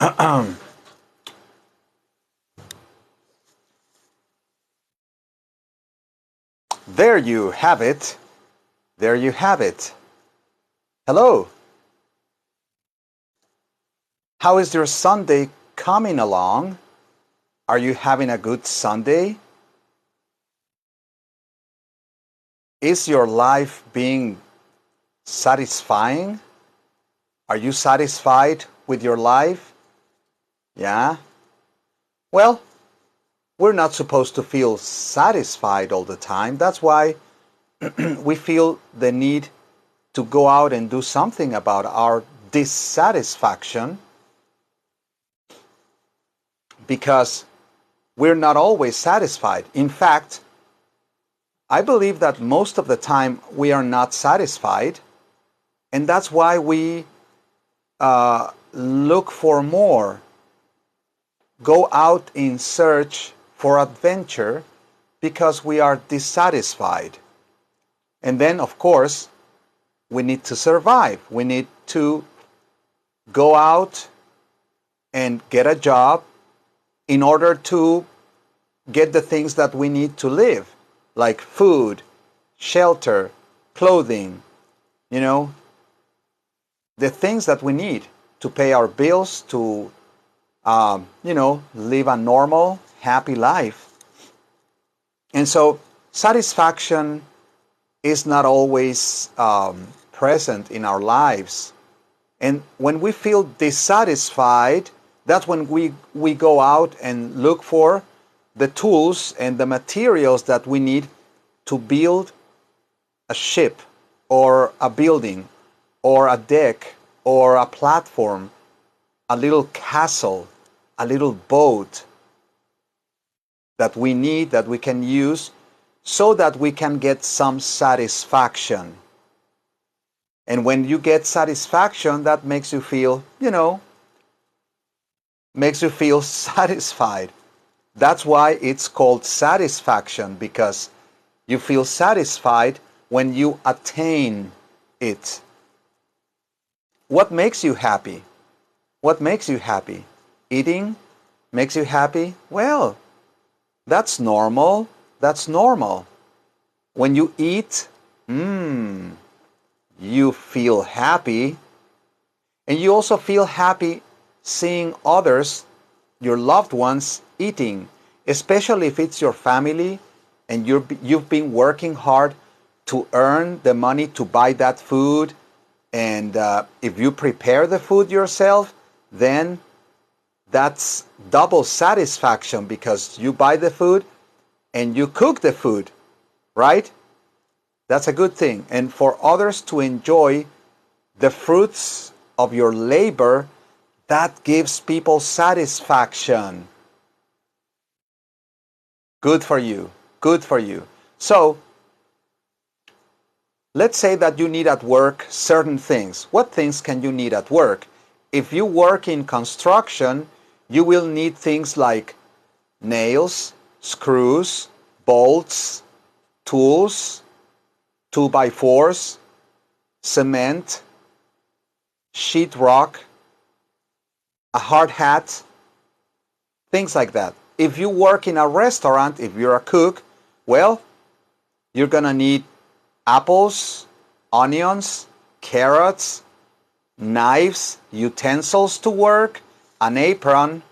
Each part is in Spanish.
There you have it. There you have it. Hello. How is your Sunday coming along? Are you having a good Sunday? Is your life being satisfying? Are you satisfied with your life? Yeah? Well, we're not supposed to feel satisfied all the time. That's why we feel the need to go out and do something about our dissatisfaction, because we're not always satisfied. In fact, I believe that most of the time we are not satisfied, and that's why we look for more, go out in search for adventure, because we are dissatisfied. And then, of course, we need to survive. We need to go out and get a job in order to get the things that we need to live, like food, shelter, clothing, the things that we need to pay our bills, to, live a normal, happy life. And so satisfaction is not always present in our lives. And when we feel dissatisfied, that's when we go out and look for the tools and the materials that we need to build a ship or a building or a deck or a platform, a little castle, a little boat that we need, that we can use, so that we can get some satisfaction. And when you get satisfaction, that makes you feel, satisfied. That's why it's called satisfaction, because you feel satisfied when you attain it. What makes you happy? What makes you happy? Eating makes you happy? Well, that's normal. That's normal. When you eat, you feel happy. And you also feel happy seeing others, your loved ones, eating, especially if it's your family and you've been working hard to earn the money to buy that food. And if you prepare the food yourself, then that's double satisfaction, because you buy the food and you cook the food, right? That's a good thing. And for others to enjoy the fruits of your labor, that gives people satisfaction. Good for you. Good for you. So, let's say that you need at work certain things. What things can you need at work? If you work in construction, you will need things like nails, screws, bolts, tools, 2x4s, cement, sheetrock, a hard hat, things like that. If you work in a restaurant, if you're a cook, well, you're gonna need apples, onions, carrots, knives, utensils to work, an apron.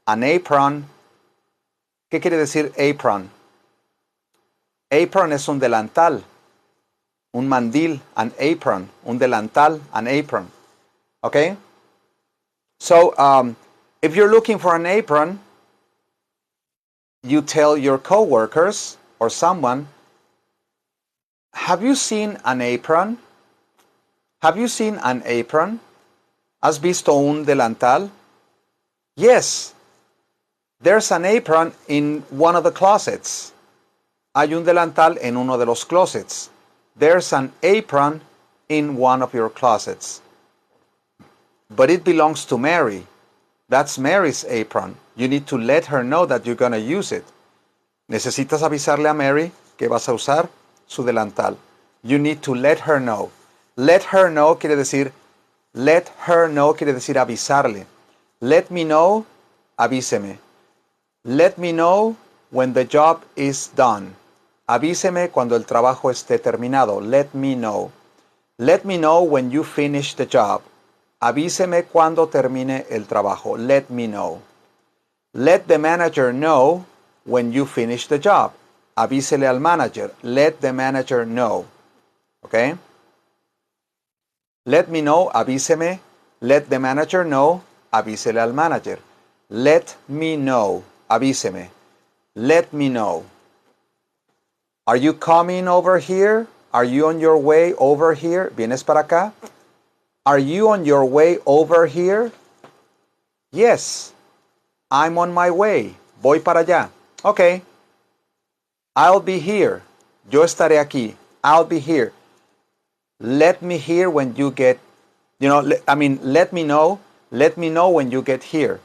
¿Qué quiere decir apron? Apron es un delantal, un mandil, an apron, un delantal, an apron. Okay? So, if you're looking for an apron, you tell your coworkers or someone, have you seen an apron? Have you seen an apron? ¿Has visto un delantal? Yes, there's an apron in one of the closets. Hay un delantal en uno de los closets. There's an apron in one of your closets. But it belongs to Mary. That's Mary's apron. You need to let her know that you're going to use it. Necesitas avisarle a Mary que vas a usar su delantal. You need to let her know. Let her know quiere decir avisarle. Let me know, avíseme. Let me know when the job is done. Avíseme cuando el trabajo esté terminado. Let me know. Let me know when you finish the job. Avíseme cuando termine el trabajo. Let me know. Let the manager know when you finish the job. Avísele al manager. Let the manager know. ¿Ok? Let me know, avíseme. Let the manager know, avísele al manager. Let me know, avíseme. Let me know. Are you coming over here? Are you on your way over here? ¿Vienes para acá? Are you on your way over here? Yes, I'm on my way. Voy para allá. Okay. I'll be here. Yo estaré aquí. I'll be here. Let me hear when you get, let me know. Let me know when you get here.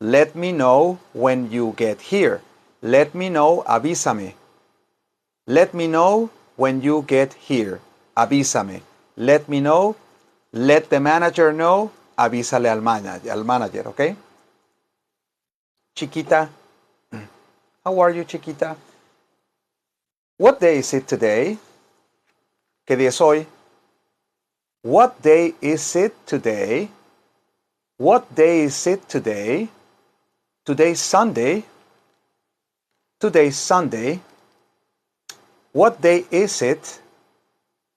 Let me know when you get here. Let me know, avísame. Let me know when you get here. Avísame. Let me know. Let the manager know. Avísale al manager, ¿ok? Chiquita. How are you, chiquita? What day is it today? ¿Qué día es hoy? What day is it today? What day is it today? Today's Sunday. Today's Sunday. What day is it?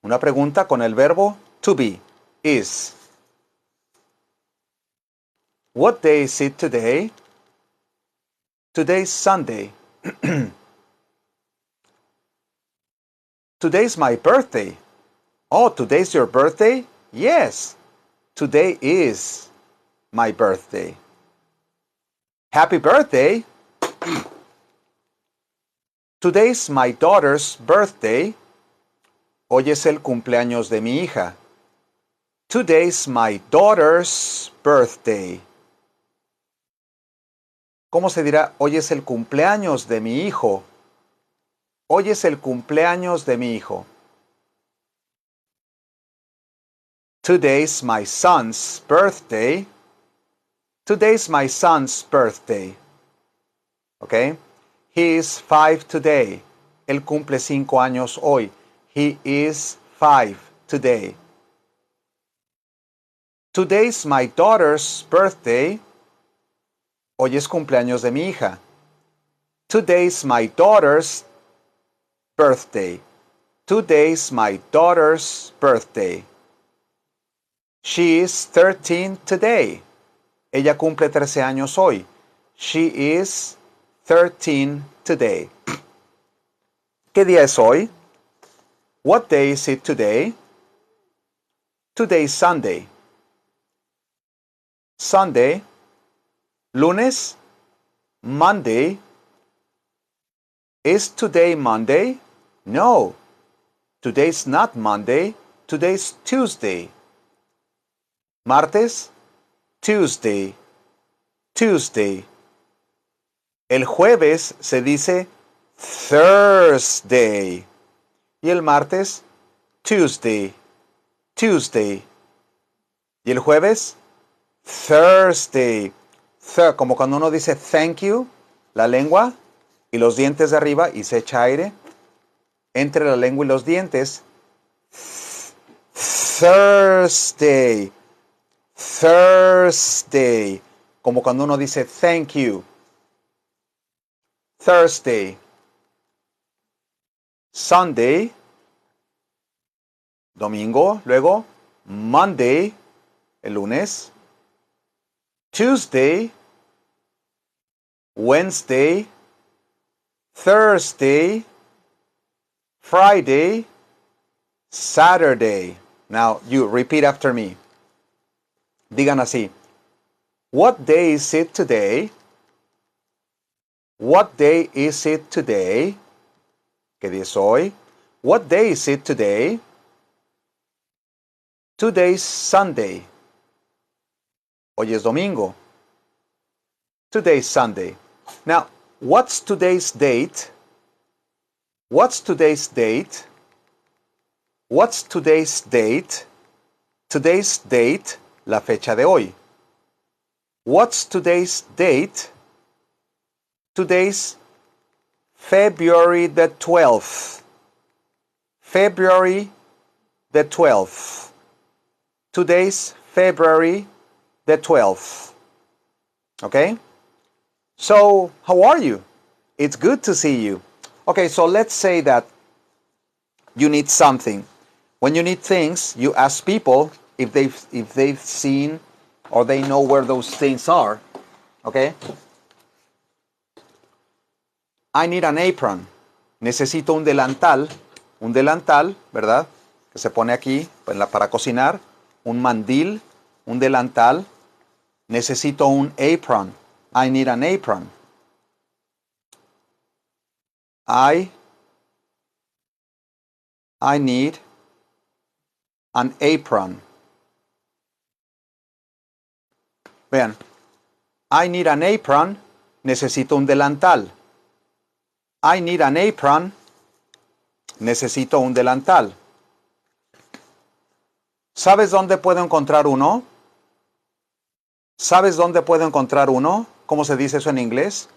Una pregunta con el verbo to be, is. What day is it today? Today's Sunday. Today's my birthday. Oh, today's your birthday? Yes, today is my birthday. Happy birthday. Today's my daughter's birthday. Hoy es el cumpleaños de mi hija. Today's my daughter's birthday. ¿Cómo se dirá? Hoy es el cumpleaños de mi hijo. Hoy es el cumpleaños de mi hijo. Today's my son's birthday. Today's my son's birthday. ¿Ok? He is 5 today. Él cumple 5 años hoy. He is 5 today. Today's my daughter's birthday. Hoy es cumpleaños de mi hija. Today's my daughter's birthday. Today's my daughter's birthday. She is 13 today. Ella cumple 13 años hoy. She is 13 today. ¿Qué día es hoy? What day is it today? Today is Sunday. Sunday. Lunes. Monday. Is today Monday? No. Today's not Monday. Today's Tuesday. Martes. Tuesday. Tuesday. El jueves se dice Thursday. Y el martes, Tuesday. Tuesday. Y el jueves, Thursday. Como cuando uno dice thank you, la lengua y los dientes de arriba y se echa aire. Entre la lengua y los dientes. Thursday. Thursday. Como cuando uno dice thank you. Thursday. Sunday. Domingo. Luego Monday. El lunes. Tuesday. Wednesday. Thursday. Friday. Saturday. Now you repeat after me. Digan así. What day is it today? What day is it today? ¿Qué día es hoy? What day is it today? Today's Sunday. Hoy es domingo. Today's Sunday. Now, what's today's date? What's today's date? What's today's date? Today's date, la fecha de hoy. What's today's date? Today's February the 12th. February the 12th. Today's February the 12th. Okay? So, how are you? It's good to see you. Okay, so let's say that you need something. When you need things, you ask people if they've seen or they know where those things are. Okay? I need an apron. Necesito un delantal. Un delantal, ¿verdad? Que se pone aquí para cocinar. Un mandil, un delantal. Necesito un apron. I need an apron. I need an apron. Vean. I need an apron. Necesito un delantal. I need an apron. Necesito un delantal. ¿Sabes dónde puedo encontrar uno? ¿Sabes dónde puedo encontrar uno? ¿Cómo se dice eso en inglés?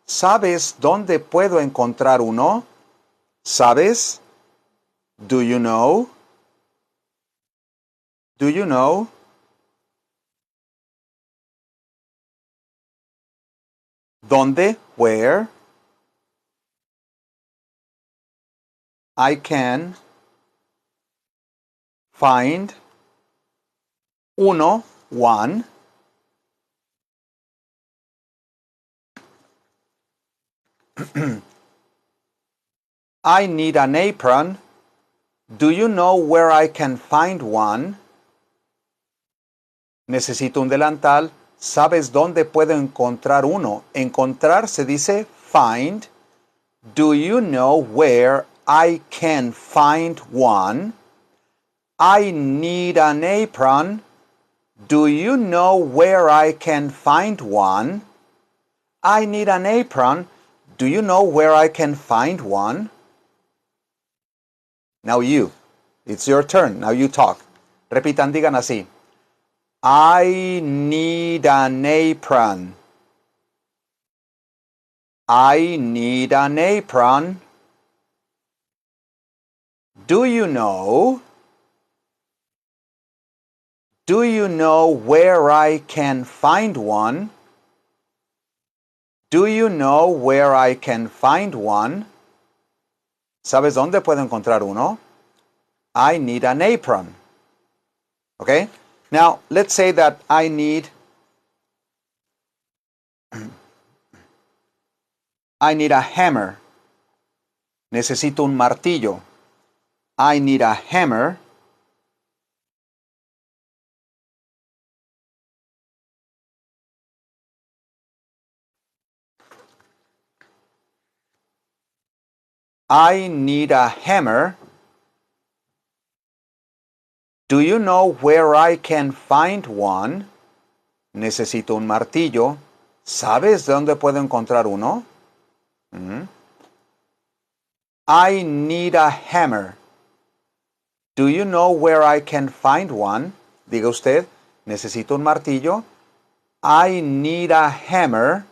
¿Sabes dónde puedo encontrar uno? ¿Sabes? Do you know? Do you know? ¿Dónde? Where? I can find uno, one. I need an apron. Do you know where I can find one? Necesito un delantal. ¿Sabes dónde puedo encontrar uno? Encontrar se dice find. Do you know where I can find one? I need an apron. Do you know where I can find one? I need an apron. Do you know where I can find one? Now you. It's your turn. Now you talk. Repitan, digan así. I need an apron. I need an apron. Do you know? Do you know where I can find one? Do you know where I can find one? ¿Sabes dónde puedo encontrar uno? I need an apron. Okay? Now, let's say that I need a hammer. Necesito un martillo. I need a hammer. I need a hammer. Do you know where I can find one? Necesito un martillo. ¿Sabes dónde puedo encontrar uno? I need a hammer. Do you know where I can find one? Diga usted, necesito un martillo. I need a hammer.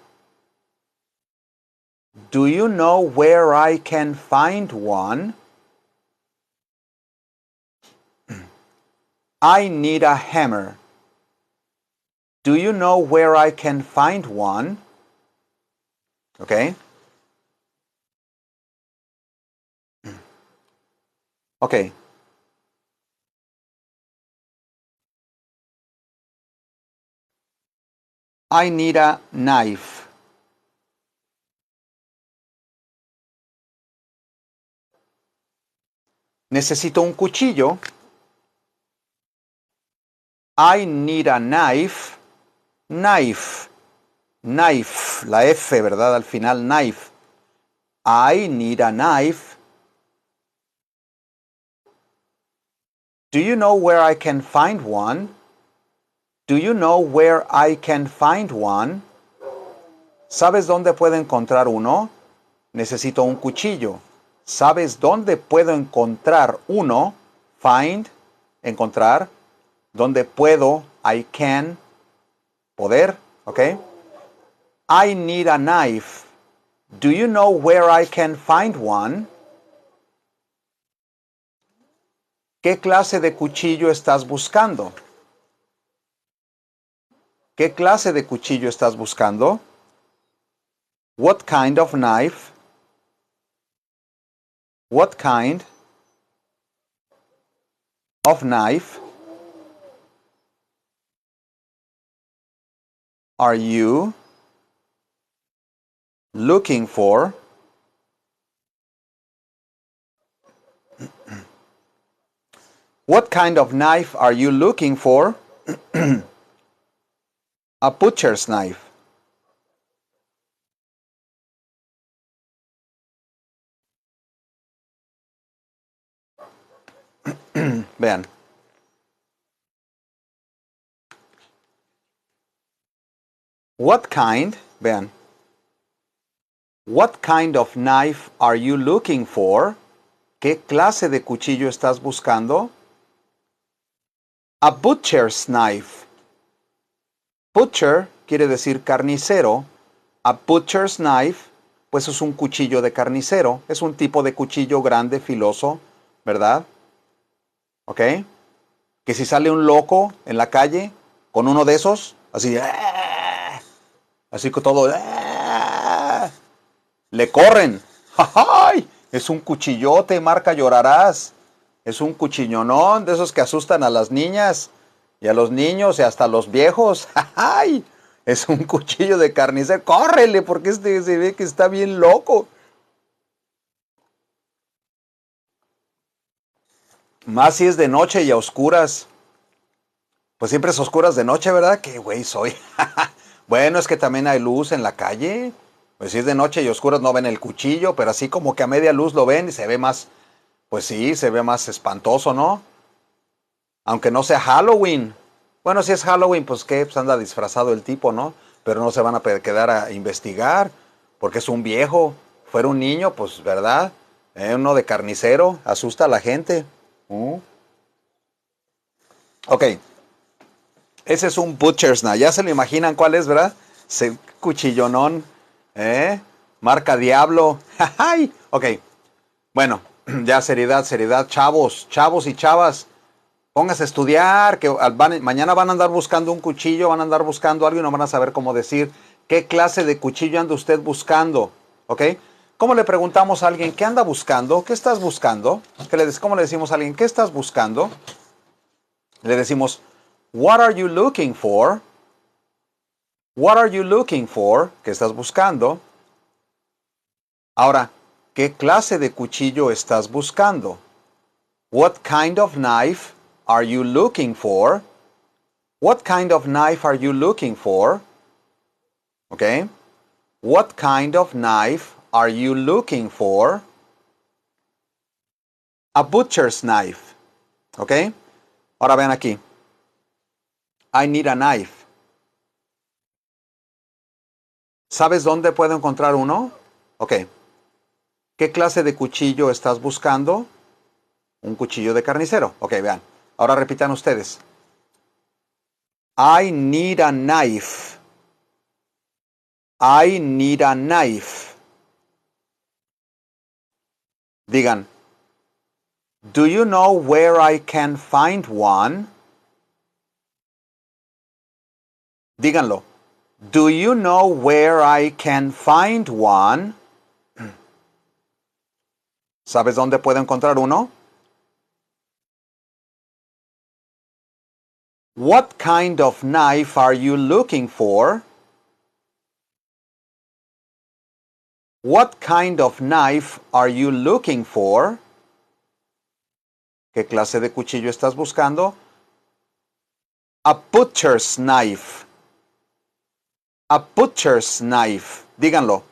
Do you know where I can find one? I need a hammer. Do you know where I can find one? Okay. Okay. I need a knife. Necesito un cuchillo. I need a knife. Knife. Knife. La F, ¿verdad? Al final, knife. I need a knife. Do you know where I can find one? Do you know where I can find one? ¿Sabes dónde puedo encontrar uno? Necesito un cuchillo. ¿Sabes dónde puedo encontrar uno? Find, encontrar. ¿Dónde puedo? I can. Poder, ¿ok? I need a knife. Do you know where I can find one? ¿Qué clase de cuchillo estás buscando? ¿Qué clase de cuchillo estás buscando? What kind of knife? What kind of knife are you looking for? What kind of knife are you looking for? A butcher's knife. Vean. What kind? Vean. What kind of knife are you looking for? ¿Qué clase de cuchillo estás buscando? A butcher's knife. Butcher quiere decir carnicero. A butcher's knife, pues es un cuchillo de carnicero. Es un tipo de cuchillo grande, filoso, ¿verdad? ¿Ok? Que si sale un loco en la calle con uno de esos, así, así que todo, le corren. ¡Ay! Es un cuchillote, marca llorarás. Es un cuchillonón de esos que asustan a las niñas y a los niños y hasta a los viejos. ¡Ay! Es un cuchillo de carnicero. ¡Córrele! Porque este se ve que está bien loco. Más si es de noche y a oscuras. Pues siempre es oscuras de noche, ¿verdad? ¡Qué güey soy! Bueno, es que también hay luz en la calle. Pues si es de noche y oscuras no ven el cuchillo, pero así como que a media luz lo ven y se ve más, pues sí, se ve más espantoso, ¿no? Aunque no sea Halloween. Bueno, si es Halloween, pues qué, pues anda disfrazado el tipo, ¿no? Pero no se van a quedar a investigar, porque es un viejo. Fuera un niño, pues, ¿verdad? Uno de carnicero, asusta a la gente. Ok, ese es un butcher's knife. Ya se lo imaginan cuál es, ¿verdad? Ese cuchillonón, ¿eh? Marca Diablo. ¡Ay! Ok, bueno, ya seriedad, seriedad. Chavos, chavos y chavas. Póngase a estudiar, que mañana van a andar buscando un cuchillo, van a andar buscando algo y no van a saber cómo decir qué clase de cuchillo anda usted buscando, ¿ok? ¿Cómo le preguntamos a alguien qué anda buscando? ¿Qué estás buscando? ¿Cómo le decimos a alguien qué estás buscando? Le decimos, what are you looking for? What are you looking for? ¿Qué estás buscando? Ahora, ¿qué clase de cuchillo estás buscando? What kind of knife are you looking for? What kind of knife are you looking for? Okay. What kind of knife are you looking for? A butcher's knife. Okay. Ahora ven aquí. I need a knife. ¿Sabes dónde puedo encontrar uno? Ok. ¿Qué clase de cuchillo estás buscando? Un cuchillo de carnicero. Ok, vean. Ahora repitan ustedes. I need a knife. I need a knife. Digan, do you know where I can find one? Díganlo. Do you know where I can find one? ¿Sabes dónde puedo encontrar uno? What kind of knife are you looking for? What kind of knife are you looking for? ¿Qué clase de cuchillo estás buscando? A butcher's knife. A butcher's knife. Díganlo.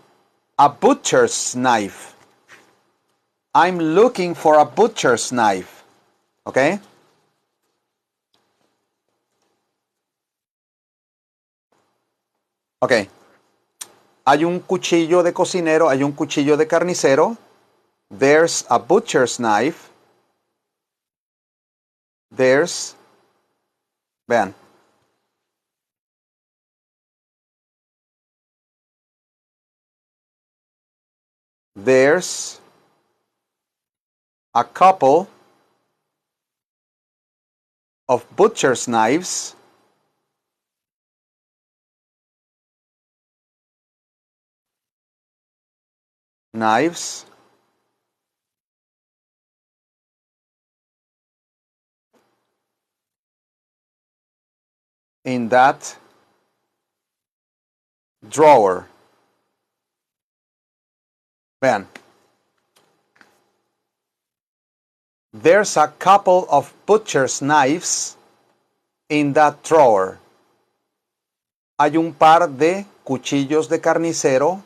A butcher's knife. I'm looking for a butcher's knife. ¿Ok? Ok. Hay un cuchillo de cocinero, hay un cuchillo de carnicero. There's a butcher's knife. There's, vean, There's a couple of butcher's knives in that drawer. Vean. There's a couple of butcher's knives in that drawer. Hay un par de cuchillos de carnicero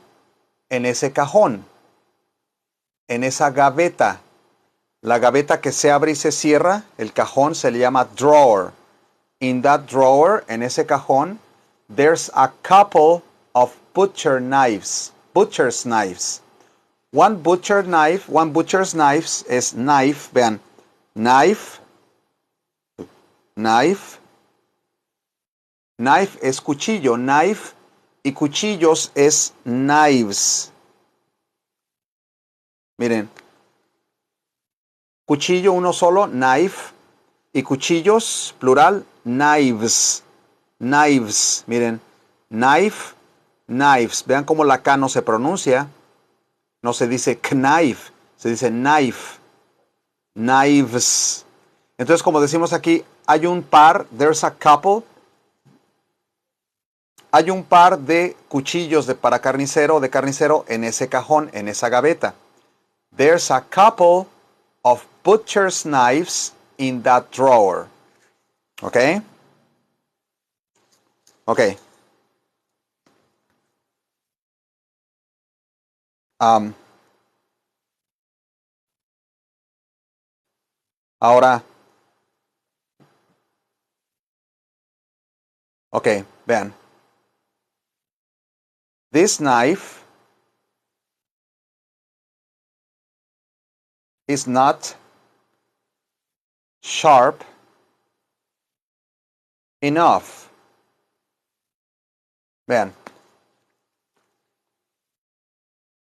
en ese cajón, en esa gaveta. La gaveta que se abre y se cierra, el cajón se le llama drawer. In that drawer, en ese cajón, there's a couple of butcher's knives. One butcher's knife es knife, vean, knife es cuchillo, knife, y cuchillos es knives. Miren, cuchillo uno solo, knife, y cuchillos, plural, knives. Miren, knives. Vean cómo la K no se pronuncia. No se dice knife, se dice knife. Knives. Entonces, como decimos aquí, hay un par, there's a couple. Hay un par de cuchillos de carnicero en ese cajón, en esa gaveta. There's a couple of butcher's knives in that drawer. ¿Ok? Ok. Ahora, ok, vean. This knife is not sharp enough. Vean.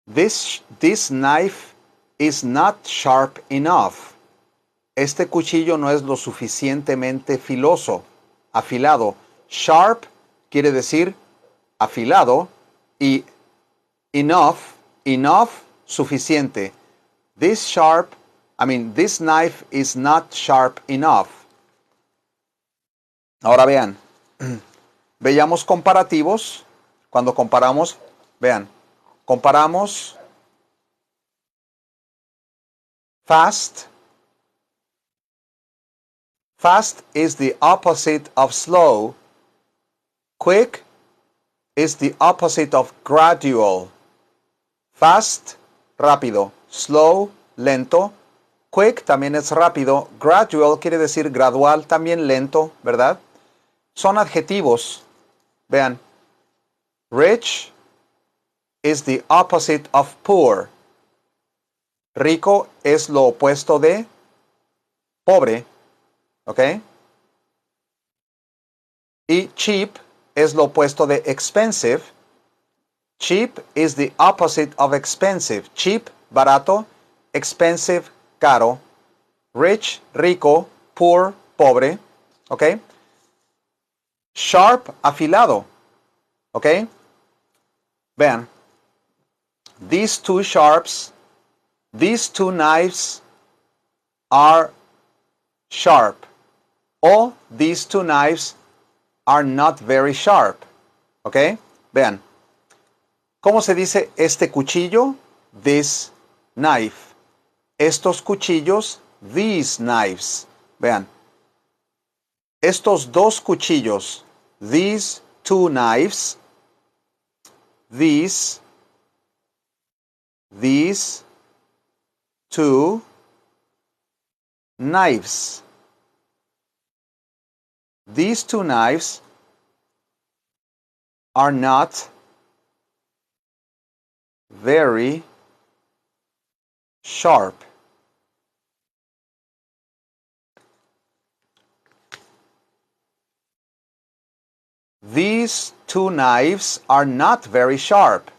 This knife is not sharp enough. Este cuchillo no es lo suficientemente afilado. Sharp quiere decir afilado y enough, suficiente. This knife is not sharp enough. Ahora vean, veamos comparativos. Cuando comparamos, vean, comparamos fast. Fast is the opposite of slow. Quick is the opposite of gradual. Fast, rápido. Slow, lento. Quick también es rápido. Gradual quiere decir gradual, también lento, ¿verdad? Son adjetivos. Vean. Rich is the opposite of poor. Rico es lo opuesto de pobre. ¿Ok? Y cheap es lo opuesto de expensive. Cheap is the opposite of expensive. Cheap, barato. Expensive, caro. Rich, rico. Poor, pobre. ¿Ok? Sharp, afilado. ¿Ok? Vean. These two knives are sharp. O these two knives are not very sharp. ¿Ok? Vean. ¿Cómo se dice este cuchillo? This knife. Estos cuchillos, these knives. Vean. Estos dos cuchillos, these two knives. These two knives. These two knives are not very sharp. These two knives are not very sharp.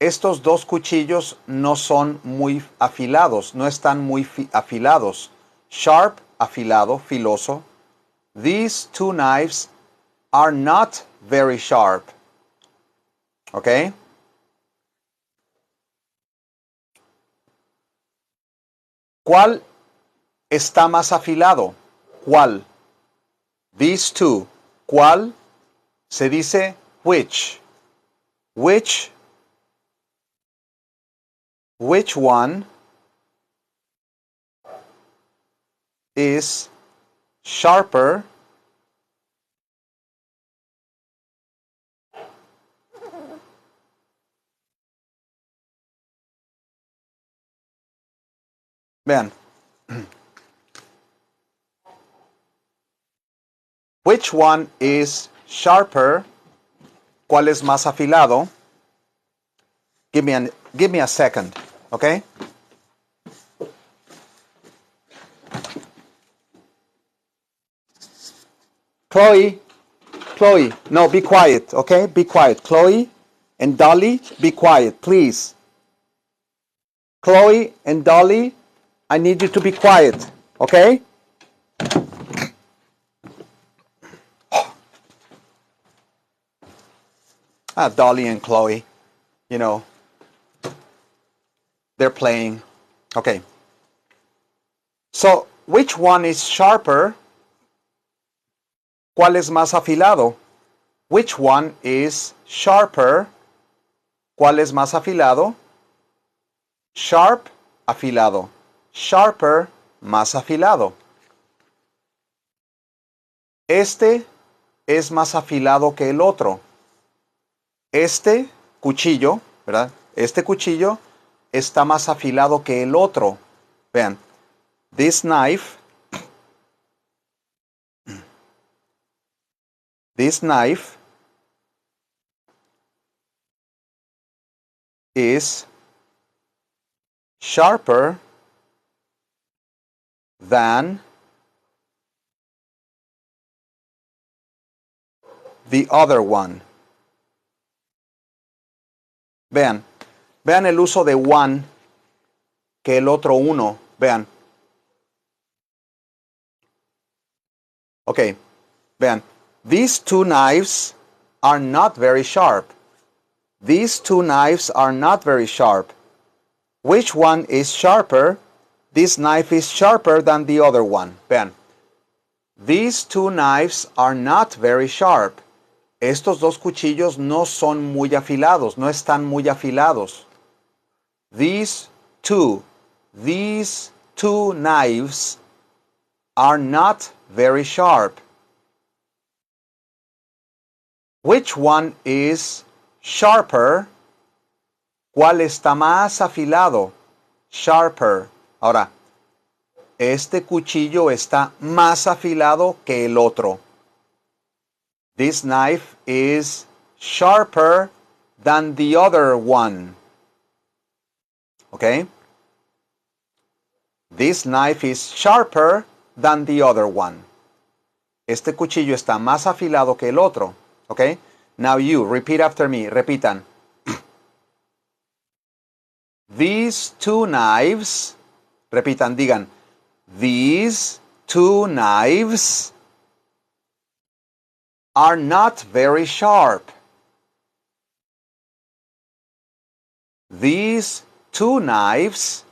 Estos dos cuchillos no son muy afilados, no están muy afilados. Sharp, afilado, filoso. These two knives are not very sharp. ¿Ok? ¿Cuál está más afilado? ¿Cuál? These two. ¿Cuál? Se dice which. Which one is sharper vean. Which one is sharper? ¿Cuál es más afilado? Give me a second, okay? Chloe, no, be quiet, okay? Be quiet. Chloe and Dolly, be quiet, please. Chloe and Dolly, I need you to be quiet, okay? Dolly and Chloe, you know, they're playing. Okay. So, which one is sharper? ¿Cuál es más afilado? Which one is sharper? ¿Cuál es más afilado? Sharp, afilado. Sharper, más afilado. Este es más afilado que el otro. Este cuchillo, ¿verdad? Este cuchillo está más afilado que el otro. Vean, this knife is sharper than the other one. Vean el uso de one que el otro uno. Vean. Ok, vean. These two knives are not very sharp. These two knives are not very sharp. Which one is sharper? This knife is sharper than the other one. Vean. These two knives are not very sharp. Estos dos cuchillos no son muy afilados, no están muy afilados. These two knives are not very sharp. Which one is sharper? ¿Cuál está más afilado? Sharper. Ahora, este cuchillo está más afilado que el otro. This knife is sharper than the other one. Okay? This knife is sharper than the other one. Este cuchillo está más afilado que el otro. Okay? Now you, repeat after me. Repitan. These two knives. Repitan, digan. These two knives are not very sharp. These two knives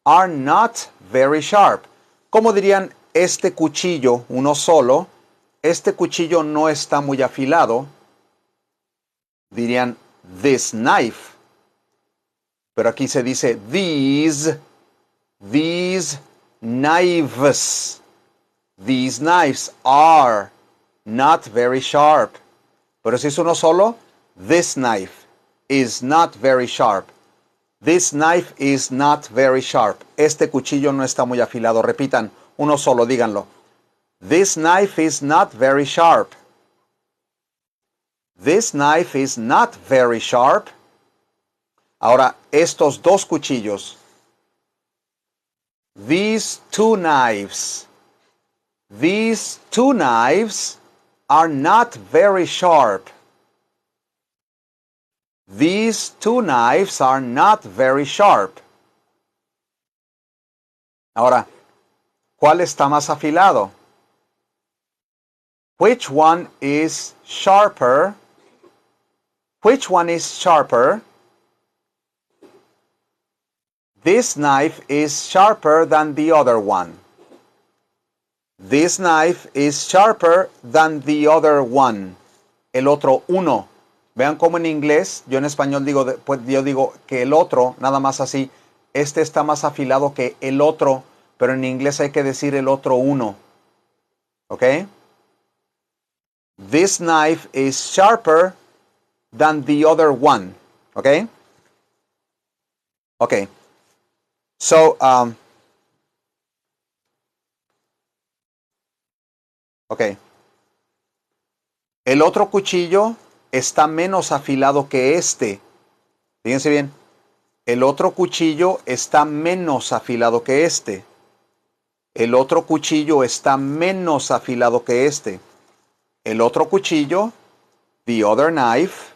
are not very sharp. ¿Cómo dirían este cuchillo, uno solo? Este cuchillo no está muy afilado. Dirían this knife. Pero aquí se dice these knives. These knives are not very sharp. Pero si es uno solo, this knife is not very sharp. This knife is not very sharp. Este cuchillo no está muy afilado. Repitan, uno solo, díganlo. This knife is not very sharp. This knife is not very sharp. Ahora, estos dos cuchillos. These two knives are not very sharp. These two knives are not very sharp. Ahora, ¿cuál está más afilado? Which one is sharper? Which one is sharper? This knife is sharper than the other one. This knife is sharper than the other one. El otro uno. Vean cómo en inglés, yo en español digo, pues yo digo que el otro, nada más así, este está más afilado que el otro, pero en inglés hay que decir el otro uno. ¿Ok? This knife is sharper than the other one. ¿Ok? Ok. So, ok. El otro cuchillo está menos afilado que este. Fíjense bien. El otro cuchillo está menos afilado que este. El otro cuchillo está menos afilado que este. El otro cuchillo, the other knife,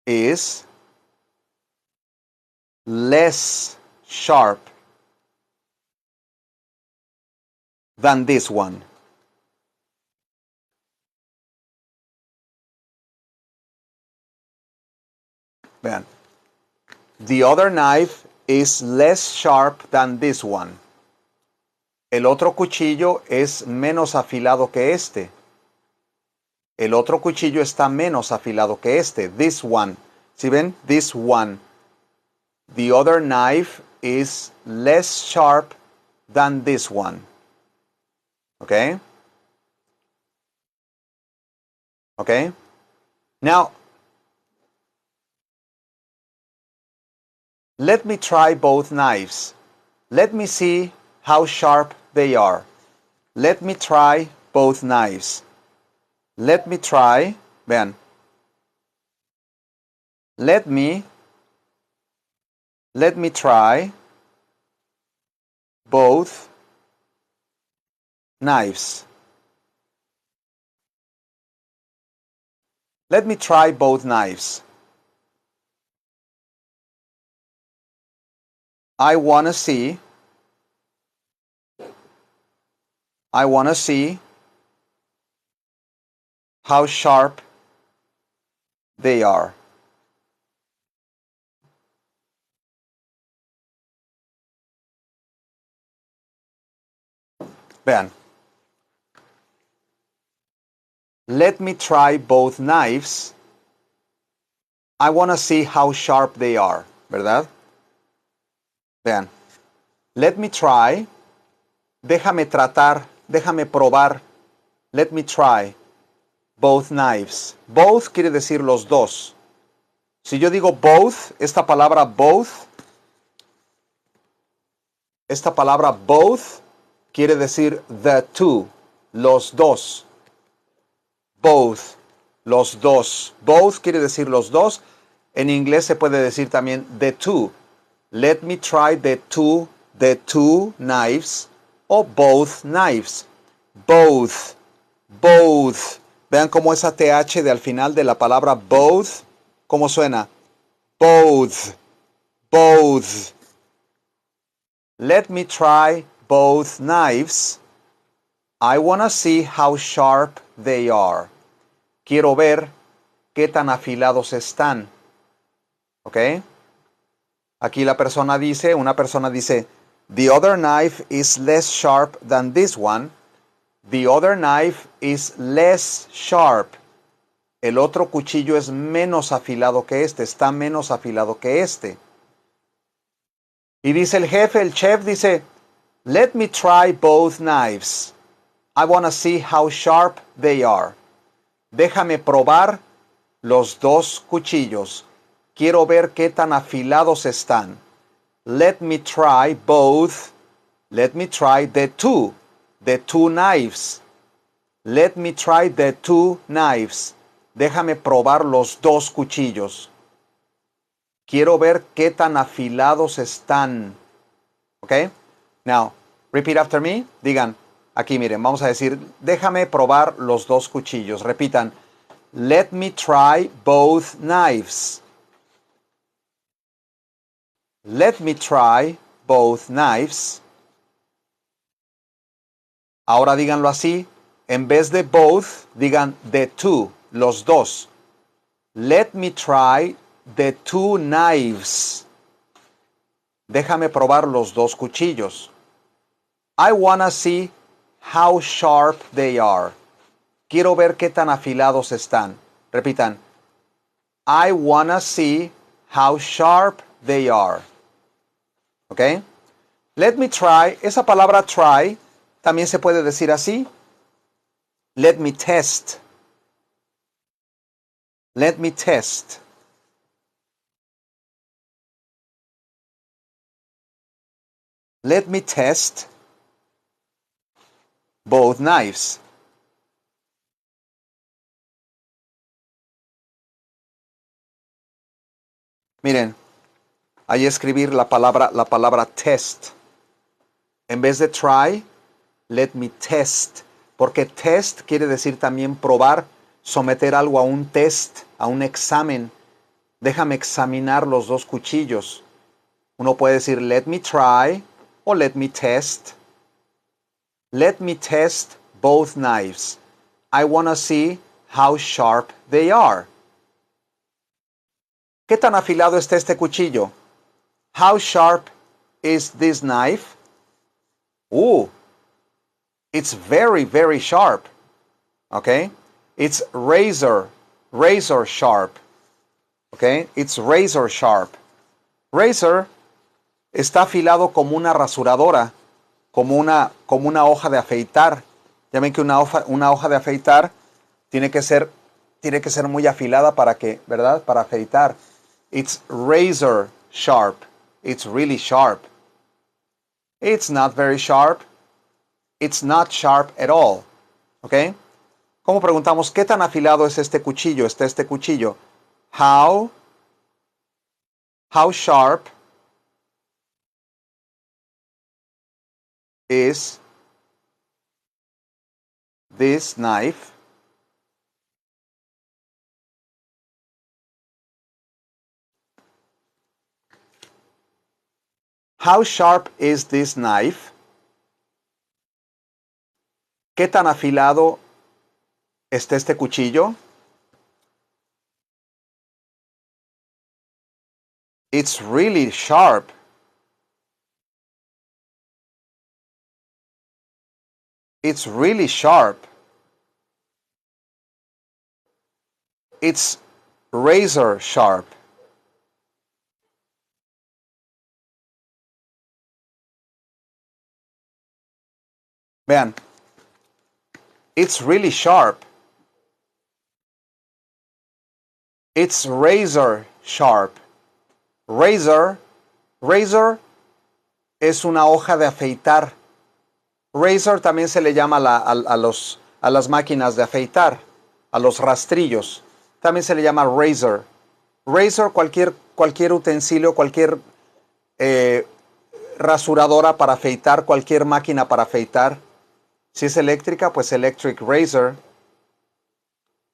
is less sharp than this one. Vean. The other knife is less sharp than this one. El otro cuchillo es menos afilado que este. El otro cuchillo está menos afilado que este. This one. ¿Sí ven? This one. The other knife is less sharp than this one. Okay? Okay? Now, let me try both knives. Let me see how sharp they are. Let me try both knives. Let me try, vean. Let me try both knives. Let me try both knives. I want to see how sharp they are. Vean. Let me try both knives. I want to see how sharp they are, ¿verdad? Vean. Let me try. Déjame tratar, déjame probar. Let me try both knives. Both quiere decir los dos. Si yo digo both, esta palabra both quiere decir the two, los dos. Both, los dos. Both quiere decir los dos. En inglés se puede decir también the two. Let me try the two knives o both knives. Both, both. Vean cómo esa TH de al final de la palabra both, ¿cómo suena? Both, both. Let me try both knives. I want to see how sharp they are. Quiero ver qué tan afilados están. ¿Ok? Aquí una persona dice, the other knife is less sharp than this one. The other knife is less sharp. El otro cuchillo es menos afilado que este, está menos afilado que este. Y dice el jefe, el chef dice, let me try both knives. I want to see how sharp they are. Déjame probar los dos cuchillos. Quiero ver qué tan afilados están. Let me try both. Let me try the two knives. Let me try the two knives. Déjame probar los dos cuchillos. Quiero ver qué tan afilados están. Okay? Now, repeat after me. Digan, Aquí miren, vamos a decir, déjame probar los dos cuchillos. Repitan, let me try both knives. Let me try both knives. Ahora díganlo así. En vez de both, digan the two, los dos. Let me try the two knives. Déjame probar los dos cuchillos. I wanna see how sharp they are. Quiero ver qué tan afilados están. Repitan. I wanna see how sharp they are. ¿Ok? Let me try. Esa palabra try también se puede decir así. Let me test. Let me test. Let me test both knives. Miren, ahí escribir la palabra test. En vez de try, let me test. Porque test quiere decir también probar, someter algo a un test, a un examen. Déjame examinar los dos cuchillos. Uno puede decir let me try o let me test. Let me test both knives. I wanna see how sharp they are. ¿Qué tan afilado está este cuchillo? How sharp is this knife? It's very, very sharp. Okay? It's razor sharp. Okay? It's razor sharp. Razor está afilado como una rasuradora, como una hoja de afeitar. Ya ven que una hoja de afeitar tiene que ser muy afilada para que, ¿verdad? Para afeitar. It's razor sharp. It's really sharp. It's not very sharp. It's not sharp at all. ¿Ok? ¿Cómo preguntamos qué tan afilado es este cuchillo? Está este cuchillo. How sharp is this knife? How sharp is this knife? ¿Qué tan afilado está este cuchillo? It's really sharp. It's really sharp. It's razor sharp. Vean. It's really sharp. It's razor sharp. Razor es una hoja de afeitar. Razor también se le llama a las máquinas de afeitar, a los rastrillos. También se le llama razor. Razor, cualquier utensilio, cualquier rasuradora para afeitar, cualquier máquina para afeitar. Si es eléctrica, pues electric razor.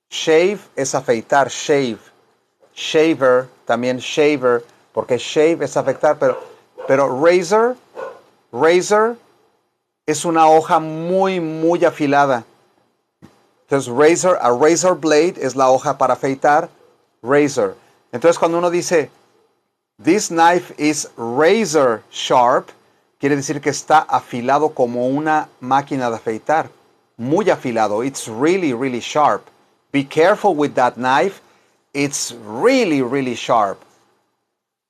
Shave es afeitar, shave. Shaver, también shaver, porque shave es afeitar, pero razor es una hoja muy, muy afilada. Entonces, a razor blade es la hoja para afeitar, razor. Entonces, cuando uno dice, this knife is razor sharp, quiere decir que está afilado como una máquina de afeitar. Muy afilado. It's really, really sharp. Be careful with that knife. It's really, really sharp.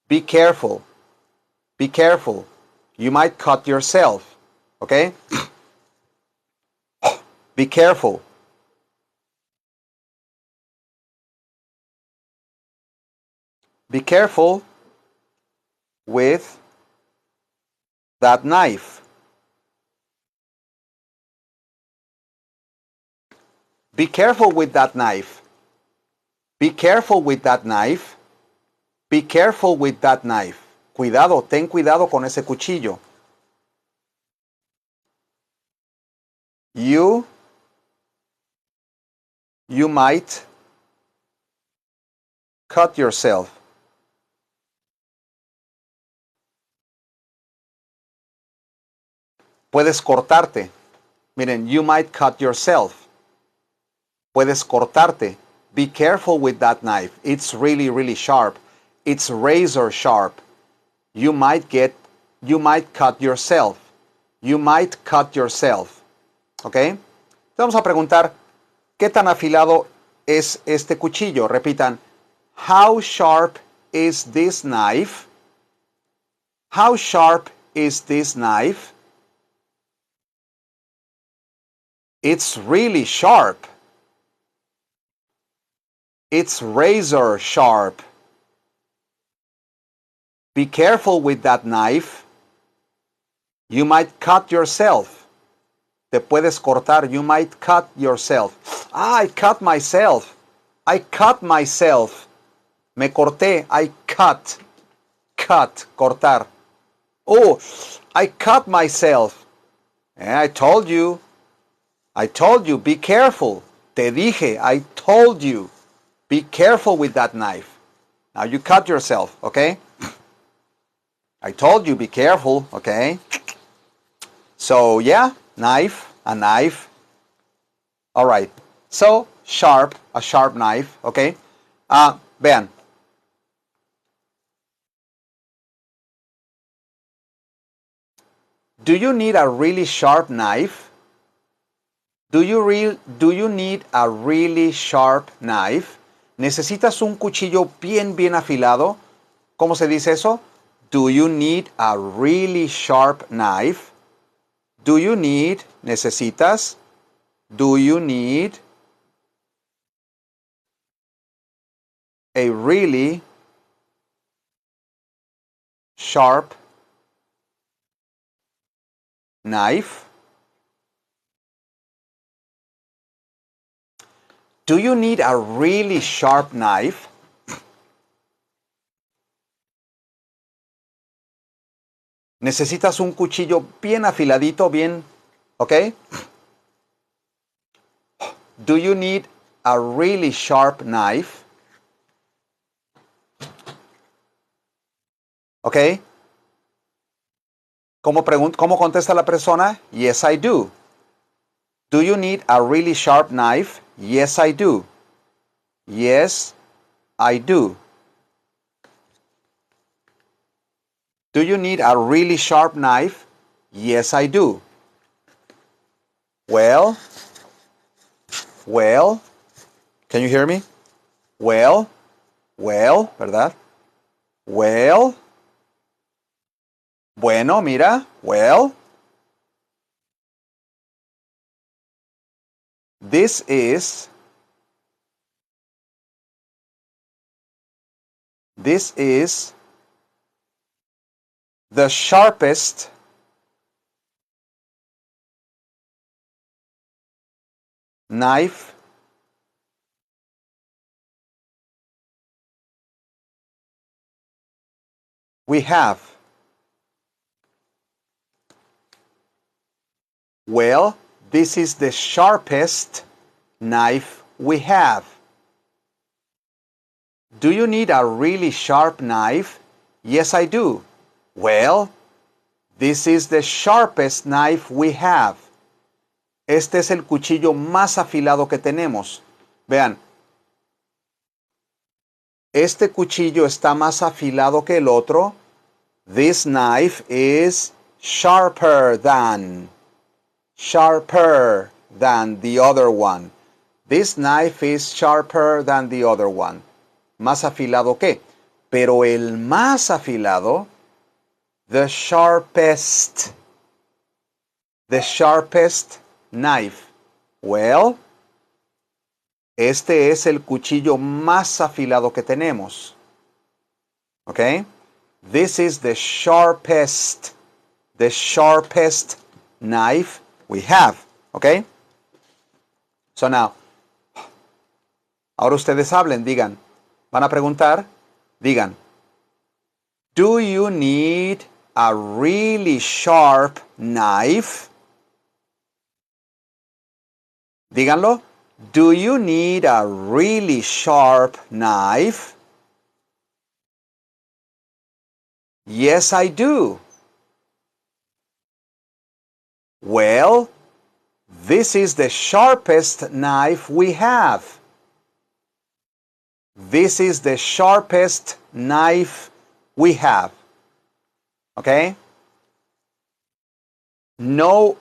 Be careful. Be careful. You might cut yourself. Okay? Be careful. Be careful with that knife. Be careful with that knife. Be careful with that knife. Be careful with that knife. Cuidado, ten cuidado con ese cuchillo. You might cut yourself. Puedes cortarte. Miren, you might cut yourself. Puedes cortarte. Be careful with that knife. It's really, really sharp. It's razor sharp. You might cut yourself. You might cut yourself. ¿Ok? Vamos a preguntar, ¿qué tan afilado es este cuchillo? Repitan, how sharp is this knife? How sharp is this knife? It's really sharp. It's razor sharp. Be careful with that knife. You might cut yourself. Te puedes cortar. You might cut yourself. I cut myself. I cut myself. Me corté. I cut. Cut. Cortar. Oh, I cut myself. I told you. I told you. Be careful. Te dije. I told you. Be careful with that knife. Now you cut yourself, okay? I told you, be careful, okay? So, yeah, knife, a knife. All right. So, sharp, a sharp knife, okay? Vean. Do you need a really sharp knife? Do you need a really sharp knife? ¿Necesitas un cuchillo bien, bien afilado? ¿Cómo se dice eso? Do you need a really sharp knife? Do you need, necesitas? Do you need a really sharp knife? Do you need a really sharp knife? Necesitas un cuchillo bien afiladito, bien, ¿ok? Do you need a really sharp knife? ¿Ok? ¿Cómo contesta la persona? Yes, I do. Do you need a really sharp knife? Yes, I do. Yes, I do. Do you need a really sharp knife? Yes, I do. Well, can you hear me? Well, ¿verdad? Well, bueno, mira, well. This is the sharpest knife we have. Well, this is the sharpest knife we have. Do you need a really sharp knife? Yes, I do. Well, this is the sharpest knife we have. Este es el cuchillo más afilado que tenemos. Vean, este cuchillo está más afilado que el otro. This knife is sharper than the other one. This knife is sharper than the other one. Más afilado que. Pero el más afilado, the sharpest knife. Well, este es el cuchillo más afilado que tenemos. ¿Ok? This is the sharpest knife we have. ¿Ok? So now, ahora ustedes hablen, digan. Van a preguntar, digan. Do you need a really sharp knife? Díganlo. Do you need a really sharp knife? Yes, I do. Well, this is the sharpest knife we have. This is the sharpest knife we have. Okay? No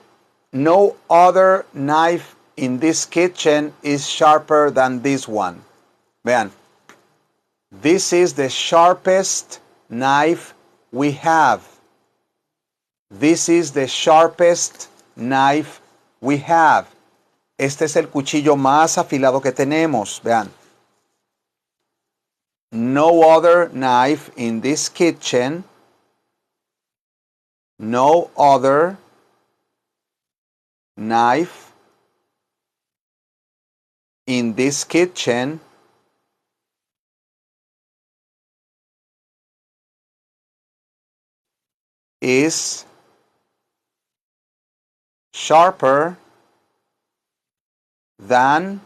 other knife in this kitchen is sharper than this one. Vean. This is the sharpest knife we have. This is the sharpest knife we have. Este es el cuchillo más afilado que tenemos. Vean. No other knife in this kitchen. No other knife in this kitchen is sharper than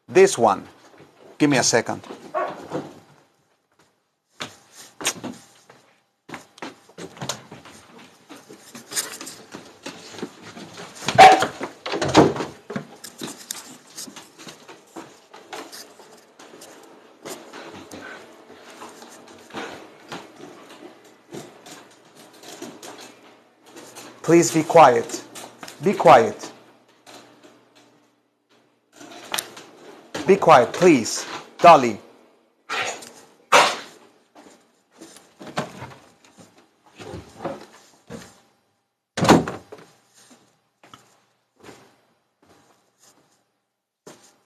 this one. Give me a second. Please be quiet. Be quiet. Be quiet, please. Dolly.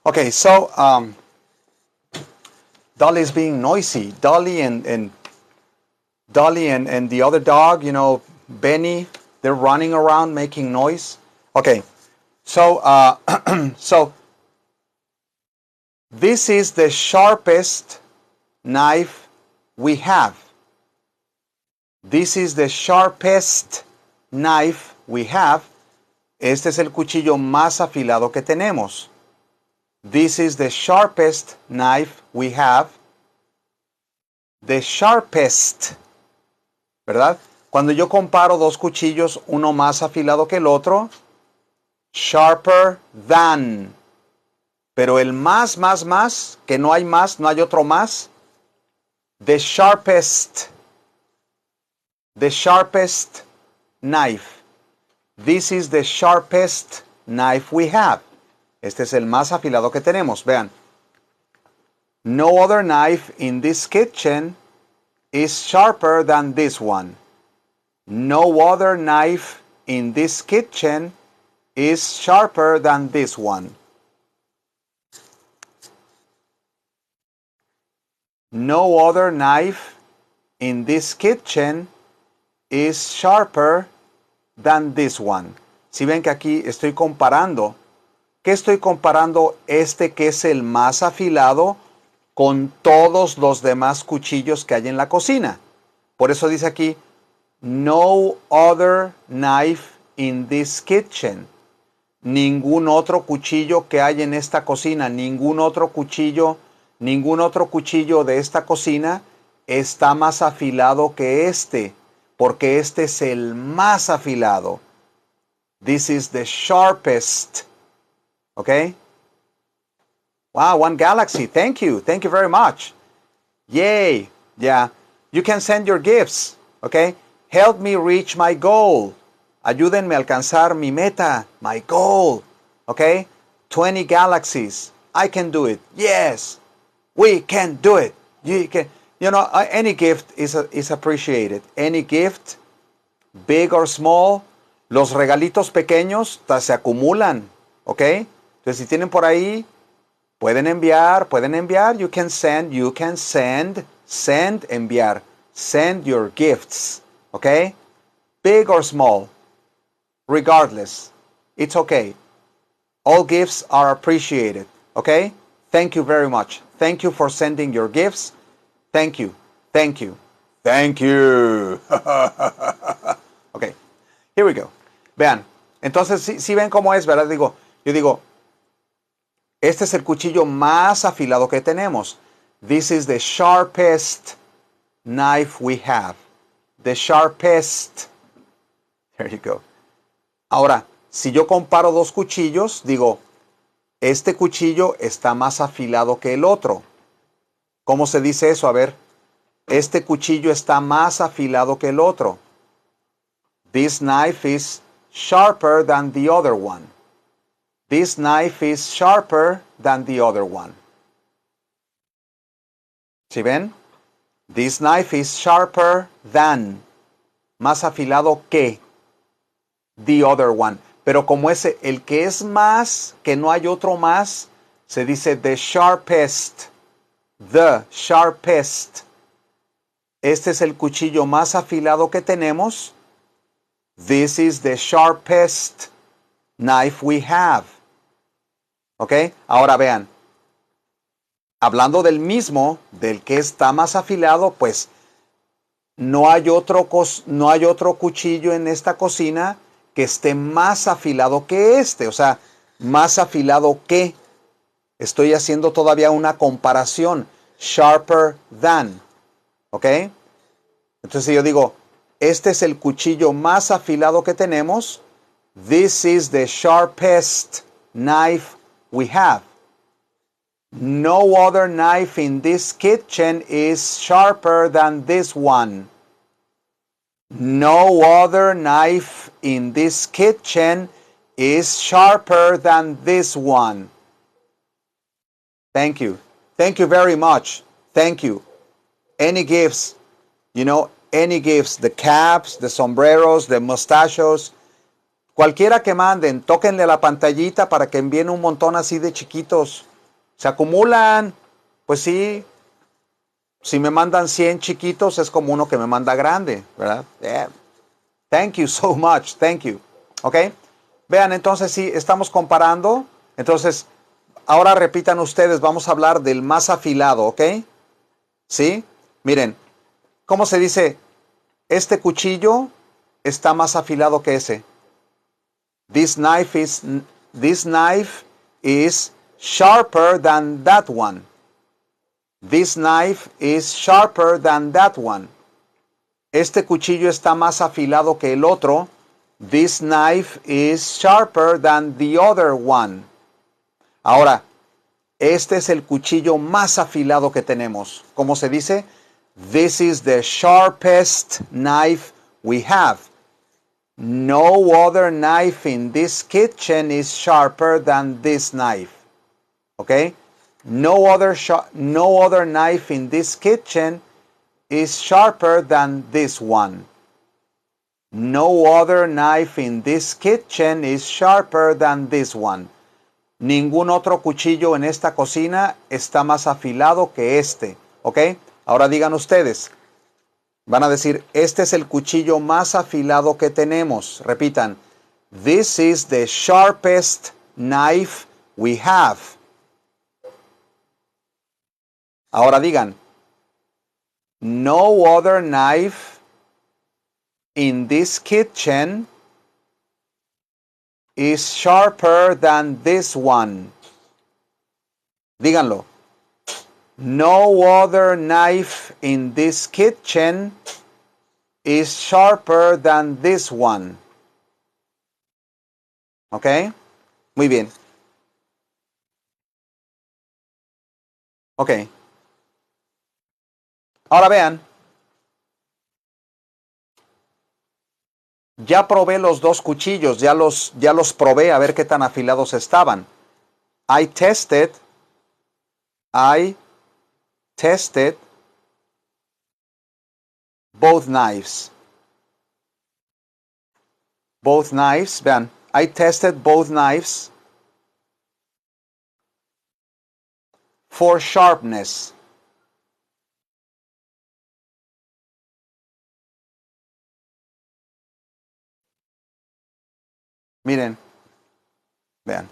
Okay, so Dolly is being noisy. Dolly and the other dog, you know, Benny, they're running around making noise. Okay, so so this is the sharpest knife we have. This is the sharpest knife we have. Este es el cuchillo más afilado que tenemos. This is the sharpest knife we have. The sharpest, ¿verdad? Cuando yo comparo dos cuchillos, uno más afilado que el otro, sharper than. Pero el más, que no hay más, no hay otro más, the sharpest knife. This is the sharpest knife we have. Este es el más afilado que tenemos. Vean. No other knife in this kitchen is sharper than this one. No other knife in this kitchen is sharper than this one. No other knife in this kitchen is sharper than this one. Si ven que aquí estoy comparando, ¿qué estoy comparando? Este que es el más afilado con todos los demás cuchillos que hay en la cocina. Por eso dice aquí, no other knife in this kitchen. Ningún otro cuchillo que hay en esta cocina, ningún otro cuchillo de esta cocina está más afilado que este, porque este es el más afilado. This is the sharpest. Okay? Wow, one galaxy. Thank you. Thank you very much. Yay. Yeah. You can send your gifts. Okay? Help me reach my goal. Ayúdenme a alcanzar mi meta, my goal. Okay? 20 galaxies. I can do it. Yes. We can do it. You can. You know, any gift is appreciated. Any gift, big or small. Los regalitos pequeños se acumulan. ¿Ok? Entonces, si tienen por ahí, pueden enviar. You can send, enviar. Send your gifts. ¿Ok? Big or small. Regardless. It's okay. All gifts are appreciated. ¿Ok? Thank you very much. Thank you for sending your gifts. Thank you. Thank you. Ok, here we go. Vean, entonces si ven cómo es, ¿verdad? Yo digo, este es el cuchillo más afilado que tenemos. This is the sharpest knife we have. The sharpest. There you go. Ahora, si yo comparo dos cuchillos, digo, este cuchillo está más afilado que el otro. ¿Cómo se dice eso? A ver, este cuchillo está más afilado que el otro. This knife is sharper than the other one. This knife is sharper than the other one. ¿Sí ven? This knife is sharper than. Más afilado que the other one. Pero como ese, el que es más, que no hay otro más, se dice the sharpest. The sharpest. Este es el cuchillo más afilado que tenemos. This is the sharpest knife we have. ¿Ok? Ahora vean. Hablando del mismo, del que está más afilado, pues no hay otro cuchillo en esta cocina que esté más afilado que este. O sea, más afilado que. Estoy haciendo todavía una comparación. Sharper than. ¿Ok? Entonces yo digo, este es el cuchillo más afilado que tenemos. This is the sharpest knife we have. No other knife in this kitchen is sharper than this one. No other knife in this kitchen is sharper than this one. Thank you. Thank you very much. Thank you. Any gifts, any gifts, the caps, the sombreros, the mustachos, cualquiera que manden, tóquenle la pantallita para que envíen un montón así de chiquitos. Se acumulan. Pues sí, si me mandan 100 chiquitos es como uno que me manda grande, ¿verdad? Yeah. Thank you so much. Thank you. ¿Ok? Vean, entonces sí, estamos comparando. Entonces, ahora repitan ustedes, vamos a hablar del más afilado, ¿ok? ¿Sí? Miren, ¿cómo se dice? Este cuchillo está más afilado que ese. This knife is sharper than that one. This knife is sharper than that one. Este cuchillo está más afilado que el otro. This knife is sharper than the other one. Ahora, este es el cuchillo más afilado que tenemos. ¿Cómo se dice? This is the sharpest knife we have. No other knife in this kitchen is sharper than this knife. ¿Ok? No other knife in this kitchen is sharper than this one. No other knife in this kitchen is sharper than this one. Ningún otro cuchillo en esta cocina está más afilado que este. ¿Ok? Ahora digan ustedes. Van a decir, este es el cuchillo más afilado que tenemos. Repitan. This is the sharpest knife we have. Ahora digan. No other knife in this kitchen is sharper than this one. Díganlo. No other knife in this kitchen is sharper than this one. ¿Ok? Muy bien. Ok. Ahora vean. Ya probé los dos cuchillos, ya los probé a ver qué tan afilados estaban. I tested both knives. Both knives, vean. I tested both knives for sharpness. Miren, vean.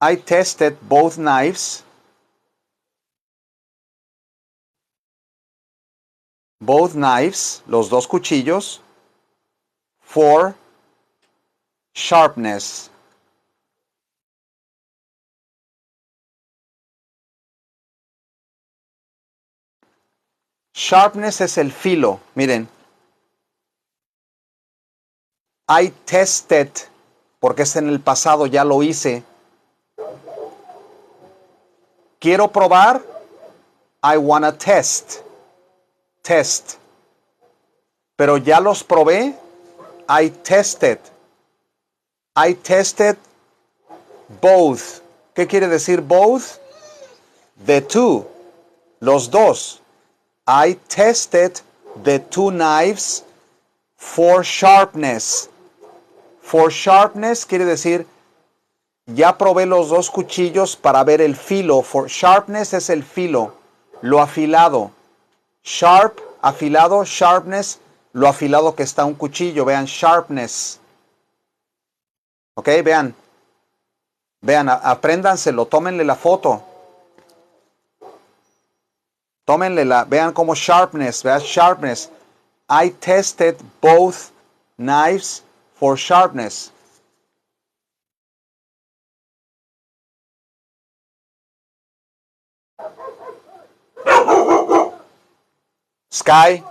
I tested both knives both knives, los dos cuchillos, for sharpness. Sharpness es el filo, miren. I tested, porque es en el pasado, ya lo hice. Quiero probar, I wanna test. Test. Pero ya los probé, I tested. I tested both. ¿Qué quiere decir both? The two. Los dos. I tested the two knives for sharpness. For sharpness quiere decir, ya probé los dos cuchillos para ver el filo. For sharpness es el filo, lo afilado. Sharp, afilado, sharpness, lo afilado que está un cuchillo. Vean, sharpness. Ok, vean. Vean, apréndanselo, tómenle la foto. Tómenle vean como sharpness, vean sharpness. I tested both knives for sharpness. Sky.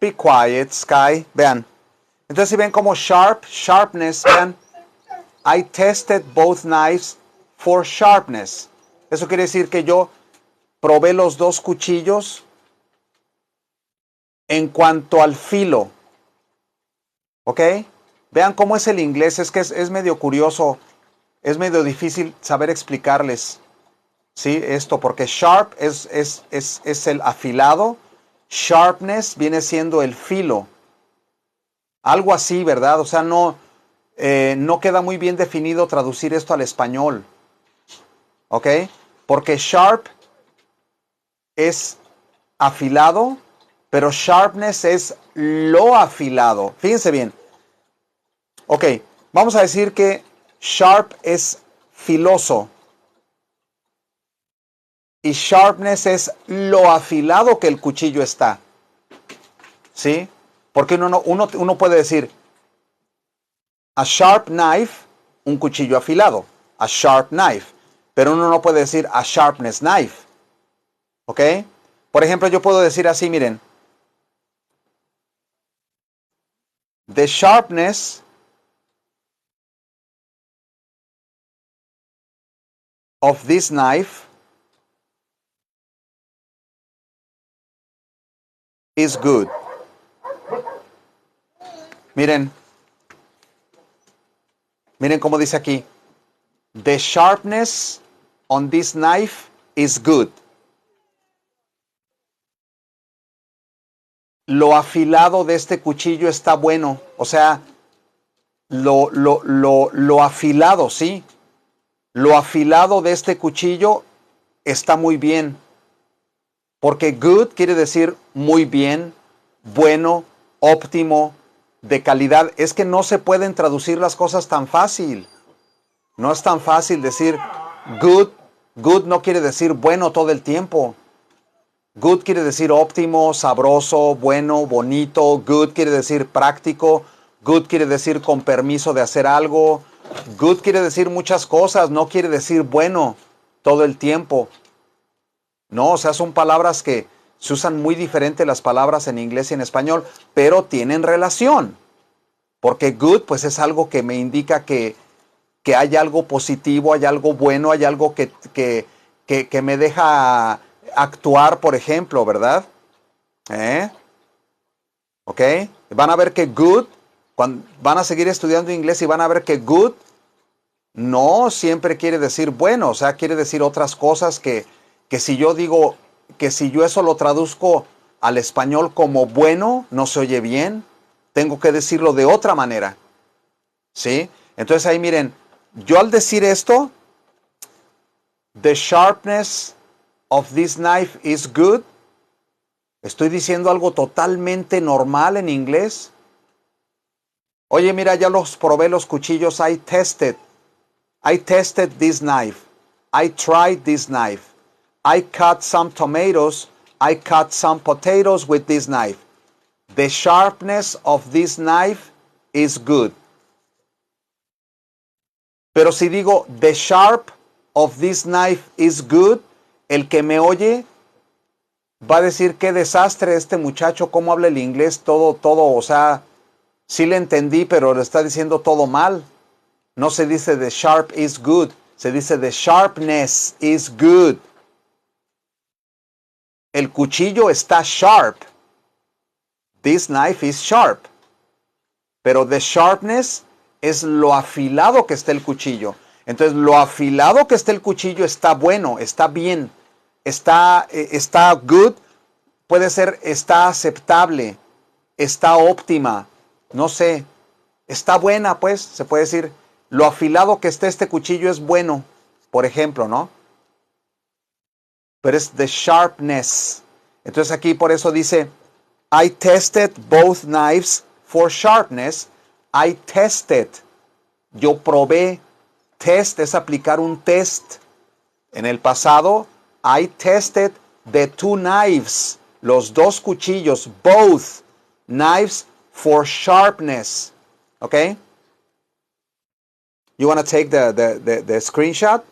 Be quiet, Sky. Vean. Entonces si ven como sharpness, vean. I tested both knives for sharpness. Eso quiere decir que yo probé los dos cuchillos en cuanto al filo. ¿Ok? Vean cómo es el inglés. Es que es medio curioso. Es medio difícil saber explicarles. ¿Sí? Esto, porque sharp es el afilado. Sharpness viene siendo el filo. Algo así, ¿verdad? O sea, no queda muy bien definido traducir esto al español. ¿Ok? Porque sharp es afilado, pero sharpness es lo afilado. Fíjense bien. Ok, vamos a decir que sharp es filoso. Y sharpness es lo afilado que el cuchillo está. ¿Sí? Porque uno puede decir a sharp knife, un cuchillo afilado. A sharp knife. Pero uno no puede decir a sharpness knife. ¿Ok? Por ejemplo, yo puedo decir así, miren. The sharpness of this knife is good. Miren cómo dice aquí. The sharpness on this knife is good. Lo afilado de este cuchillo está bueno. O sea, lo afilado, ¿sí? Lo afilado de este cuchillo está muy bien. Porque good quiere decir muy bien, bueno, óptimo, de calidad. Es que no se pueden traducir las cosas tan fácil. No es tan fácil decir good. Good no quiere decir bueno todo el tiempo. Good quiere decir óptimo, sabroso, bueno, bonito. Good quiere decir práctico. Good quiere decir con permiso de hacer algo. Good quiere decir muchas cosas. No quiere decir bueno todo el tiempo. No, o sea, son palabras que se usan muy diferente las palabras en inglés y en español, pero tienen relación. Porque good, pues es algo que me indica que hay algo positivo, hay algo bueno, hay algo que me deja actuar, por ejemplo, ¿verdad? ¿Ok? Van a ver que good, van a seguir estudiando inglés y van a ver que good no siempre quiere decir bueno, o sea, quiere decir otras cosas que si yo digo, que si yo eso lo traduzco al español como bueno, no se oye bien, tengo que decirlo de otra manera. ¿Sí? Entonces ahí miren, yo al decir esto, the sharpness of this knife is good, estoy diciendo algo totalmente normal en inglés. Oye, mira, ya los probé los cuchillos, I tested this knife. I tried this knife. I cut some tomatoes I cut some potatoes with this knife. The sharpness of this knife is good. Pero si digo, the sharp of this knife is good, el que me oye va a decir, qué desastre este muchacho, cómo habla el inglés, todo, o sea, sí le entendí, pero le está diciendo todo mal. No se dice the sharp is good, se dice the sharpness is good. El cuchillo está sharp. This knife is sharp. Pero the sharpness es lo afilado que está el cuchillo. Entonces, lo afilado que está el cuchillo está bueno, está bien, está good, puede ser está aceptable, está óptima, no sé, está buena, pues, se puede decir, lo afilado que está este cuchillo es bueno, por ejemplo, ¿no? Pero es the sharpness. Entonces aquí por eso dice, I tested both knives for sharpness. I tested. Yo probé. Test es aplicar un test. En el pasado, I tested the two knives. Los dos cuchillos. Both knives for sharpness. Okay? You want to take the screenshot?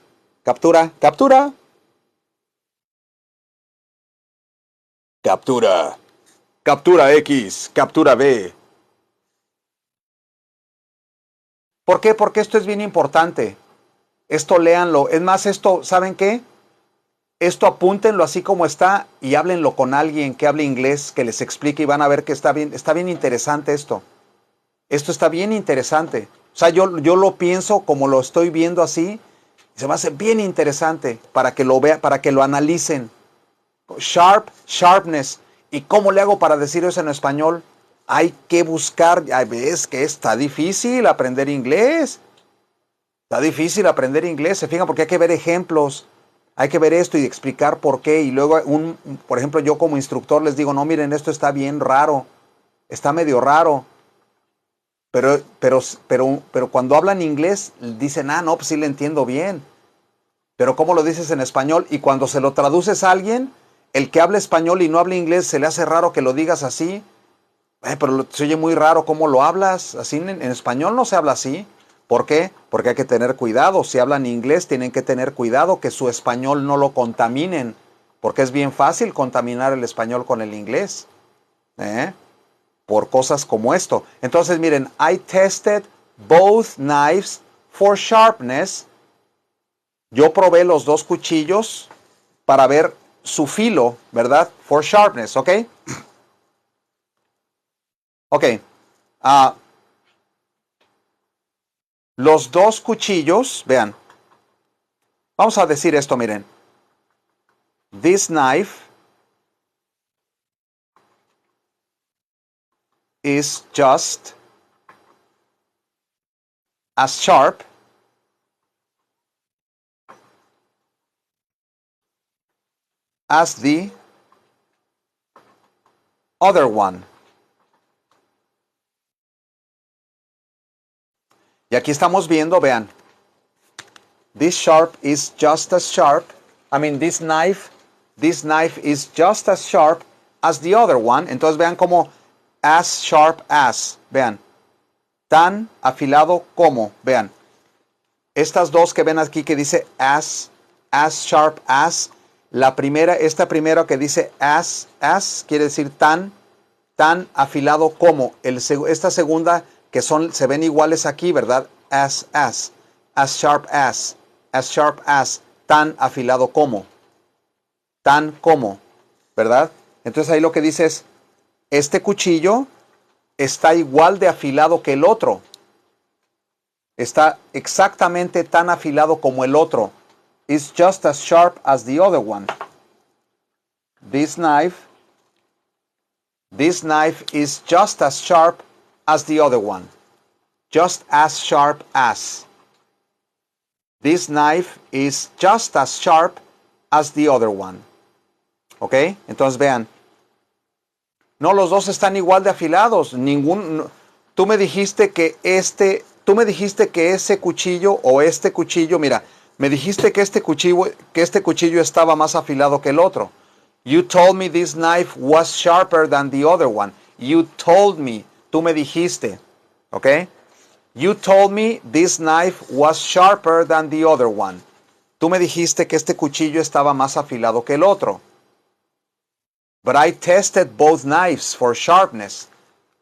Captura. Captura. Captura. Captura X. Captura B. ¿Por qué? Porque esto es bien importante. Esto léanlo. Es más, esto, ¿saben qué? Esto apúntenlo así como está y háblenlo con alguien que hable inglés, que les explique y van a ver que está bien interesante esto. Esto está bien interesante. O sea, yo lo pienso como lo estoy viendo así. Se me hace bien interesante para que lo vean, para que lo analicen. Sharp, sharpness. ¿Y cómo le hago para decir eso en español? Hay que buscar, ya ves que está difícil aprender inglés. Está difícil aprender inglés, se fijan, porque hay que ver ejemplos. Hay que ver esto y explicar por qué. Y luego, por ejemplo, yo como instructor les digo, no, miren, esto está bien raro. Está medio raro. Pero cuando hablan inglés, dicen, no, pues sí le entiendo bien. Pero ¿cómo lo dices en español? Y cuando se lo traduces a alguien, el que habla español y no habla inglés, se le hace raro que lo digas así. Pero se oye muy raro cómo lo hablas. Así en español no se habla así. ¿Por qué? Porque hay que tener cuidado. Si hablan inglés, tienen que tener cuidado que su español no lo contaminen. Porque es bien fácil contaminar el español con el inglés. Por cosas como esto. Entonces, miren, I tested both knives for sharpness. Yo probé los dos cuchillos para ver su filo, ¿verdad? For sharpness, ¿ok? Ok. Los dos cuchillos, vean. Vamos a decir esto, miren. This knife is just as sharp as the other one. Y aquí estamos viendo, vean. This sharp is just as sharp. I mean, this knife is just as sharp as the other one. Entonces vean como as sharp as. Vean. Tan afilado como. Vean. Estas dos que ven aquí que dice as sharp as. Esta primera que dice as, quiere decir tan afilado como. Esta segunda que se ven iguales aquí, ¿verdad? As sharp as, tan afilado como. Tan como, ¿verdad? Entonces ahí lo que dice es, este cuchillo está igual de afilado que el otro. Está exactamente tan afilado como el otro. It's just as sharp as the other one. This knife is just as sharp as the other one. Just as sharp as. This knife is just as sharp as the other one. ¿Ok? Entonces vean. No, los dos están igual de afilados. Tú me dijiste que ese cuchillo o este cuchillo, mira, me dijiste que este cuchillo estaba más afilado que el otro. You told me this knife was sharper than the other one. You told me. Tú me dijiste. ¿Ok? You told me this knife was sharper than the other one. Tú me dijiste que este cuchillo estaba más afilado que el otro. But I tested both knives for sharpness.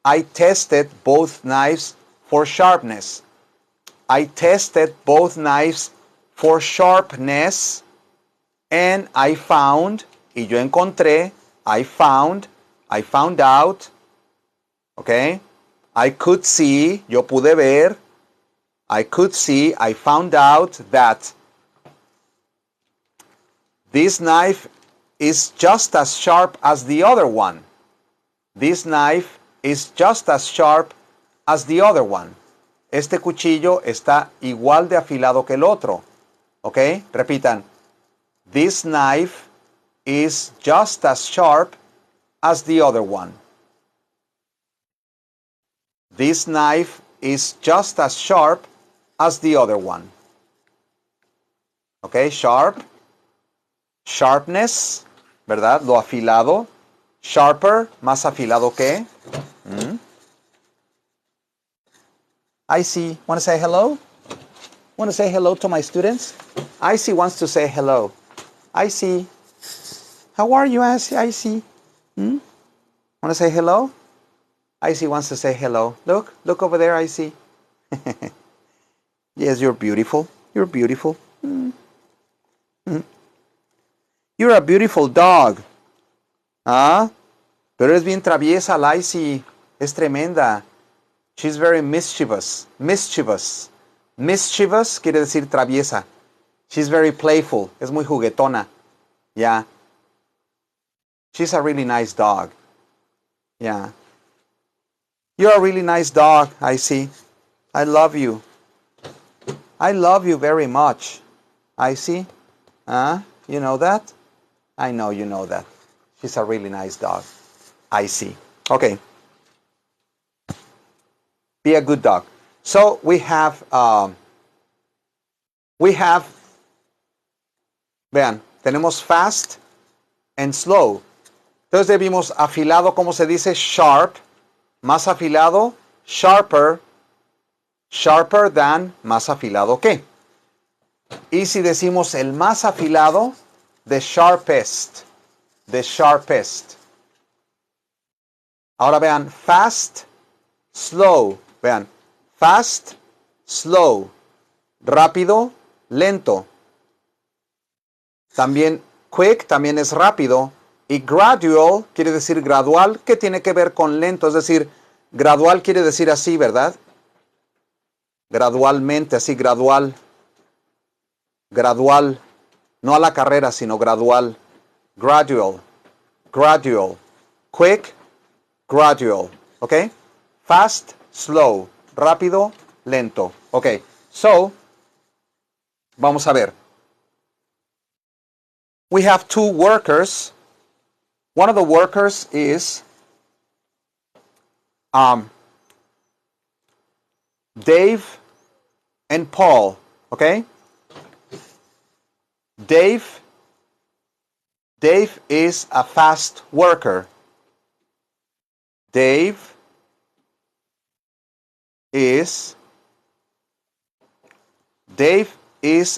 I tested both knives for sharpness. I tested both knives for sharpness. And I found, y yo encontré, I found out, okay? I could see, yo pude ver, I could see, I found out that this knife is just as sharp as the other one. This knife is just as sharp as the other one. Este cuchillo está igual de afilado que el otro. ¿Ok? Repitan. This knife is just as sharp as the other one. This knife is just as sharp as the other one. ¿Ok? Sharp. Sharpness, ¿verdad? Lo afilado. Sharper, más afilado que. Icy, want to say hello? Want to say hello to my students? Icy wants to say hello. Icy, how are you, Icy? Want to say hello? Icy wants to say hello. Look over there, Icy. Yes, you're beautiful. You're beautiful. You're a beautiful dog. ¿Ah? Pero es bien traviesa, Icy. Es tremenda. She's very mischievous. Mischievous. Mischievous quiere decir traviesa. She's very playful. Es muy juguetona. Yeah. She's a really nice dog. Yeah. You're a really nice dog, Icy. I love you. I love you very much. Icy. You know that? I know you know that. She's a really nice dog. Icy. Okay. Be a good dog. So we have, vean, tenemos fast and slow. Entonces vimos afilado, ¿cómo se dice? Sharp. Más afilado, sharper. Sharper than, más afilado que. Y si decimos el más afilado, the sharpest. The sharpest. Ahora vean, fast, slow. Vean, fast, slow. Rápido, lento. También quick, también es rápido. Y gradual quiere decir gradual, que tiene que ver con lento. Es decir, gradual quiere decir así, ¿verdad? Gradualmente, así, gradual. Gradual. No a la carrera, sino gradual. Gradual. Gradual. Quick, gradual. ¿Ok? Fast, slow. Rápido, lento. Ok. So, vamos a ver. We have two workers. One of the workers is Dave and Paul. Okay? Dave is a fast worker. Dave is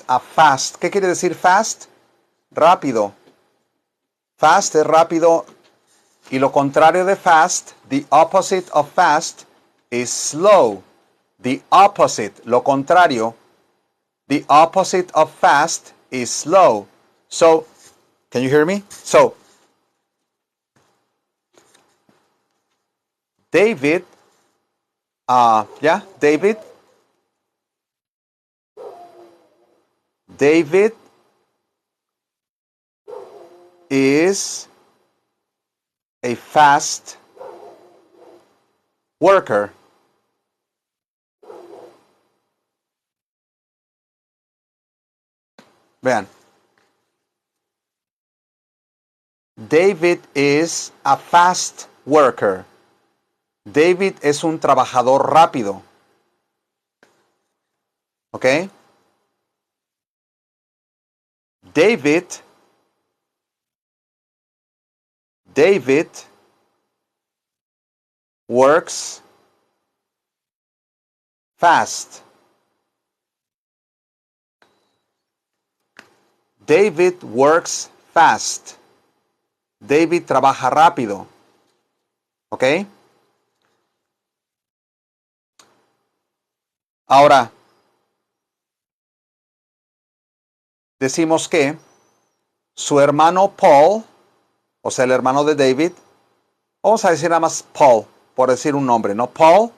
a fast. ¿Qué quiere decir fast? Rápido. Fast es rápido. Y lo contrario de fast, the opposite of fast, is slow. The opposite, lo contrario, the opposite of fast is slow. So, can you hear me? So, David is a fast worker. Vean. David is a fast worker. David es un trabajador rápido. ¿Ok? David David works fast. David works fast. David trabaja rápido. ¿Ok? Ahora, decimos que su hermano Paul, o sea, el hermano de David, vamos a decir nada más Paul, por decir un nombre, ¿no? Paul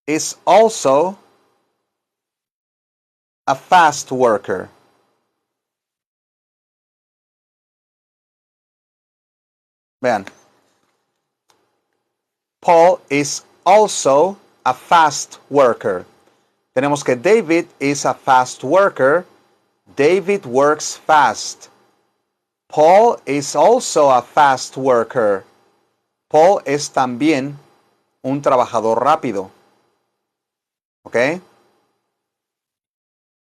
is also a fast worker. Vean. Paul is also a fast worker. Tenemos que David is a fast worker. David works fast. Paul is also a fast worker. Paul es también un trabajador rápido. ¿Ok?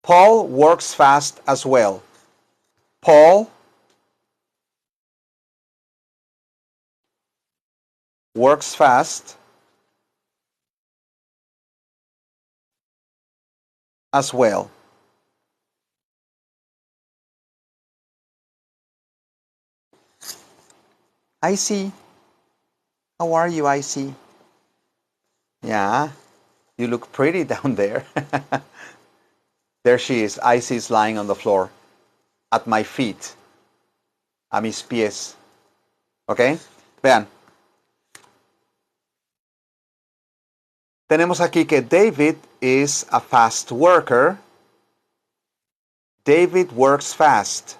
Paul works fast as well. Paul works fast as well. Icy, how are you, Icy? Yeah, you look pretty down there. There she is. Icy is lying on the floor at my feet. A mis pies. ¿Ok? Vean. Tenemos aquí que David is a fast worker. David works fast.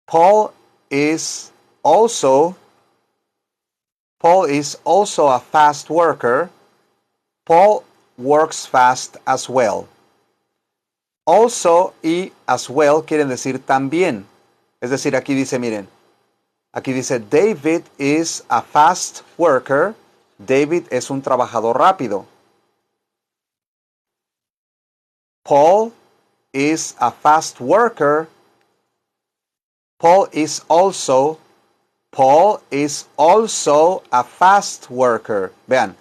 Paul is also a fast worker. Paul works fast as well. Also y as well quieren decir también. Es decir, aquí dice, miren, aquí dice David is a fast worker. David es un trabajador rápido. Paul is a fast worker. Paul is also a fast worker. Vean,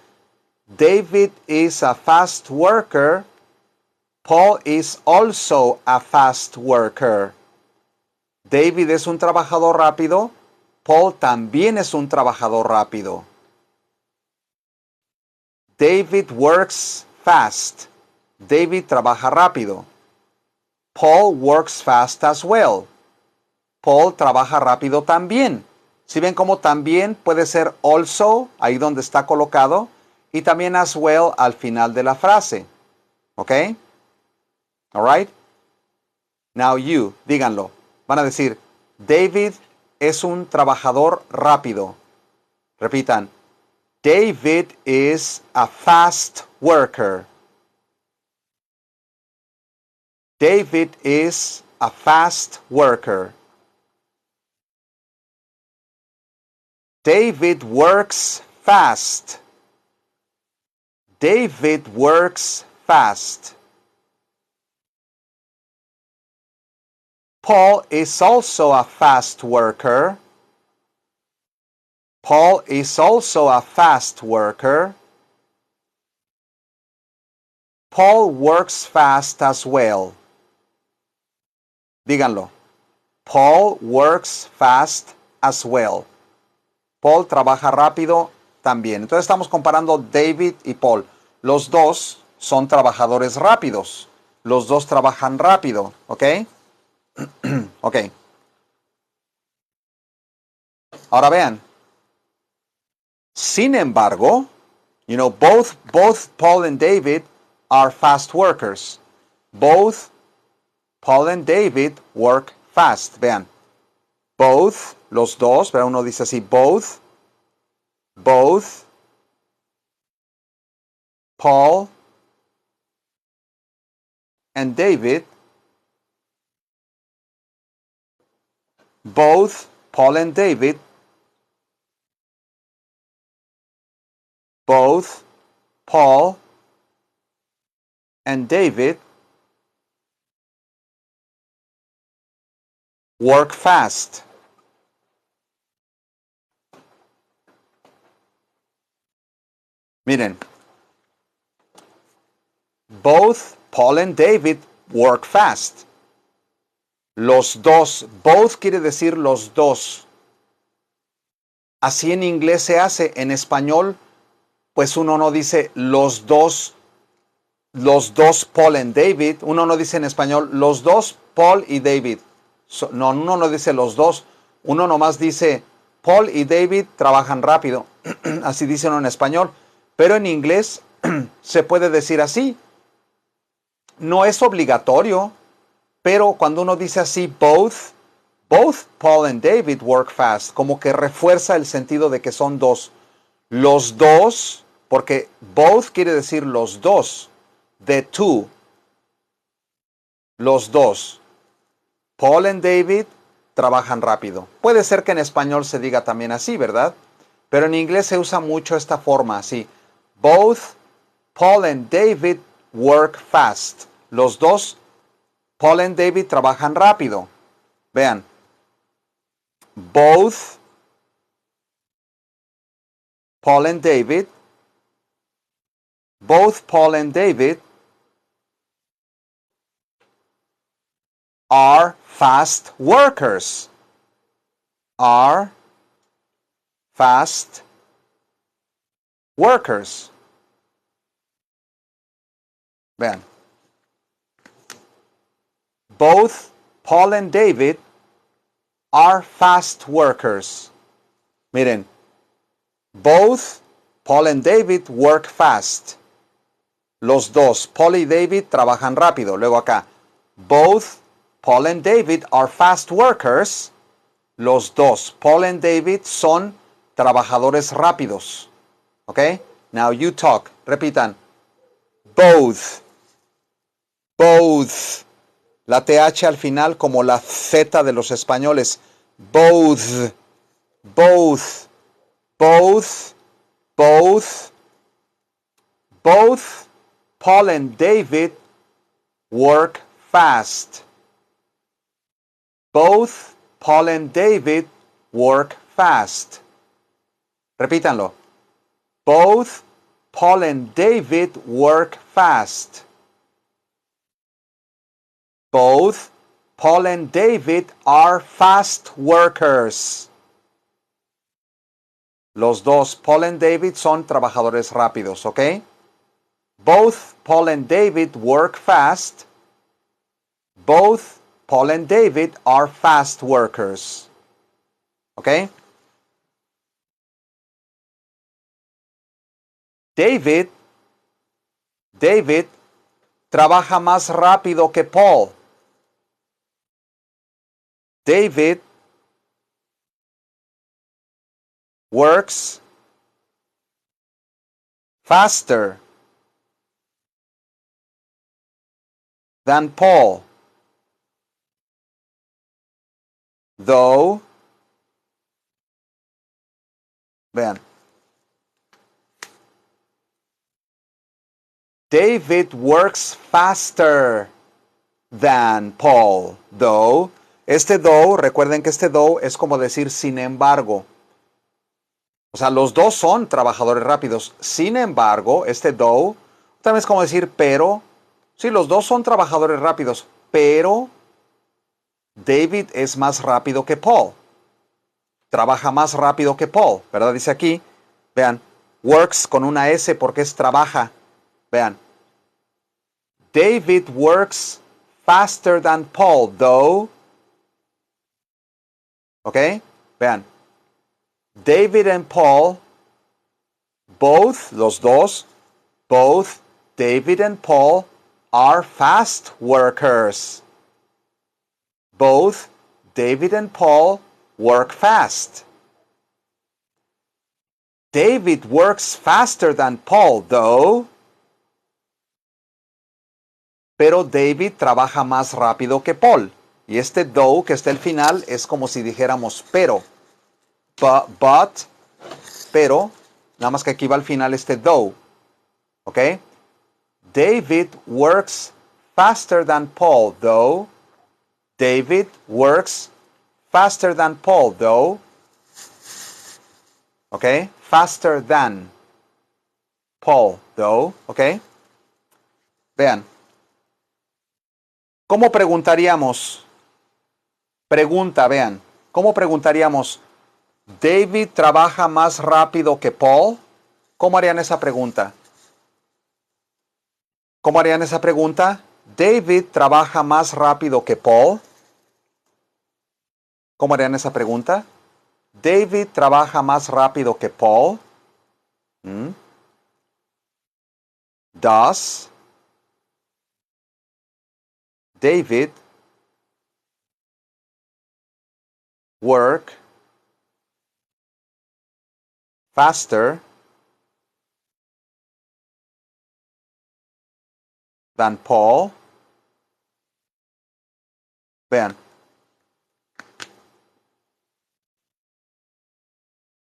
David is a fast worker. Paul is also a fast worker. David es un trabajador rápido. Paul también es un trabajador rápido. David works fast. David trabaja rápido. Paul works fast as well. Paul trabaja rápido también. Si ven cómo también puede ser also, ahí donde está colocado, y también as well al final de la frase. ¿Ok? Alright? Now you, díganlo. Van a decir, David es un trabajador rápido. Repitan, David is a fast worker. David is a fast worker. David works fast. David works fast. Paul is also a fast worker. Paul is also a fast worker. Paul works fast as well. Díganlo. Paul works fast as well. Paul trabaja rápido también. Entonces estamos comparando David y Paul. Los dos son trabajadores rápidos. Los dos trabajan rápido. ¿Ok? Ok. Ahora vean. Sin embargo, both Paul and David are fast workers. Both Paul and David work fast. Vean. Both, los dos, pero uno dice así, both Paul and David, both Paul and David, both Paul and David work fast. Miren, both Paul and David work fast. Los dos, both quiere decir los dos. Así en inglés se hace, en español, pues uno no dice los dos Paul and David, uno no dice en español los dos Paul y David. No, uno no dice los dos, uno nomás dice Paul y David trabajan rápido. Así dice uno en español, pero en inglés se puede decir así. No es obligatorio, pero cuando uno dice así, both Paul and David work fast, como que refuerza el sentido de que son dos. Los dos, porque both quiere decir los dos. The two. Los dos. Paul and David trabajan rápido. Puede ser que en español se diga también así, ¿verdad? Pero en inglés se usa mucho esta forma, así. Both Paul and David work fast. Los dos, Paul and David, trabajan rápido. Vean. Both Paul and David are fast workers. Are fast workers. Vean. Both Paul and David are fast workers. Miren. Both Paul and David work fast. Los dos, Paul y David, trabajan rápido. Luego acá. Both Paul and David are fast workers. Los dos, Paul and David, son trabajadores rápidos. ¿Ok? Now you talk. Repitan. Both. Both. La TH al final como la Z de los españoles. Both. Both. Both Paul and David work fast. Both Paul and David work fast. Repítanlo. Both Paul and David work fast. Both Paul and David are fast workers. Los dos, Paul and David, son trabajadores rápidos, ¿ok? Both Paul and David work fast. Both Paul and David are fast workers. ¿Ok? David trabaja más rápido que Paul. David works faster than Paul, though, vean, David works faster than Paul, though. Este though, recuerden que este though es como decir sin embargo. O sea, los dos son trabajadores rápidos. Sin embargo, este though también es como decir pero. Sí, los dos son trabajadores rápidos, pero David es más rápido que Paul. Trabaja más rápido que Paul, ¿verdad? Dice aquí, vean, works con una S porque es trabaja. Vean, David works faster than Paul, though. ¿Ok? Vean. David and Paul, both, los dos, both David and Paul are fast workers. Both David and Paul work fast. David works faster than Paul, though. Pero David trabaja más rápido que Paul. Y este though que está al final es como si dijéramos pero. But, pero, nada más que aquí va al final este though. ¿Ok? David works faster than Paul, though. David works faster than Paul, though. ¿Ok? Faster than Paul, though. ¿Ok? Vean. ¿Cómo preguntaríamos? Pregunta, vean. ¿Cómo preguntaríamos? ¿David trabaja más rápido que Paul? ¿Cómo harían esa pregunta? ¿Cómo harían esa pregunta? ¿David trabaja más rápido que Paul? ¿Cómo harían esa pregunta? ¿David trabaja más rápido que Paul? ¿Mm? Does David work faster than Paul? Vean.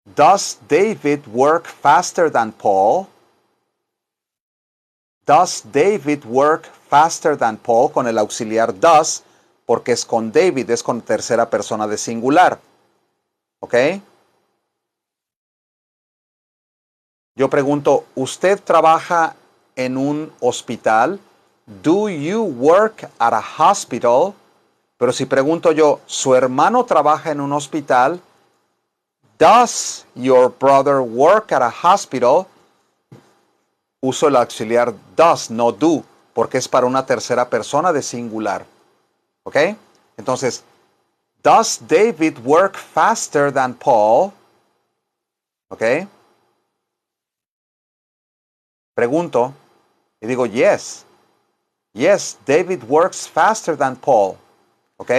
Does David work faster than Paul? Does David work faster than Paul? Con el auxiliar does, porque es con David, es con tercera persona de singular. ¿Ok? Yo pregunto, ¿usted trabaja en un hospital? Do you work at a hospital? Pero si pregunto yo, ¿su hermano trabaja en un hospital? Does your brother work at a hospital? Uso el auxiliar does, no do, porque es para una tercera persona de singular. ¿Ok? Entonces, does David work faster than Paul? ¿Ok? Pregunto y digo yes. Yes, David works faster than Paul. ¿Ok?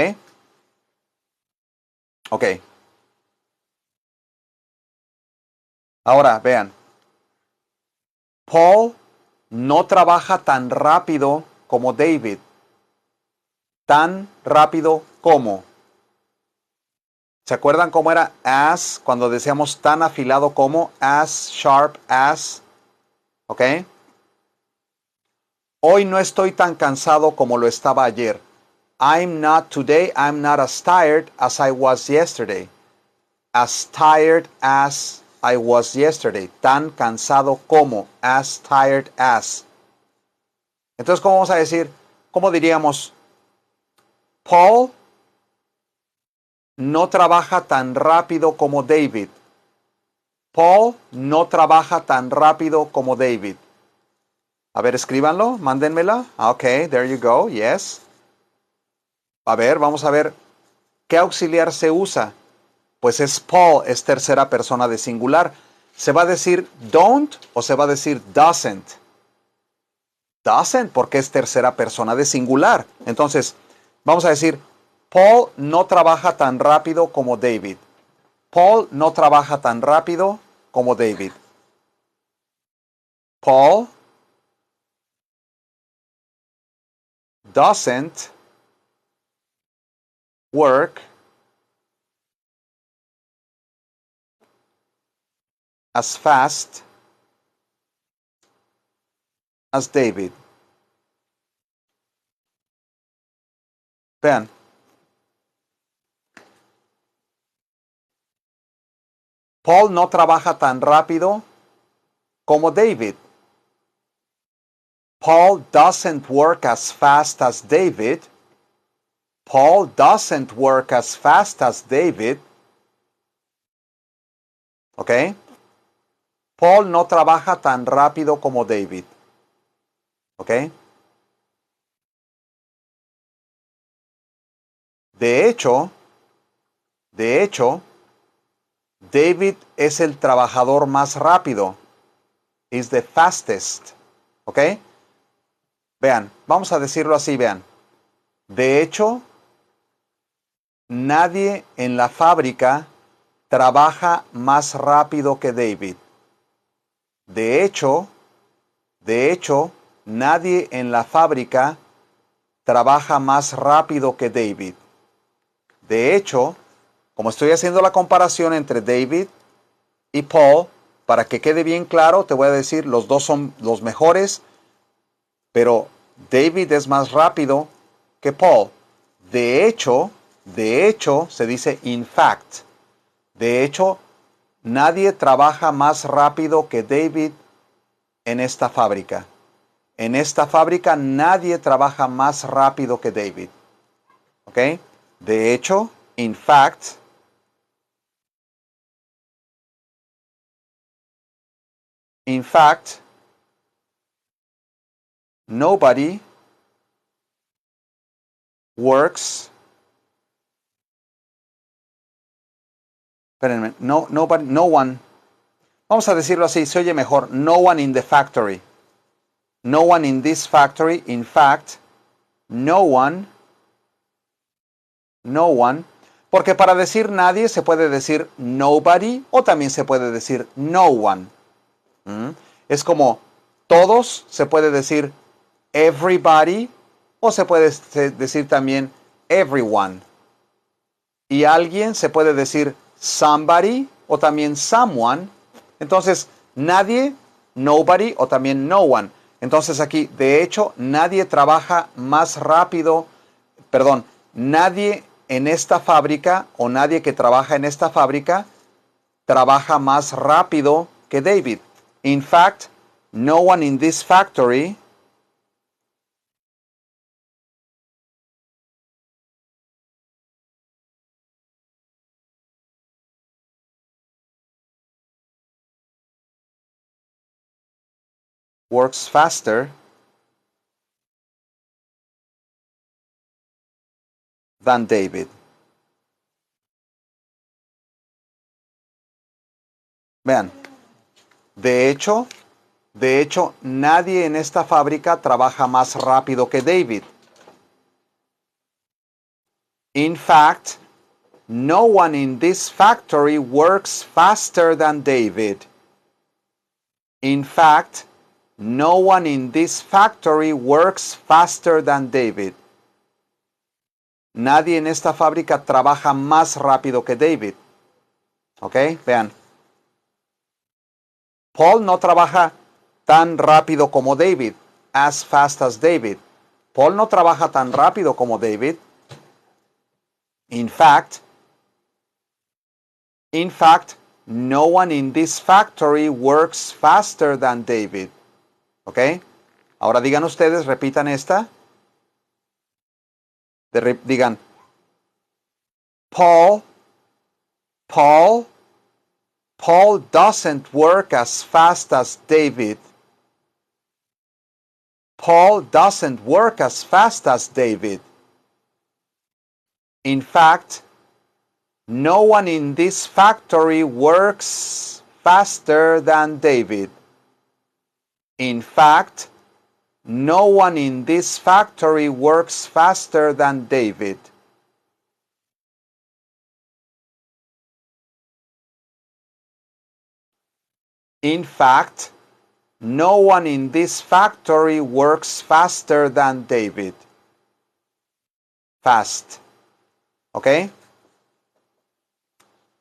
Ok. Ahora, vean. Paul no trabaja tan rápido como David. Tan rápido como. ¿Se acuerdan cómo era as cuando decíamos tan afilado como? As sharp as. ¿Ok? Hoy no estoy tan cansado como lo estaba ayer. I'm not as tired as I was yesterday. As tired as I was yesterday. Tan cansado como. As tired as. Entonces, ¿cómo vamos a decir? ¿Cómo diríamos? Paul no trabaja tan rápido como David. Paul no trabaja tan rápido como David. A ver, escríbanlo, mándenmela. Ok, there you go, yes. A ver, vamos a ver. ¿Qué auxiliar se usa? Pues es Paul, es tercera persona de singular. ¿Se va a decir don't o se va a decir doesn't? Doesn't, porque es tercera persona de singular. Entonces, vamos a decir, Paul no trabaja tan rápido como David. Paul no trabaja tan rápido como David. Paul doesn't work as fast as David. Vean. Paul no trabaja tan rápido como David. Paul doesn't work as fast as David. Paul doesn't work as fast as David. ¿Ok? Paul no trabaja tan rápido como David. ¿Ok? De hecho, David es el trabajador más rápido. Is the fastest. ¿Ok? Vean, vamos a decirlo así, vean. De hecho, nadie en la fábrica trabaja más rápido que David. De hecho, nadie en la fábrica trabaja más rápido que David. De hecho, como estoy haciendo la comparación entre David y Paul, para que quede bien claro, te voy a decir, los dos son los mejores, pero David es más rápido que Paul. De hecho, De hecho, se dice in fact. De hecho, nadie trabaja más rápido que David en esta fábrica. En esta fábrica nadie trabaja más rápido que David. ¿Ok? De hecho, in fact, nobody works. Espérenme, no one. Vamos a decirlo así, se oye mejor. No one in the factory. No one in this factory. In fact, no one. Porque para decir nadie se puede decir nobody o también se puede decir no one. Es como todos, se puede decir everybody o se puede decir también everyone. Y alguien se puede decir somebody o también someone. Entonces, nadie, nobody o también no one. Entonces aquí, de hecho, nadie trabaja más rápido, perdón, nadie en esta fábrica o nadie que trabaja en esta fábrica trabaja más rápido que David. In fact, no one in this factory works faster than David. Vean, de hecho, nadie en esta fábrica trabaja más rápido que David. In fact, no one in this factory works faster than David. In fact, no one in this factory works faster than David. Nadie en esta fábrica trabaja más rápido que David. ¿Ok? Vean. Paul no trabaja tan rápido como David. As fast as David. Paul no trabaja tan rápido como David. In fact, no one in this factory works faster than David. ¿Ok? Ahora digan ustedes, repitan esta. Digan, Paul doesn't work as fast as David. Paul doesn't work as fast as David. In fact, no one in this factory works faster than David. In fact, no one in this factory works faster than David. In fact, no one in this factory works faster than David. Fast. ¿Ok?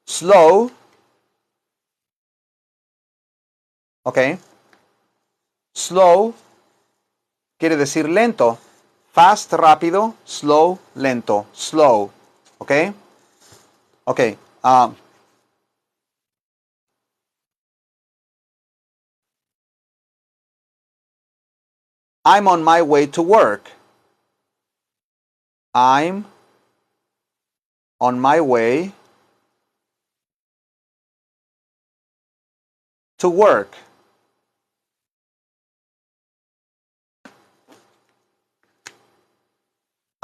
Slow. ¿Ok? Slow quiere decir lento. Fast, rápido. Slow, lento. Slow. ¿Ok? Ok. I'm on my way to work. I'm on my way to work.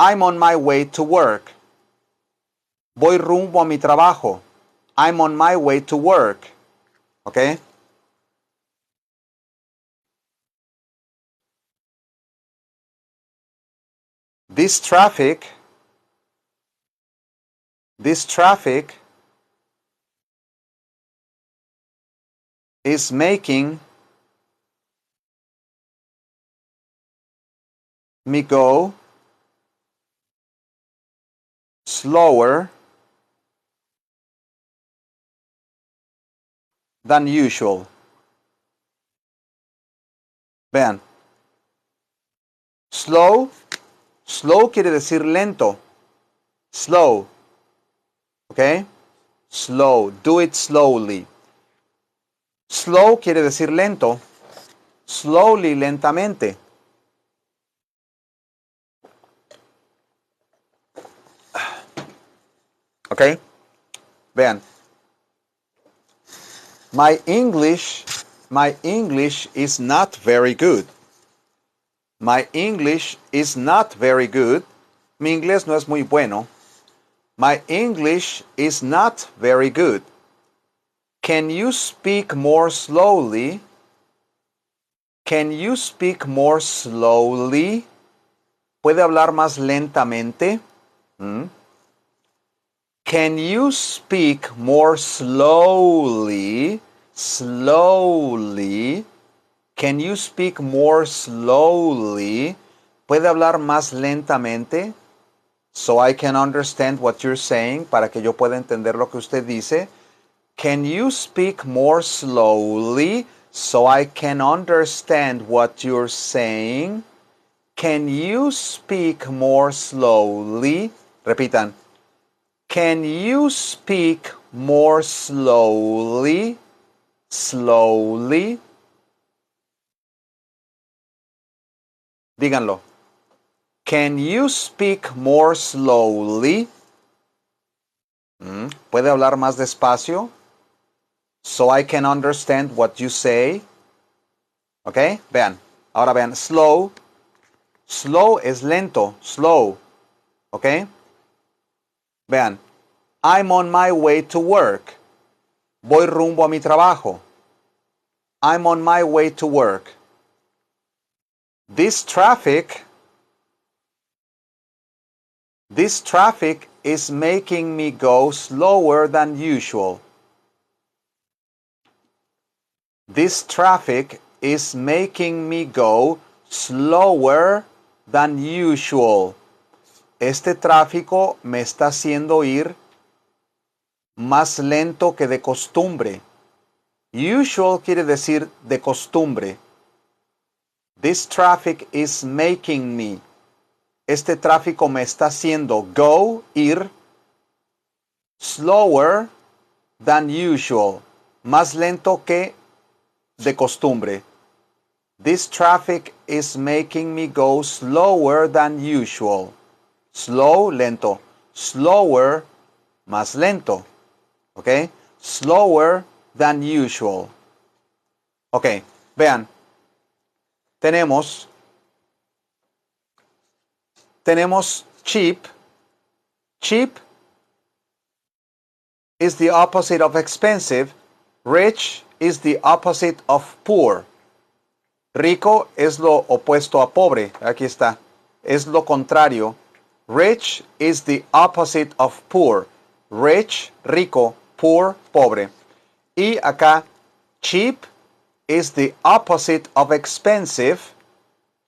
I'm on my way to work. Voy rumbo a mi trabajo. I'm on my way to work. ¿Ok? This traffic is making me go slower than usual. Vean. Slow quiere decir lento. Slow. ¿Ok? Slow. Do it slowly. Slow quiere decir lento. Slowly, lentamente. ¿Ok? Vean. My English is not very good. My English is not very good. Mi inglés no es muy bueno. My English is not very good. Can you speak more slowly? Can you speak more slowly? ¿Puede hablar más lentamente? Can you speak more slowly? Slowly. Can you speak more slowly? ¿Puede hablar más lentamente? So I can understand what you're saying, para que yo pueda entender lo que usted dice. Can you speak more slowly so I can understand what you're saying? Can you speak more slowly? Repitan. Can you speak more slowly? Slowly. Díganlo. Can you speak more slowly? ¿Puede hablar más despacio? So I can understand what you say. ¿Ok? Vean. Ahora vean. Slow. Slow es lento. Slow. ¿Ok? Vean. I'm on my way to work. Voy rumbo a mi trabajo. I'm on my way to work. This traffic is making me go slower than usual. This traffic is making me go slower than usual. Este tráfico me está haciendo ir más lento que de costumbre. Usual quiere decir de costumbre. This traffic is making me. Este tráfico me está haciendo go, ir, slower than usual. Más lento que de costumbre. This traffic is making me go slower than usual. Slow, lento. Slower, más lento. ¿Ok? Slower than usual. Ok, vean. Tenemos cheap. Cheap is the opposite of expensive. Rich is the opposite of poor. Rico es lo opuesto a pobre. Aquí está. Es lo contrario. Rich is the opposite of poor. Rich, rico. Poor, pobre. Y acá, cheap is the opposite of expensive.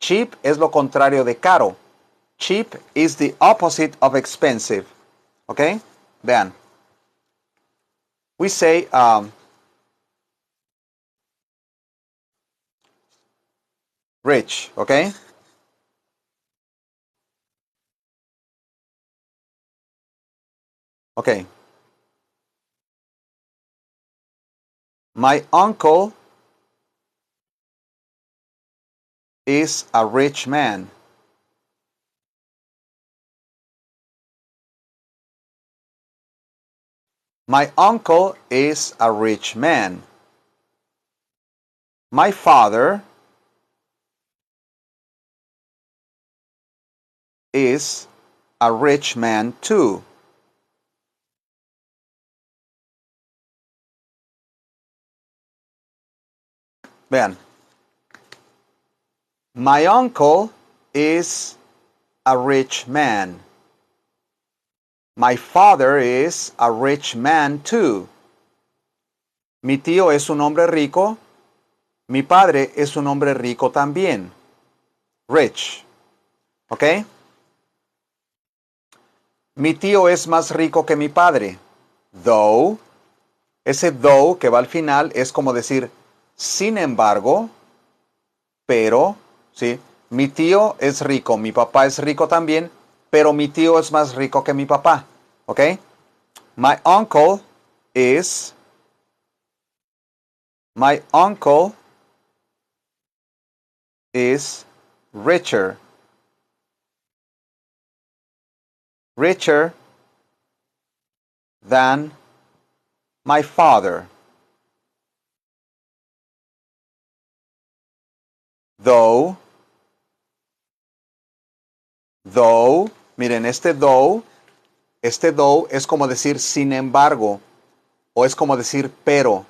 Cheap es lo contrario de caro. Cheap is the opposite of expensive. ¿Ok? Vean. We say, rich, ¿ok? Ok. My uncle is a rich man. My uncle is a rich man. My father is a rich man too. Vean. My uncle is a rich man. My father is a rich man too. Mi tío es un hombre rico. Mi padre es un hombre rico también. Rich. ¿Ok? Mi tío es más rico que mi padre. Though. Ese though que va al final es como decir, sin embargo, pero, ¿sí? Mi tío es rico, mi papá es rico también, pero mi tío es más rico que mi papá. ¿Ok? My uncle is richer than my father. Though, miren, este though es como decir sin embargo, o es como decir pero.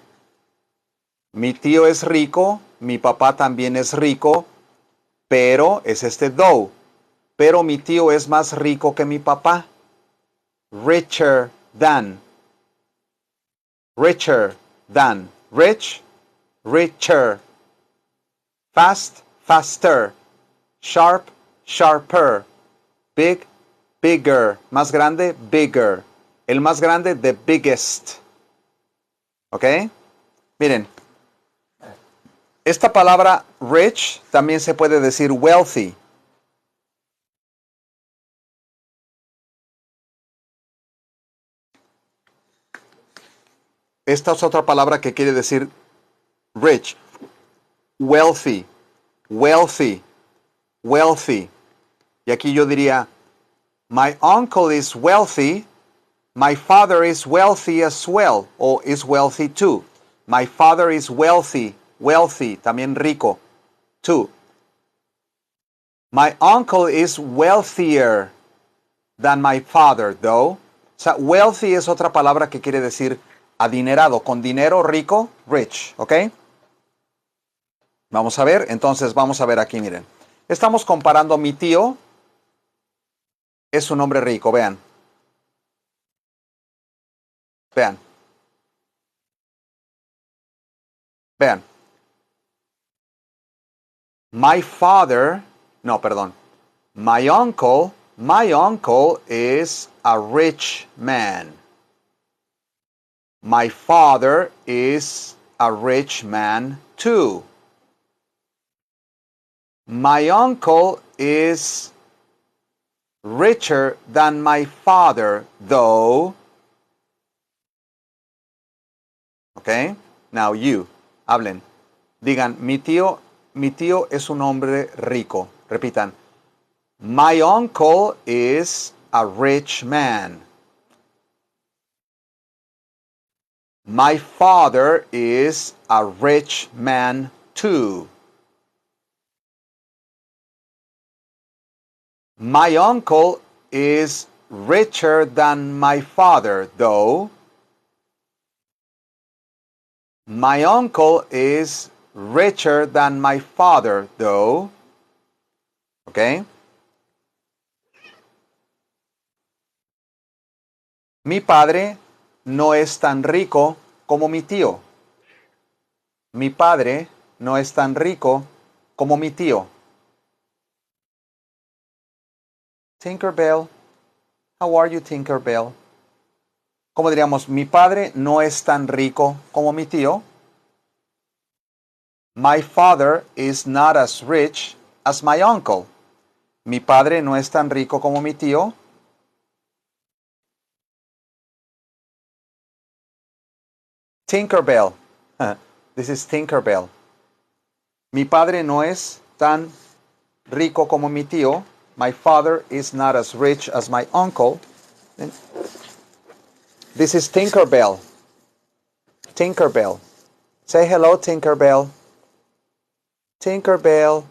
Mi tío es rico, mi papá también es rico, pero es este though. Pero mi tío es más rico que mi papá. Richer than. Richer than. Rich, richer. Fast, faster. Sharp, sharper. Big, bigger. Más grande, bigger. El más grande, the biggest. ¿Ok? Miren, esta palabra rich también se puede decir wealthy. Esta es otra palabra que quiere decir rich. Wealthy, wealthy, wealthy. Y aquí yo diría, my uncle is wealthy, my father is wealthy as well, o is wealthy too. My father is wealthy, también rico, too. My uncle is wealthier than my father, though. O sea, wealthy es otra palabra que quiere decir adinerado, con dinero, rico, rich, ¿ok? Vamos a ver, entonces vamos a ver aquí, miren. Estamos comparando mi tío, es un hombre rico, vean. Vean. Vean. My father, no, perdón. My uncle is a rich man. My father is a rich man too. My uncle is richer than my father, though. Okay? Now you, hablen. Digan, mi tío es un hombre rico. Repitan. My uncle is a rich man. My father is a rich man too. My uncle is richer than my father, though. My uncle is richer than my father, though. ¿Ok? Mi padre no es tan rico como mi tío. Mi padre no es tan rico como mi tío. Tinkerbell, how are you, Tinkerbell? ¿Cómo diríamos? Mi padre no es tan rico como mi tío. My father is not as rich as my uncle. Mi padre no es tan rico como mi tío. Tinkerbell. This is Tinkerbell. Mi padre no es tan rico como mi tío. My father is not as rich as my uncle. This is Tinkerbell. Tinkerbell. Say hello, Tinkerbell. Tinkerbell.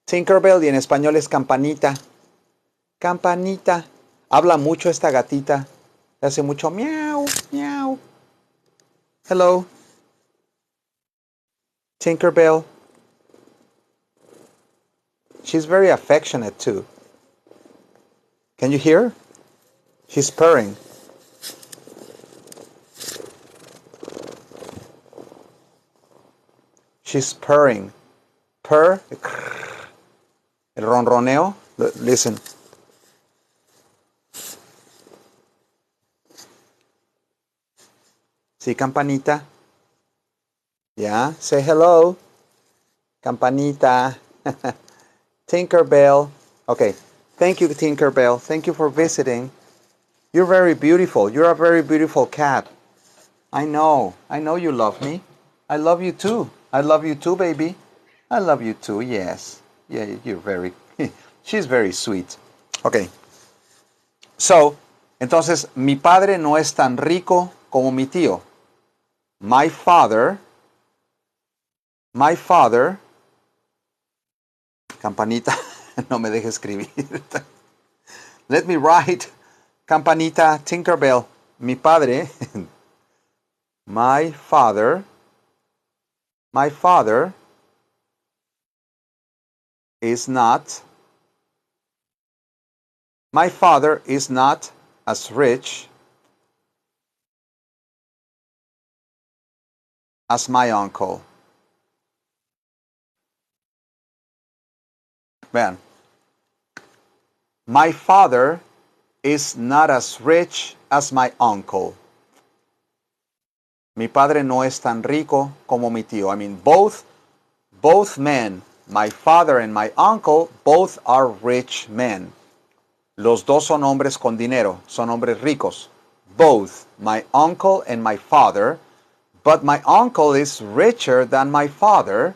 Tinkerbell y en español es campanita. Campanita. Habla mucho esta gatita. Hace mucho miau, miau. Hello. Tinkerbell. She's very affectionate too. Can you hear? She's purring. She's purring. Purr. El ronroneo. Listen. Sí, campanita. Yeah, say hello. Campanita. Tinkerbell. Ok, Thank you, Tinkerbell. Thank you for visiting. You're very beautiful. You're a very beautiful cat. I know. I know you love me. I love you too. I love you too, baby. I love you too, yes. Yeah, you're very... She's very sweet. Okay. So, entonces, mi padre no es tan rico como mi tío. My father... Campanita, no me deje escribir. Let me write. Campanita, Tinkerbell. Mi padre... My father is not... My father is not as rich as my uncle. Vean. My father is not as rich as my uncle. Mi padre no es tan rico como mi tío. I mean, both men, my father and my uncle, both are rich men. Los dos son hombres con dinero, son hombres ricos. Both my uncle and my father, but my uncle is richer than my father.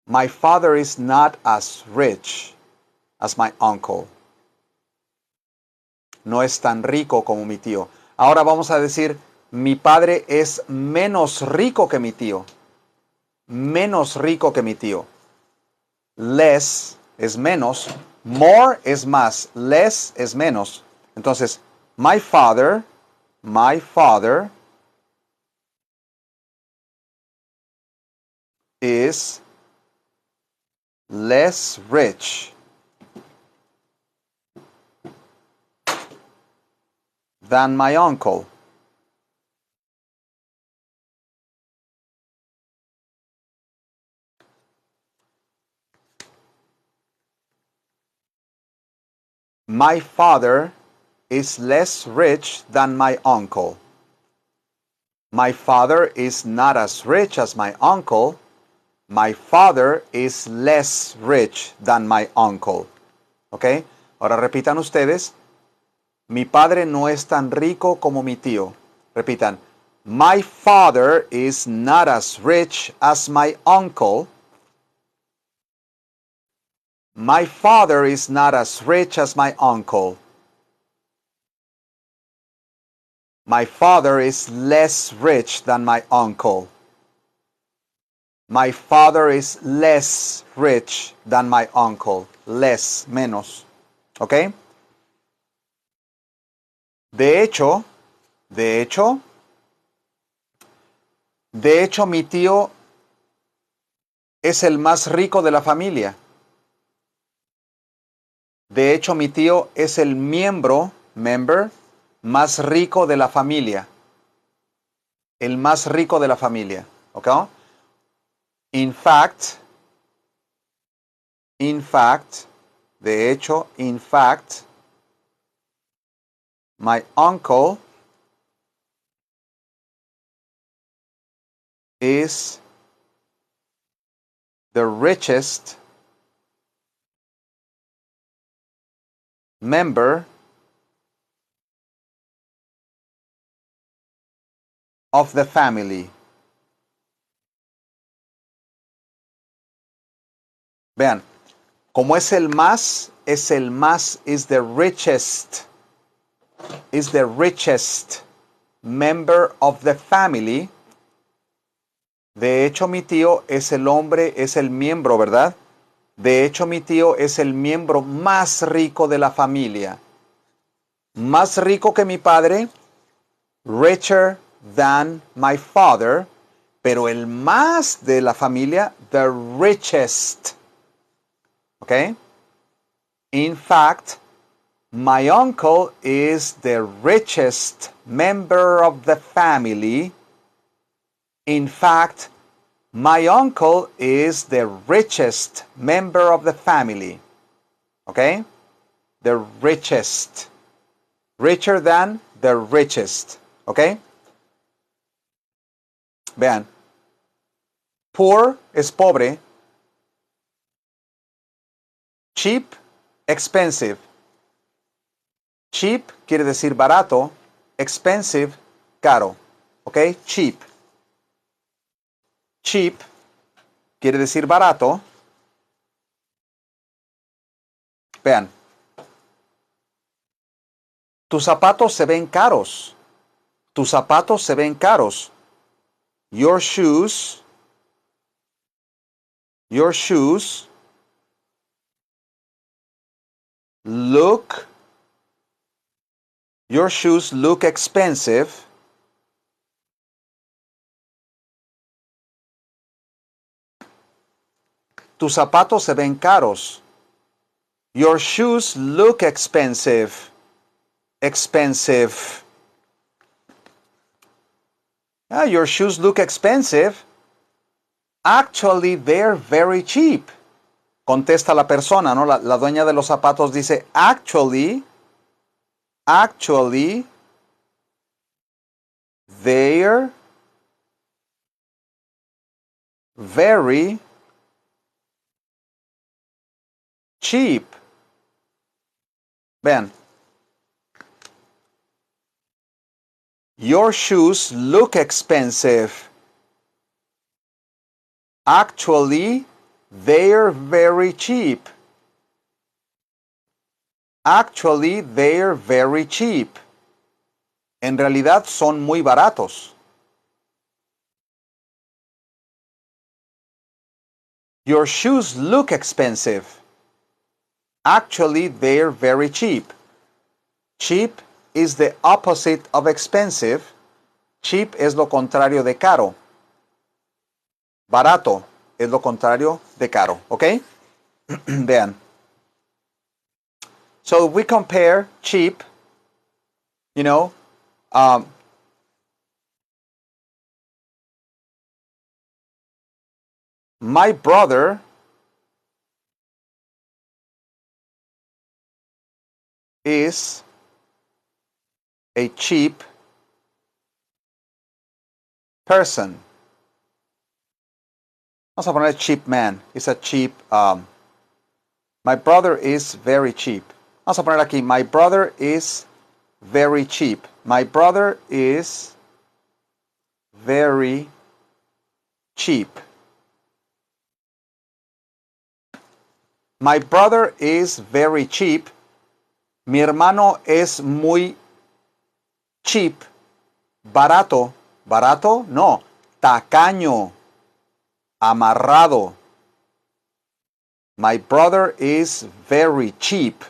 My father is not as rich as my uncle. No es tan rico como mi tío. Ahora vamos a decir, mi padre es menos rico que mi tío. Menos rico que mi tío. Less es menos. More es más. Less es menos. Entonces, my father is less rich than my uncle. My father is less rich than my uncle. My father is not as rich as my uncle. My father is less rich than my uncle. ¿Ok? Ahora repitan ustedes. Mi padre no es tan rico como mi tío. Repitan. My father is not as rich as my uncle. My father is not as rich as my uncle. My father is less rich than my uncle. My father is less rich than my uncle. Less, menos. ¿Ok? De hecho, mi tío es el más rico de la familia. De hecho, mi tío es el member, más rico de la familia. El más rico de la familia. ¿Ok? In fact, de hecho, in fact, my uncle is the richest member of the family. Vean, como es the richest member of the family. De hecho, mi tío es el miembro, ¿verdad? De hecho, mi tío es el miembro más rico de la familia. Más rico que mi padre, richer than my father, pero el más de la familia, the richest. ¿Ok? In fact, my uncle is the richest member of the family. In fact, my uncle is the richest member of the family. ¿Ok? The richest. Richer than the richest. ¿Ok? Vean. Poor es pobre. Cheap, expensive. Cheap quiere decir barato, expensive, caro. ¿Ok? Cheap. Cheap quiere decir barato. Vean. Tus zapatos se ven caros. Tus zapatos se ven caros. Your shoes look expensive. Tus zapatos se ven caros. Your shoes look expensive. Expensive. Your shoes look expensive. Actually, they're very cheap. Contesta la persona, ¿no? La dueña de los zapatos dice, actually, they're very cheap. Vean. Your shoes look expensive. Actually, they're very cheap. Actually, they're very cheap. En realidad son muy baratos. Your shoes look expensive. Actually, they're very cheap. Cheap is the opposite of expensive. Cheap es lo contrario de caro. Barato es lo contrario de caro. ¿Ok? Vean. So if we compare cheap, you know, my brother is a cheap person. Vamos a poner cheap man. It's a cheap. My brother is very cheap. Vamos a poner aquí. My brother is very cheap. My brother is very cheap. My brother is very cheap. Mi hermano es muy cheap. Barato. ¿Barato? No. Tacaño. Amarrado. My brother is very cheap.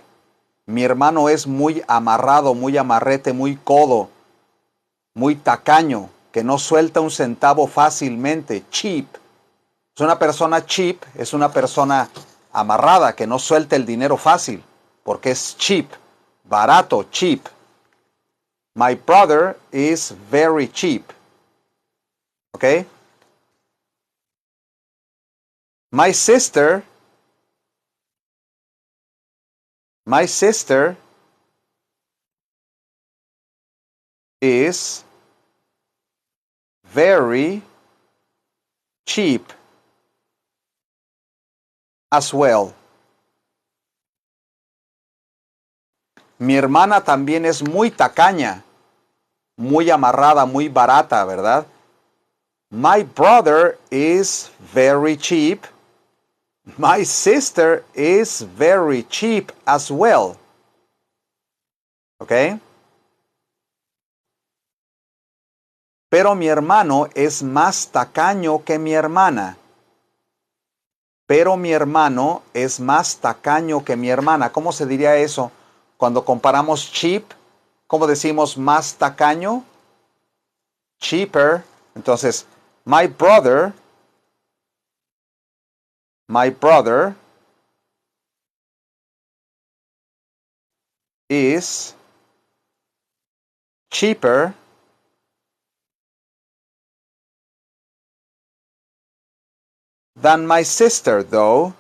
Mi hermano es muy amarrado, muy amarrete, muy codo, muy tacaño, que no suelta un centavo fácilmente. Cheap. Es una persona cheap, es una persona amarrada, que no suelta el dinero fácil, porque es cheap, barato, cheap. My brother is very cheap. ¿Ok? My sister is very cheap as well. Mi hermana también es muy tacaña, muy amarrada, muy barata, ¿verdad? My brother is very cheap. My sister is very cheap as well. ¿Ok? Pero mi hermano es más tacaño que mi hermana. Pero mi hermano es más tacaño que mi hermana. ¿Cómo se diría eso? Cuando comparamos cheap, ¿cómo decimos más tacaño? Cheaper. Entonces, my brother is cheaper than my sister, though.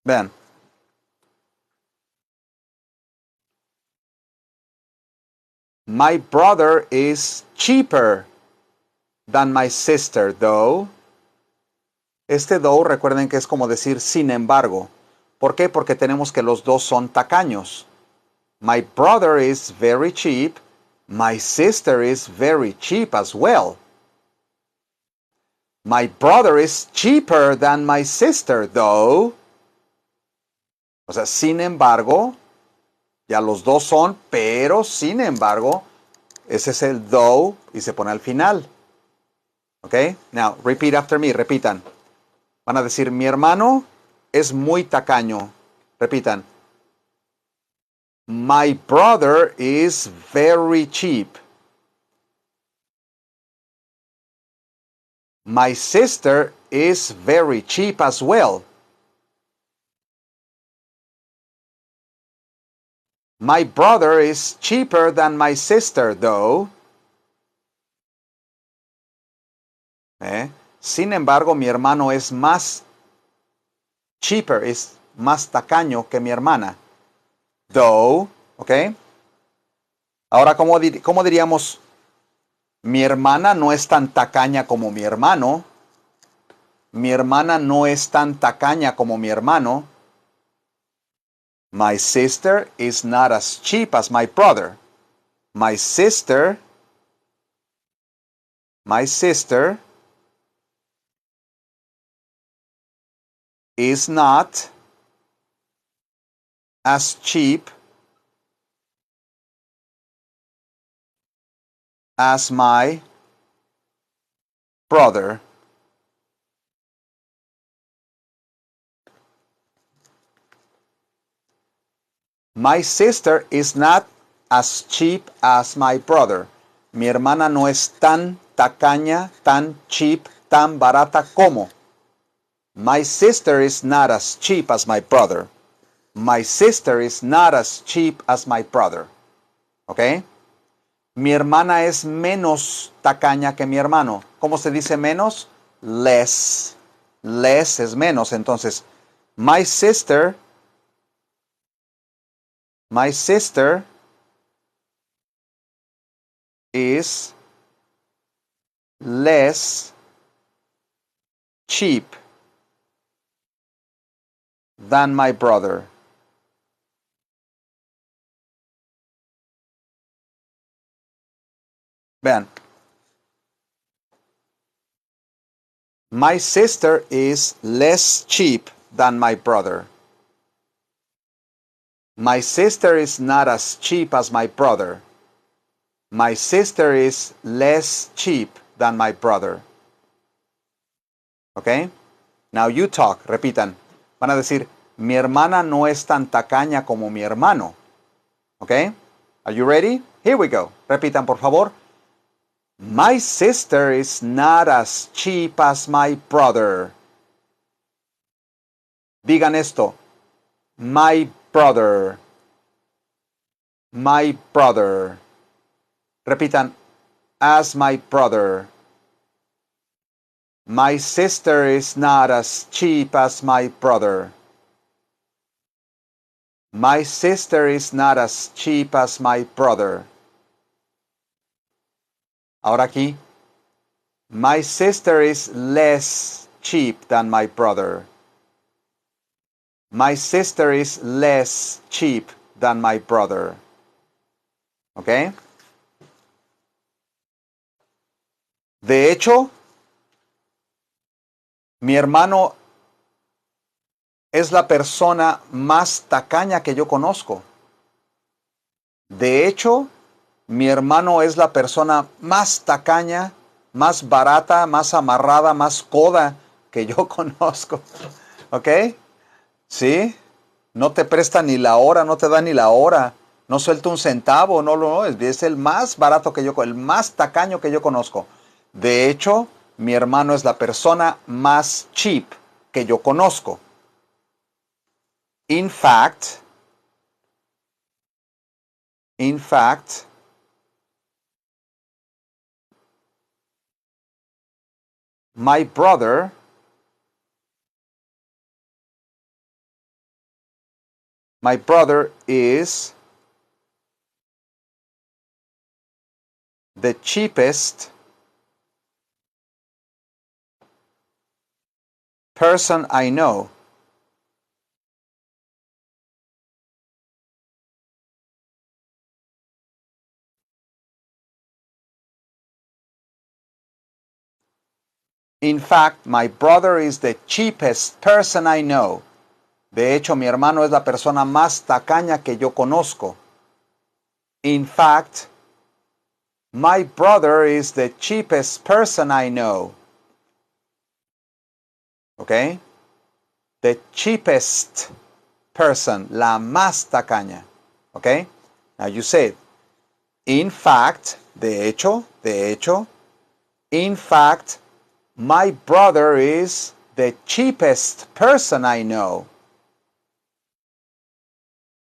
Vean. My brother is cheaper than my sister, though. Este though, recuerden que es como decir sin embargo. ¿Por qué? Porque tenemos que los dos son tacaños. My brother is very cheap. My sister is very cheap as well. My brother is cheaper than my sister, though. O sea, sin embargo, ya los dos son, pero sin embargo, ese es el though y se pone al final. ¿Ok? Now, repeat after me. Repitan. Van a decir, mi hermano es muy tacaño. Repitan. My brother is very cheap. My sister is very cheap as well. My brother is cheaper than my sister, though. Sin embargo, mi hermano es más cheaper, es más tacaño que mi hermana. Though, ¿ok? Ahora, ¿cómo diríamos? Mi hermana no es tan tacaña como mi hermano. Mi hermana no es tan tacaña como mi hermano. My sister is not as cheap as my brother. My sister is not as cheap as my brother. My sister is not as cheap as my brother. Mi hermana no es tan tacaña, tan cheap, tan barata como. My sister is not as cheap as my brother. My sister is not as cheap as my brother. ¿Ok? Mi hermana es menos tacaña que mi hermano. ¿Cómo se dice menos? Less. Less es menos. Entonces, my sister is less cheap than my brother. Vean. My sister is less cheap than my brother. My sister is not as cheap as my brother. My sister is less cheap than my brother. ¿Ok? Now you talk. Repitan. Van a decir, mi hermana no es tan tacaña como mi hermano. ¿Ok? Are you ready? Here we go. Repitan, por favor. My sister is not as cheap as my brother. Digan esto. My brother. My brother. Repitan. As my brother. My sister is not as cheap as my brother. My sister is not as cheap as my brother. Ahora aquí. My sister is less cheap than my brother. My sister is less cheap than my brother. ¿Ok? De hecho, mi hermano es la persona más tacaña que yo conozco. De hecho, mi hermano es la persona más tacaña, más barata, más amarrada, más coda que yo conozco. ¿Ok? ¿Sí? No te presta ni la hora, no te da ni la hora. No suelta un centavo, no, es el más barato que yo, el más tacaño que yo conozco. De hecho, mi hermano es la persona más cheap que yo conozco. In fact, my brother is the cheapest person I know. In fact, my brother is the cheapest person I know. De hecho, mi hermano es la persona más tacaña que yo conozco. In fact, my brother is the cheapest person I know. ¿Ok? The cheapest person, la más tacaña. ¿Ok? Now you say it. In fact, de hecho, in fact, my brother is the cheapest person I know.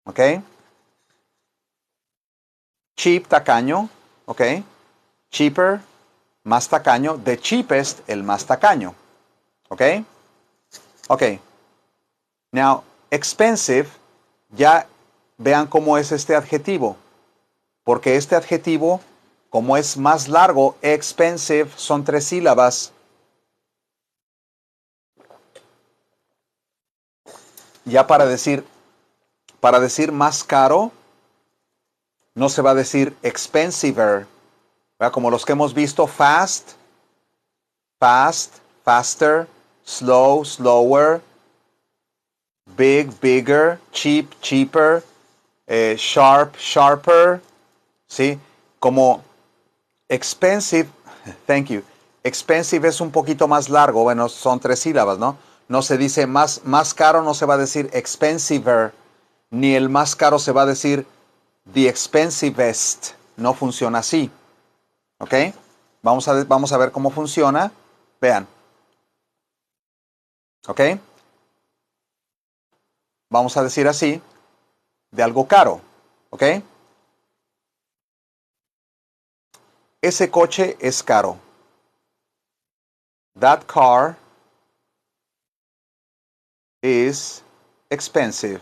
¿Ok? Cheap, tacaño. ¿Ok? Cheaper, más tacaño. The cheapest, el más tacaño. ¿Ok? Ok. Now, expensive, ya vean cómo es este adjetivo. Porque este adjetivo, como es más largo, expensive, son 3 sílabas. Ya para decir más caro, no se va a decir expensiver. ¿Verdad? Como los que hemos visto, fast, faster, slow, slower, big, bigger, cheap, cheaper, sharp, sharper, ¿sí? Como expensive, thank you. Expensive es un poquito más largo, bueno, son 3 sílabas, ¿no? No se dice más caro, no se va a decir expensiver, ni el más caro se va a decir the expensivest. No funciona así, ¿ok? Vamos a ver cómo funciona. Vean, ¿ok? Vamos a decir así, de algo caro, ¿ok? Ese coche es caro. That car is expensive.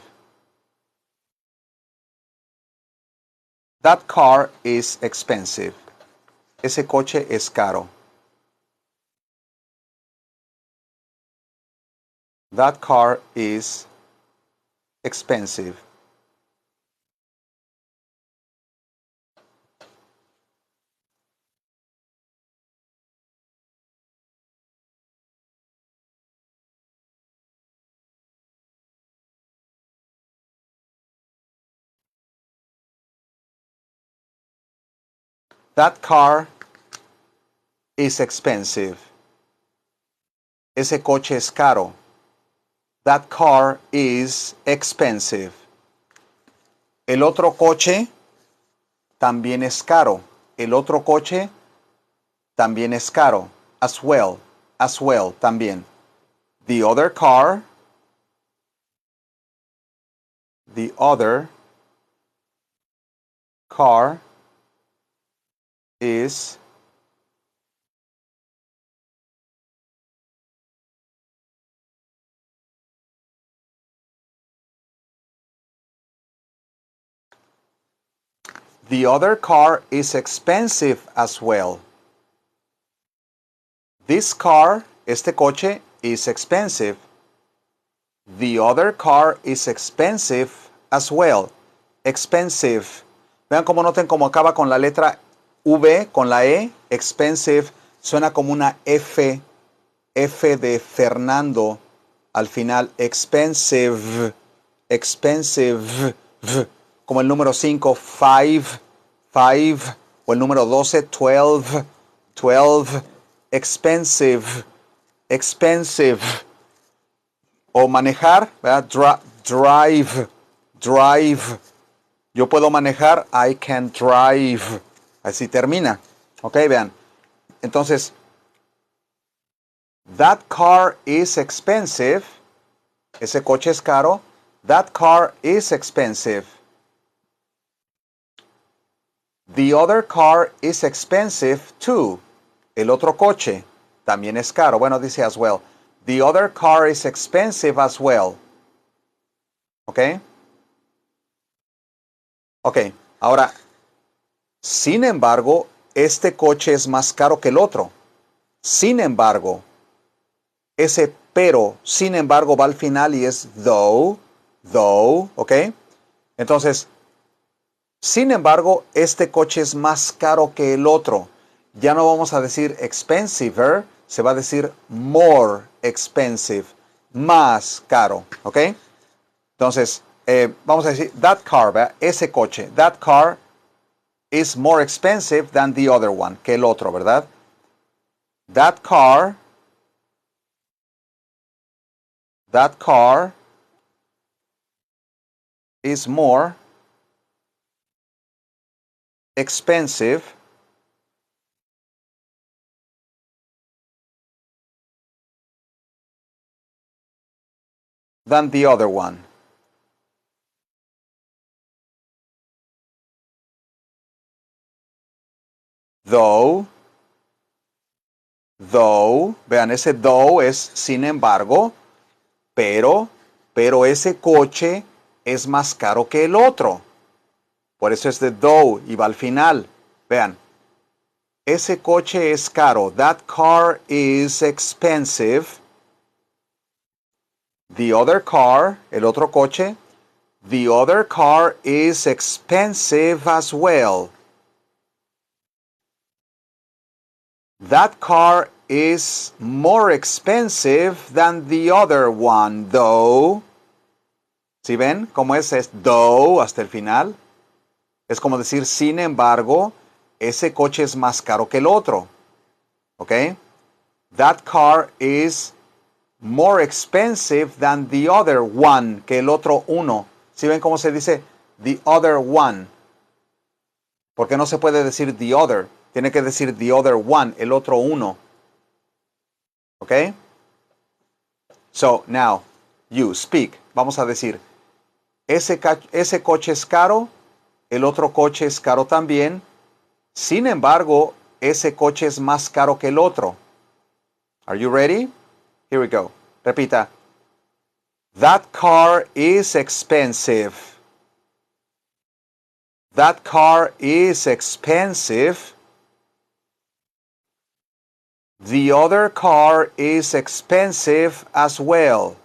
That car is expensive. Ese coche es caro. That car is expensive. That car is expensive. Ese coche es caro. That car is expensive. El otro coche también es caro. El otro coche también es caro. As well, también. The other car is the other car is expensive as well. This car, este coche, is expensive. The other car is expensive as well. Expensive. Vean cómo noten cómo acaba con la letra V, con la E. Expensive. Suena como una F. F de Fernando. Al final, expensive. Expensive. Como el número 5, 5. O el número 12, 12. 12. Expensive. Expensive. O manejar, ¿verdad? Drive. Yo puedo manejar, I can drive. Así termina. Ok, vean. Entonces, that car is expensive. Ese coche es caro. That car is expensive. The other car is expensive too. El otro coche también es caro. Bueno, dice as well. The other car is expensive as well. ¿Ok? Ok, ahora, sin embargo, este coche es más caro que el otro. Sin embargo, ese pero, sin embargo, va al final y es though, ¿ok? Entonces, sin embargo, este coche es más caro que el otro. Ya no vamos a decir expensiver, se va a decir more expensive, más caro, ¿ok? Entonces, vamos a decir, that car, ¿verdad? Ese coche, that car is more expensive than the other one, que el otro, ¿verdad? That car is more expensive than the other one. Though, vean, ese though es sin embargo, pero ese coche es más caro que el otro. Por eso es de though y va al final. Vean, ese coche es caro. That car is expensive. The other car, el otro coche, the other car is expensive as well. That car is more expensive than the other one, though. ¿Sí ven cómo es though hasta el final? Es como decir, sin embargo, ese coche es más caro que el otro. ¿Ok? That car is more expensive than the other one, que el otro uno. ¿Sí ven cómo se dice the other one? Porque no se puede decir the other. Tiene que decir the other one, el otro uno. ¿Ok? So, now, you speak. Vamos a decir, ese coche es caro, el otro coche es caro también. Sin embargo, ese coche es más caro que el otro. Are you ready? Here we go. Repita. That car is expensive. That car is expensive. The other car is expensive as well.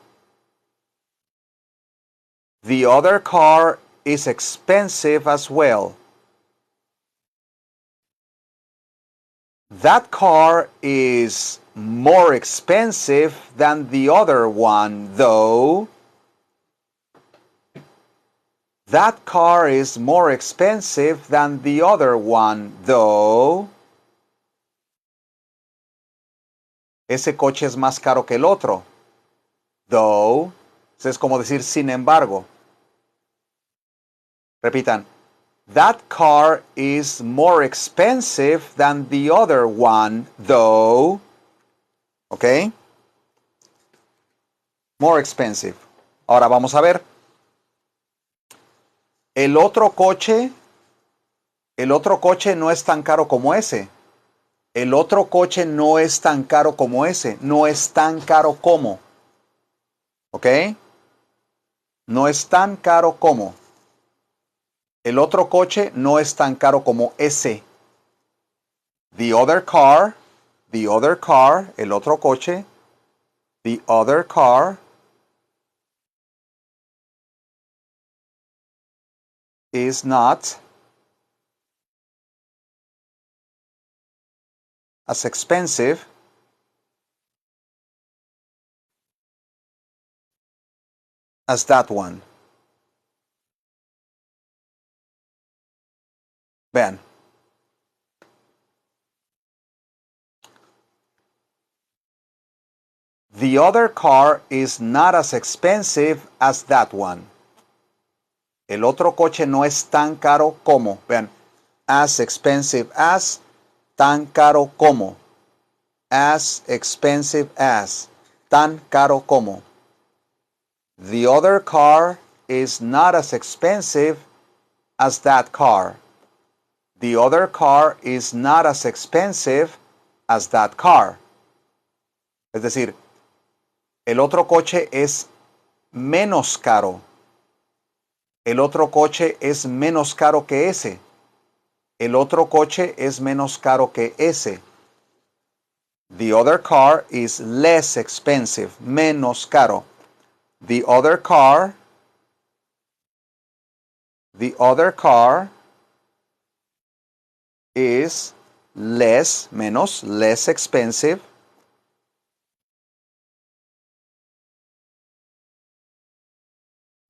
The other car is expensive as well. That car is more expensive than the other one, though. That car is more expensive than the other one, though. Ese coche es más caro que el otro. Though. Es como decir sin embargo. Repitan. That car is more expensive than the other one, though. ¿Ok? More expensive. Ahora vamos a ver. El otro coche no es tan caro como ese. El otro coche no es tan caro como ese. No es tan caro como. ¿Ok? No es tan caro como. El otro coche no es tan caro como ese. The other car, el otro coche, the other car is not as expensive as that one. Vean. The other car is not as expensive as that one. El otro coche no es tan caro como. Vean. As expensive as. Tan caro como. As expensive as. Tan caro como. The other car is not as expensive as that car. The other car is not as expensive as that car. Es decir, el otro coche es menos caro. El otro coche es menos caro que ese. El otro coche es menos caro que ese. The other car is less expensive. Menos caro. The other car is less, menos, less expensive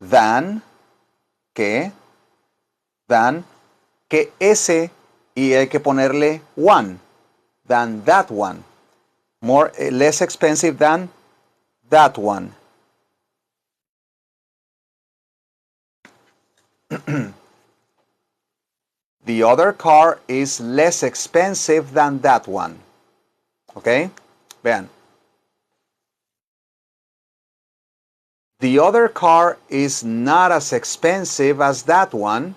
than, que ese, y hay que ponerle one, than that one. More, less expensive than that one. The other car is less expensive than that one. ¿Ok? Vean. The other car is not as expensive as that one.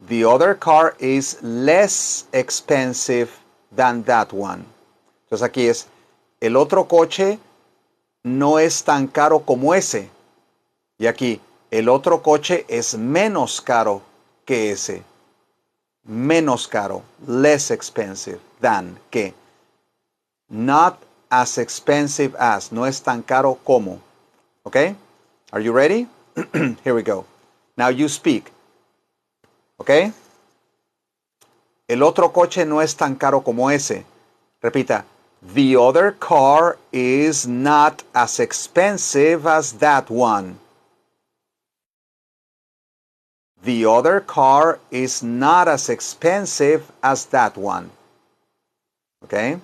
The other car is less expensive than that one. Entonces aquí es, el otro coche no es tan caro como ese. Y aquí, el otro coche es menos caro que ese. Menos caro. Less expensive than, que. Not as expensive as. No es tan caro como. Okay? Are you ready? Here we go. Now you speak. Okay? El otro coche no es tan caro como ese. Repita. The other car is not as expensive as that one. The other car is not as expensive as that one. Okay?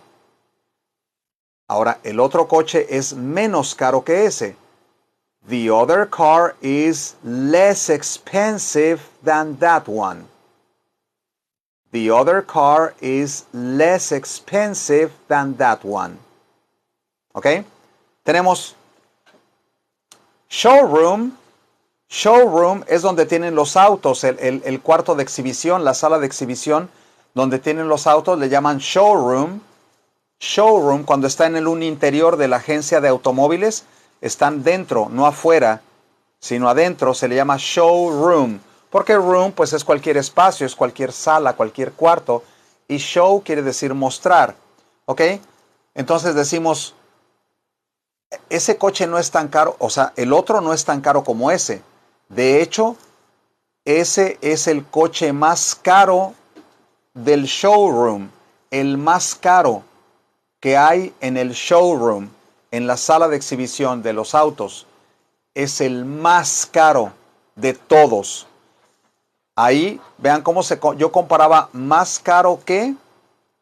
Ahora, el otro coche es menos caro que ese. The other car is less expensive than that one. The other car is less expensive than that one. ¿Ok? Tenemos showroom. Showroom es donde tienen los autos, el cuarto de exhibición, la sala de exhibición, donde tienen los autos, le llaman showroom. Showroom, cuando está en un interior de la agencia de automóviles, están dentro, no afuera, sino adentro, se le llama showroom. Porque room, pues es cualquier espacio, es cualquier sala, cualquier cuarto. Y show quiere decir mostrar. ¿Ok? Entonces decimos, ese coche no es tan caro, o sea, el otro no es tan caro como ese. De hecho, ese es el coche más caro del showroom. El más caro que hay en el showroom, en la sala de exhibición de los autos, es el más caro de todos. Ahí, vean cómo yo comparaba más caro que,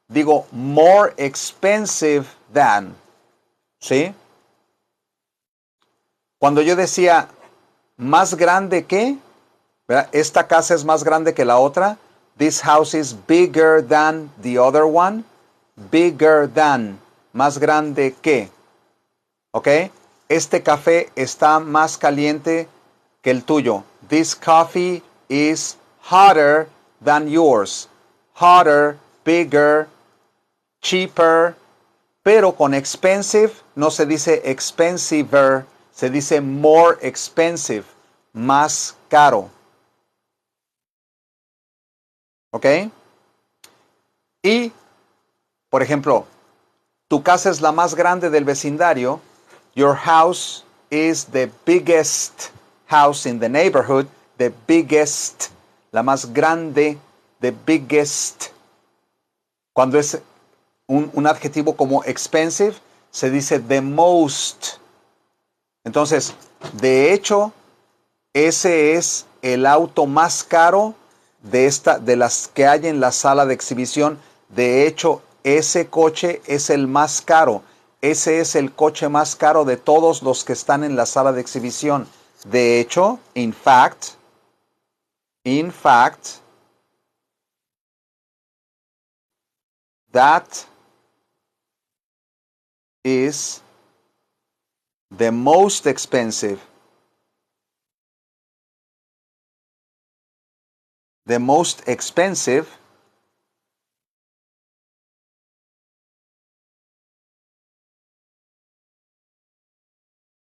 digo, more expensive than, ¿sí? Cuando yo decía más grande que, ¿verdad? Esta casa es más grande que la otra. This house is bigger than the other one. Bigger than, más grande que. ¿Ok? Este café está más caliente que el tuyo. This coffee is hotter than yours. Hotter, bigger, cheaper. Pero con expensive no se dice expensiver, se dice more expensive, más caro. ¿Ok? Y, por ejemplo, tu casa es la más grande del vecindario. Your house is the biggest house in the neighborhood. The biggest, la más grande, the biggest. Cuando es un adjetivo como expensive, se dice the most. Entonces, de hecho, ese es el auto más caro de las que hay en la sala de exhibición. De hecho, ese coche es el más caro. Ese es el coche más caro de todos los que están en la sala de exhibición. De hecho, in fact, that is the most expensive. The most expensive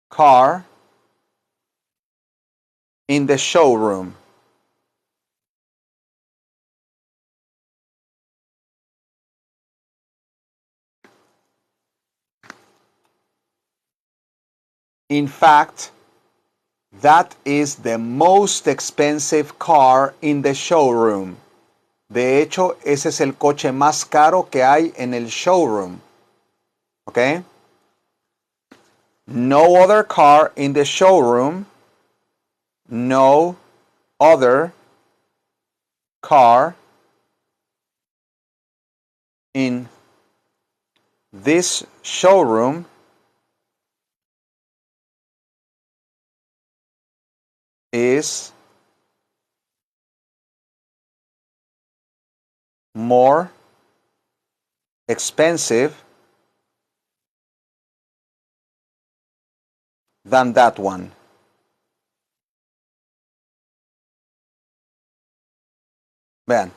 car in the showroom. In fact, that is the most expensive car in the showroom. De hecho, ese es el coche más caro que hay en el showroom. ¿Ok? No other car in the showroom. No other car in this showroom is more expensive than that one. Vean.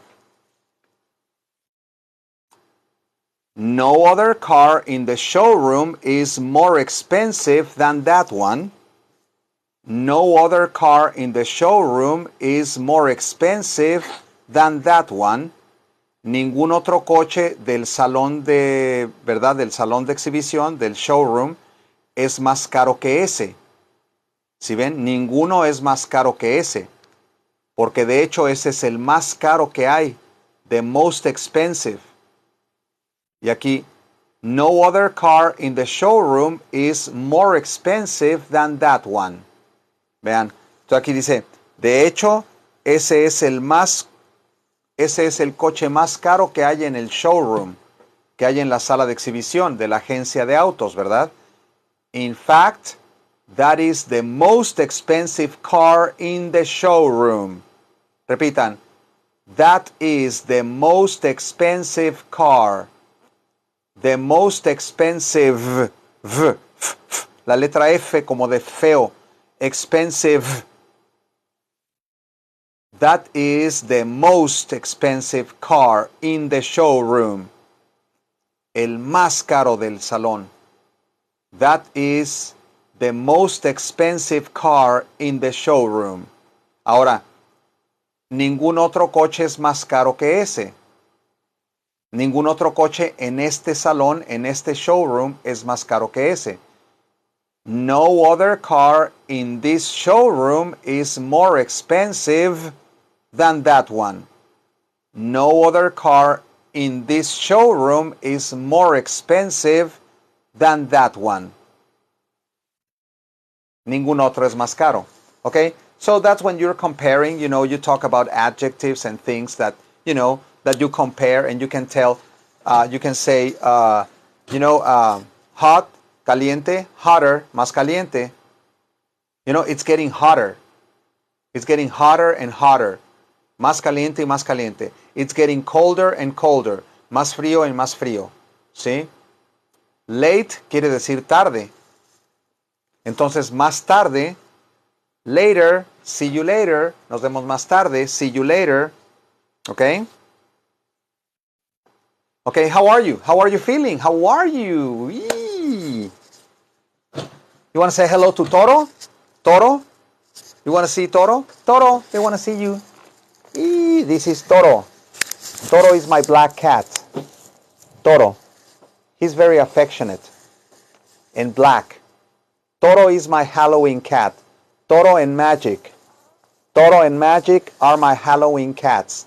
No other car in the showroom is more expensive than that one. No other car in the showroom is more expensive than that one. Ningún otro coche del salón de, ¿verdad? Del salón de exhibición, del showroom, es más caro que ese. Si ven, ninguno es más caro que ese. Porque de hecho ese es el más caro que hay. The most expensive. Y aquí, no other car in the showroom is more expensive than that one. Vean, entonces aquí dice, de hecho, ese es el coche más caro que hay en el showroom, que hay en la sala de exhibición de la agencia de autos, ¿verdad? In fact, that is the most expensive car in the showroom. Repitan, that is the most expensive car. The most expensive, la letra F como de feo, expensive. That is the most expensive car in the showroom. El más caro del salón. That is the most expensive car in the showroom. Ahora, ningún otro coche es más caro que ese. Ningún otro coche en este salón, en este showroom, es más caro que ese. No other car in this showroom is more expensive than that one. No other car in this showroom is more expensive than that one. Ningún otro es más caro. Okay? So that's when you're comparing, you talk about adjectives and things that, that you compare and you can tell, you can say, hot, caliente, hotter, más caliente. It's getting hotter. It's getting hotter and hotter. Más caliente y más caliente. It's getting colder and colder. Más frío y más frío. ¿Sí? Late quiere decir tarde. Entonces, más tarde, later, see you later. Nos vemos más tarde, see you later. Okay? Okay, how are you? How are you feeling? How are you? Eee. You want to say hello to Toro? Toro? You want to see Toro? Toro, they want to see you. Eee, this is Toro. Toro is my black cat. Toro. He's very affectionate and black. Toro is my Halloween cat. Toro and Magic. Toro and Magic are my Halloween cats.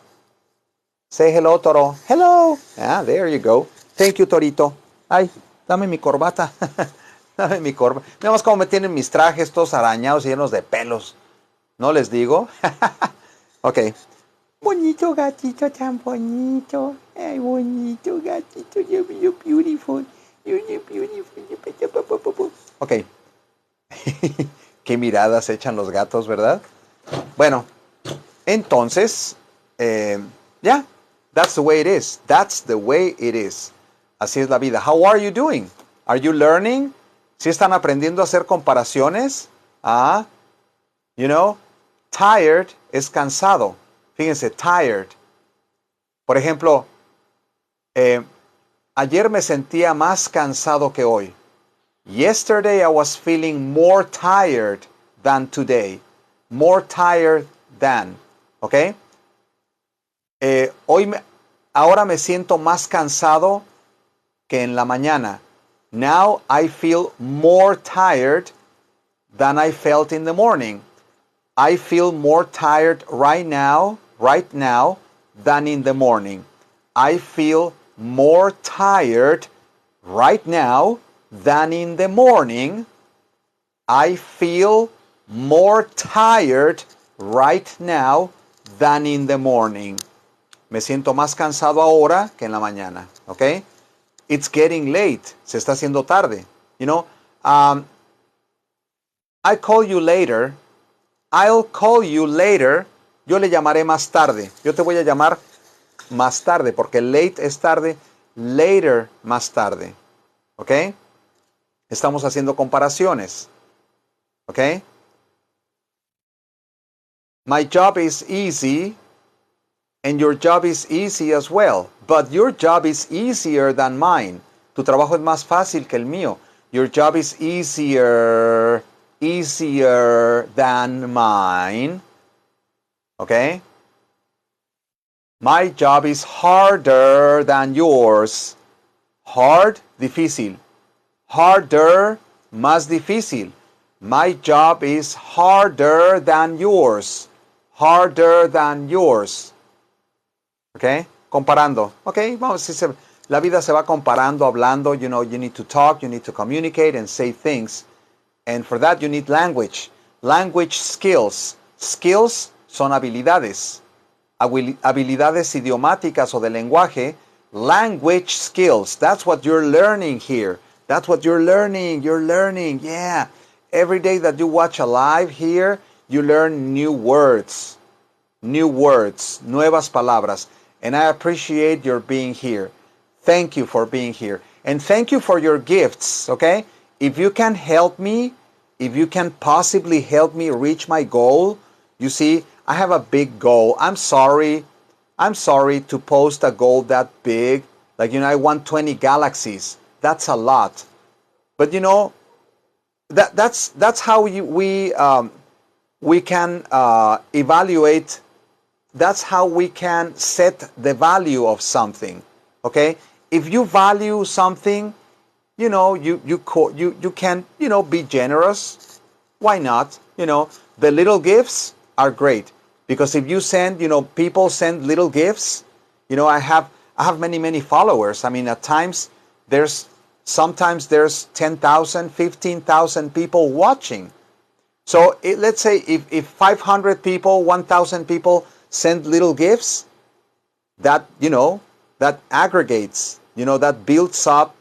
Say hello, Toro. Hello. Ah, there you go. Thank you, Torito. Ay, dame mi corbata. Dame mi corbata. Veamos cómo me tienen mis trajes todos arañados y llenos de pelos. ¿No les digo? Ok. Bonito gatito, tan bonito. Ay, bonito gatito. You're beautiful. You're beautiful. Ok. Qué miradas echan los gatos, ¿verdad? Bueno, entonces, ya. That's the way it is. That's the way it is. Así es la vida. How are you doing? Are you learning? ¿Sí están aprendiendo a hacer comparaciones? Ah, tired es cansado. Fíjense, tired. Por ejemplo, ayer me sentía más cansado que hoy. Yesterday I was feeling more tired than today. More tired than. ¿Ok? Ahora me siento más cansado que en la mañana. Now I feel more tired than I felt in the morning. I feel more tired right now than in the morning. I feel more tired right now than in the morning. I feel more tired right now than in the morning. Me siento más cansado ahora que en la mañana. ¿Ok? It's getting late. Se está haciendo tarde. You know, I call you later. I'll call you later. Yo le llamaré más tarde. Yo te voy a llamar más tarde porque late es tarde. Later, más tarde. ¿Ok? Estamos haciendo comparaciones. ¿Ok? My job is easy and your job is easy as well. But your job is easier than mine. Tu trabajo es más fácil que el mío. Your job is easier than mine. ¿Ok? My job is harder than yours. Hard, difícil. Harder, más difícil. My job is harder than yours. Harder than yours. ¿Ok? Comparando. ¿Ok? Vamos, la vida se va comparando, hablando. You know, you need to talk, you need to communicate and say things. And for that you need language. Language skills. Skills son habilidades. Habilidades idiomáticas o de lenguaje. Language skills. That's what you're learning here. That's what you're learning. You're learning. Yeah. Every day that you watch a live here, you learn new words. New words. Nuevas palabras. And I appreciate your being here. Thank you for being here. And thank you for your gifts. Okay? If you can help me, if you can possibly help me reach my goal, you see, I have a big goal. I'm sorry to post a goal that big. Like, you know, I want 20 galaxies. That's a lot. But, you know, that's how we can evaluate. That's how we can set the value of something. Okay? If you value something, you know, you can, you know, be generous. Why not? You know, the little gifts are great because if you send, you know, people send little gifts. You know, I have many followers. I mean, at times sometimes there's 10,000, 15,000 people watching. So let's say if 500 people, 1,000 people send little gifts, that, you know, that aggregates, you know, that builds up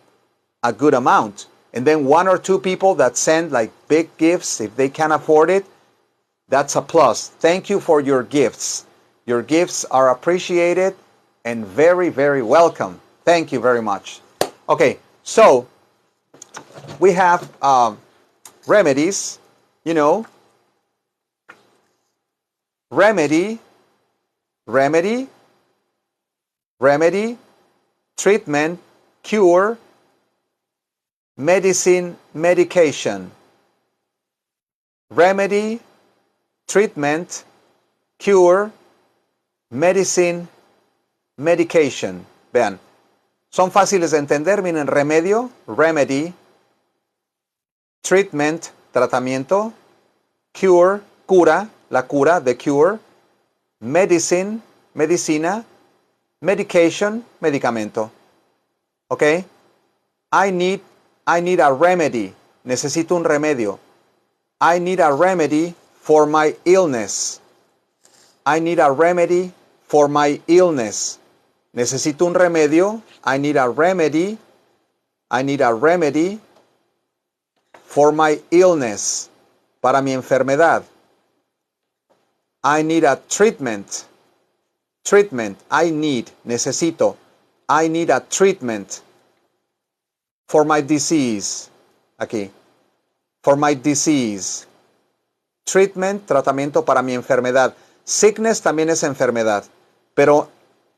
a good amount. And then one or two people that send like big gifts, if they can afford it, that's a plus. Thank you for your gifts. Your gifts are appreciated and very, very welcome. Thank you very much. Okay, so we have remedies, you know, remedy, treatment, cure, medicine, medication. Remedy, treatment, cure, medicine, medication. Vean, son fáciles de entender. Miren, remedio, remedy, treatment, tratamiento, cure, cura, la cura, the cure, medicine, medicina, medication, medicamento. ¿Ok? I need a remedy. Necesito un remedio. I need a remedy for my illness. I need a remedy for my illness. Necesito un remedio. I need a remedy. I need a remedy for my illness. Para mi enfermedad. I need a treatment. Treatment. I need. Necesito. I need a treatment for my disease. Aquí. For my disease. Treatment, tratamiento para mi enfermedad. Sickness también es enfermedad. Pero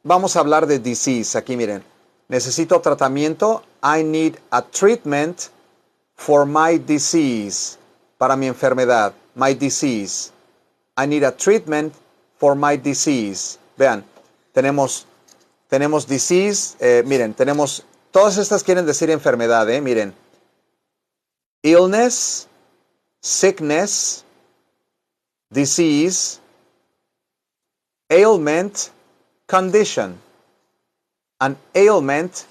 vamos a hablar de disease. Aquí miren. Necesito tratamiento. I need a treatment for my disease. Para mi enfermedad. My disease. I need a treatment for my disease. Vean. Tenemos disease. Miren, tenemos... Todas estas quieren decir enfermedad, miren. Illness, sickness, disease, ailment, condition. An ailment,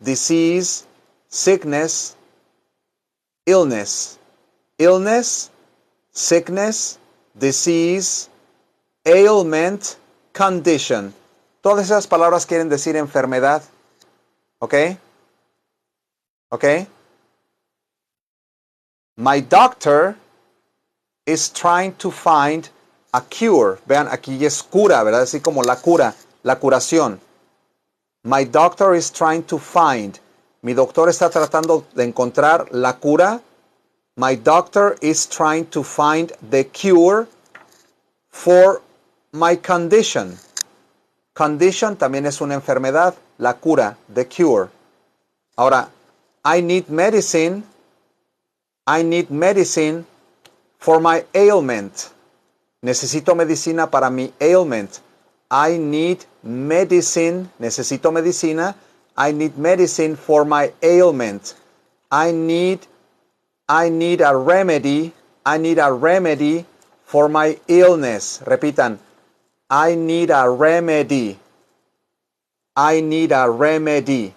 disease, sickness, illness. Illness, sickness, disease, ailment, condition. Todas esas palabras quieren decir enfermedad. ¿Ok? ¿Ok? My doctor is trying to find a cure. Vean, aquí es cura, ¿verdad? Así como la cura, la curación. My doctor is trying to find. Mi doctor está tratando de encontrar la cura. My doctor is trying to find the cure for my condition. Condition también es una enfermedad. La cura, the cure. Ahora, I need medicine for my ailment. Necesito medicina para mi ailment. I need medicine. Necesito medicina. I need medicine for my ailment. I need a remedy. I need a remedy for my illness. Repitan. I need a remedy. I need a remedy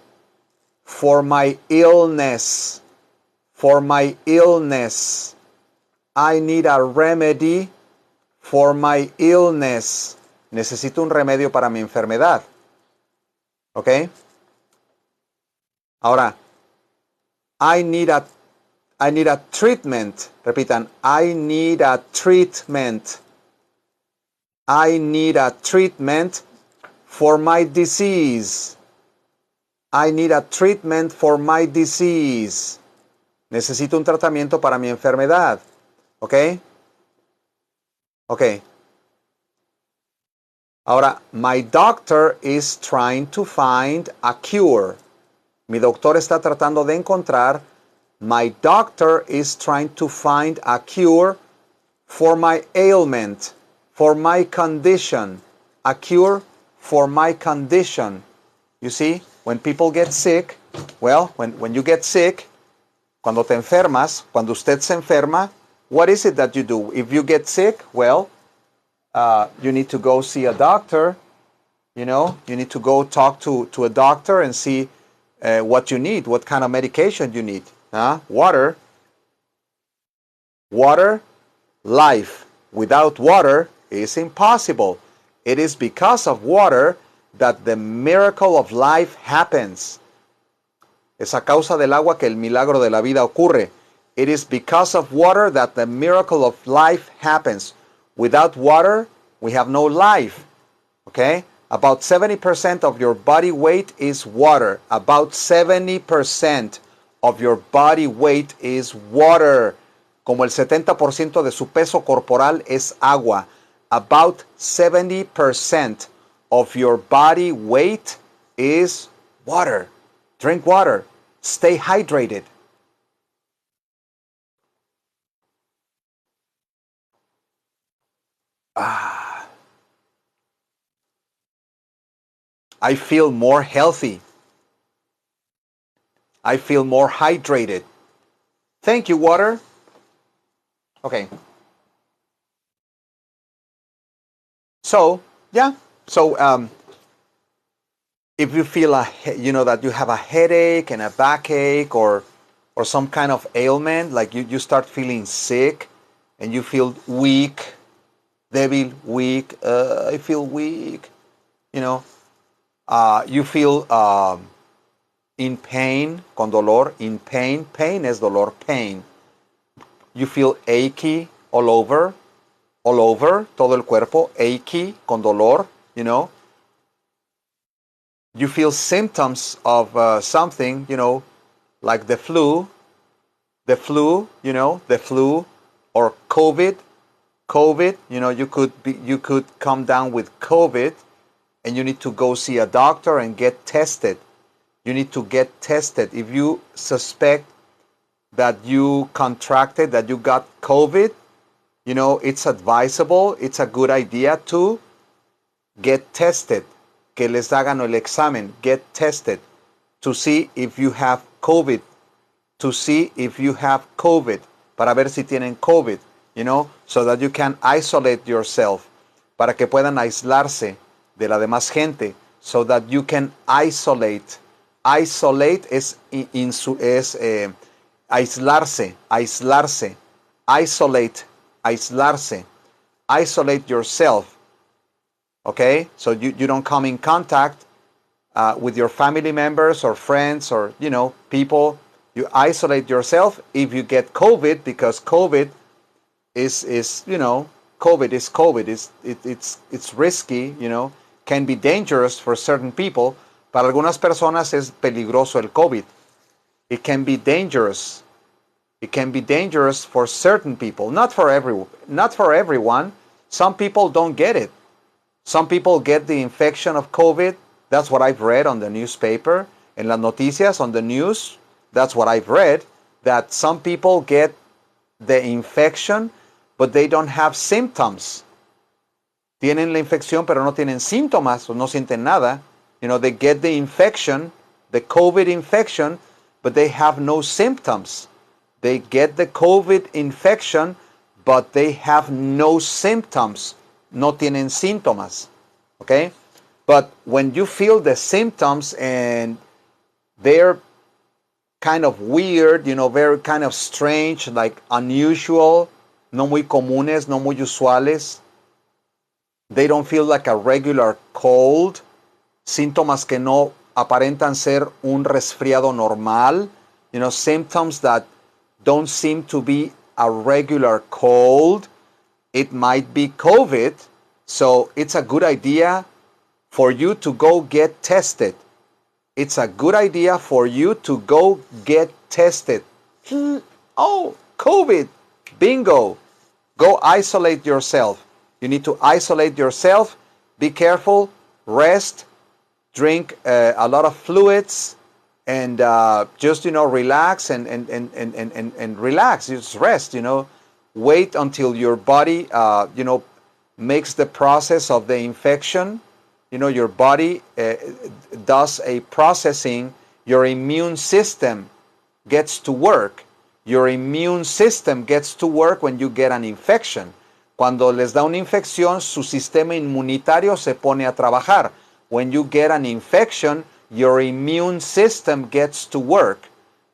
for my illness. For my illness. I need a remedy for my illness. Necesito un remedio para mi enfermedad. ¿Ok? Ahora, I need a treatment. Repitan, I need a treatment. I need a treatment for my disease. I need a treatment for my disease. Necesito un tratamiento para mi enfermedad. ¿Ok? Ok. Ahora, my doctor is trying to find a cure. Mi doctor está tratando de encontrar. My doctor is trying to find a cure for my ailment, for my condition. A cure for my condition. You see, when people get sick, well, when you get sick, cuando te enfermas, cuando usted se enferma, what is it that you do? If you get sick, well, you need to go see a doctor. You know, you need to go talk to a doctor and see what you need, what kind of medication you need. Water, life. Without water is impossible. It is because of water that the miracle of life happens. Es a causa del agua que el milagro de la vida ocurre. It is because of water that the miracle of life happens. Without water, we have no life. Okay? About 70% of your body weight is water. About 70% of your body weight is water. Como el 70% de su peso corporal es agua. About 70% of your body weight is water. Drink water. Stay hydrated. I feel more healthy. I feel more hydrated. Thank you, water. Okay. So, yeah. So, if you feel that you have a headache and a backache or some kind of ailment, like you start feeling sick and you feel weak, débil, weak, I feel weak, you feel in pain, con dolor, in pain. Pain es dolor, pain. You feel achy all over, todo el cuerpo, achy, con dolor, You feel symptoms of something, like the flu, the flu or COVID, you could come down with COVID and you need to go see a doctor and get tested. You need to get tested. If you suspect that you contracted, that you got COVID, it's advisable, it's a good idea to get tested. Que les hagan el examen, get tested to see if you have COVID. To see if you have COVID. para ver si tienen COVID, so that you can isolate yourself, para que puedan aislarse de la demás gente, so that you can isolate. Isolate es aislarse, aislarse. Isolate, aislarse. Isolate yourself. Okay? So you don't come in contact with your family members or friends or, people. You isolate yourself if you get COVID, because COVID is COVID is COVID. It's risky, can be dangerous for certain people. Para algunas personas es peligroso el COVID. It can be dangerous. It can be dangerous for certain people, not for everyone. Some people don't get it. Some people get the infection of COVID. That's what I've read on the newspaper. En las noticias, on the news, that's what I've read, that some people get the infection, but they don't have symptoms. Tienen la infección, pero no tienen síntomas, o no sienten nada. They get the infection, the COVID infection, but they have no symptoms. They get the COVID infection, but they have no symptoms. No tienen síntomas. Okay? But when you feel the symptoms and they're kind of weird, very kind of strange, like unusual, no muy comunes, no muy usuales, they don't feel like a regular cold, síntomas que no aparentan ser un resfriado normal, symptoms that don't seem to be a regular cold, it might be COVID. So it's a good idea for you to go get tested. It's a good idea for you to go get tested. Oh, COVID. Bingo. Go isolate yourself. You need to isolate yourself. Be careful. Rest. Drink a lot of fluids. And just, relax and relax. Just rest, Wait until your body, makes the process of the infection. Your body does a processing. Your immune system gets to work. Your immune system gets to work when you get an infection. Cuando les da una infección, su sistema inmunitario se pone a trabajar. When you get an infection, your immune system gets to work.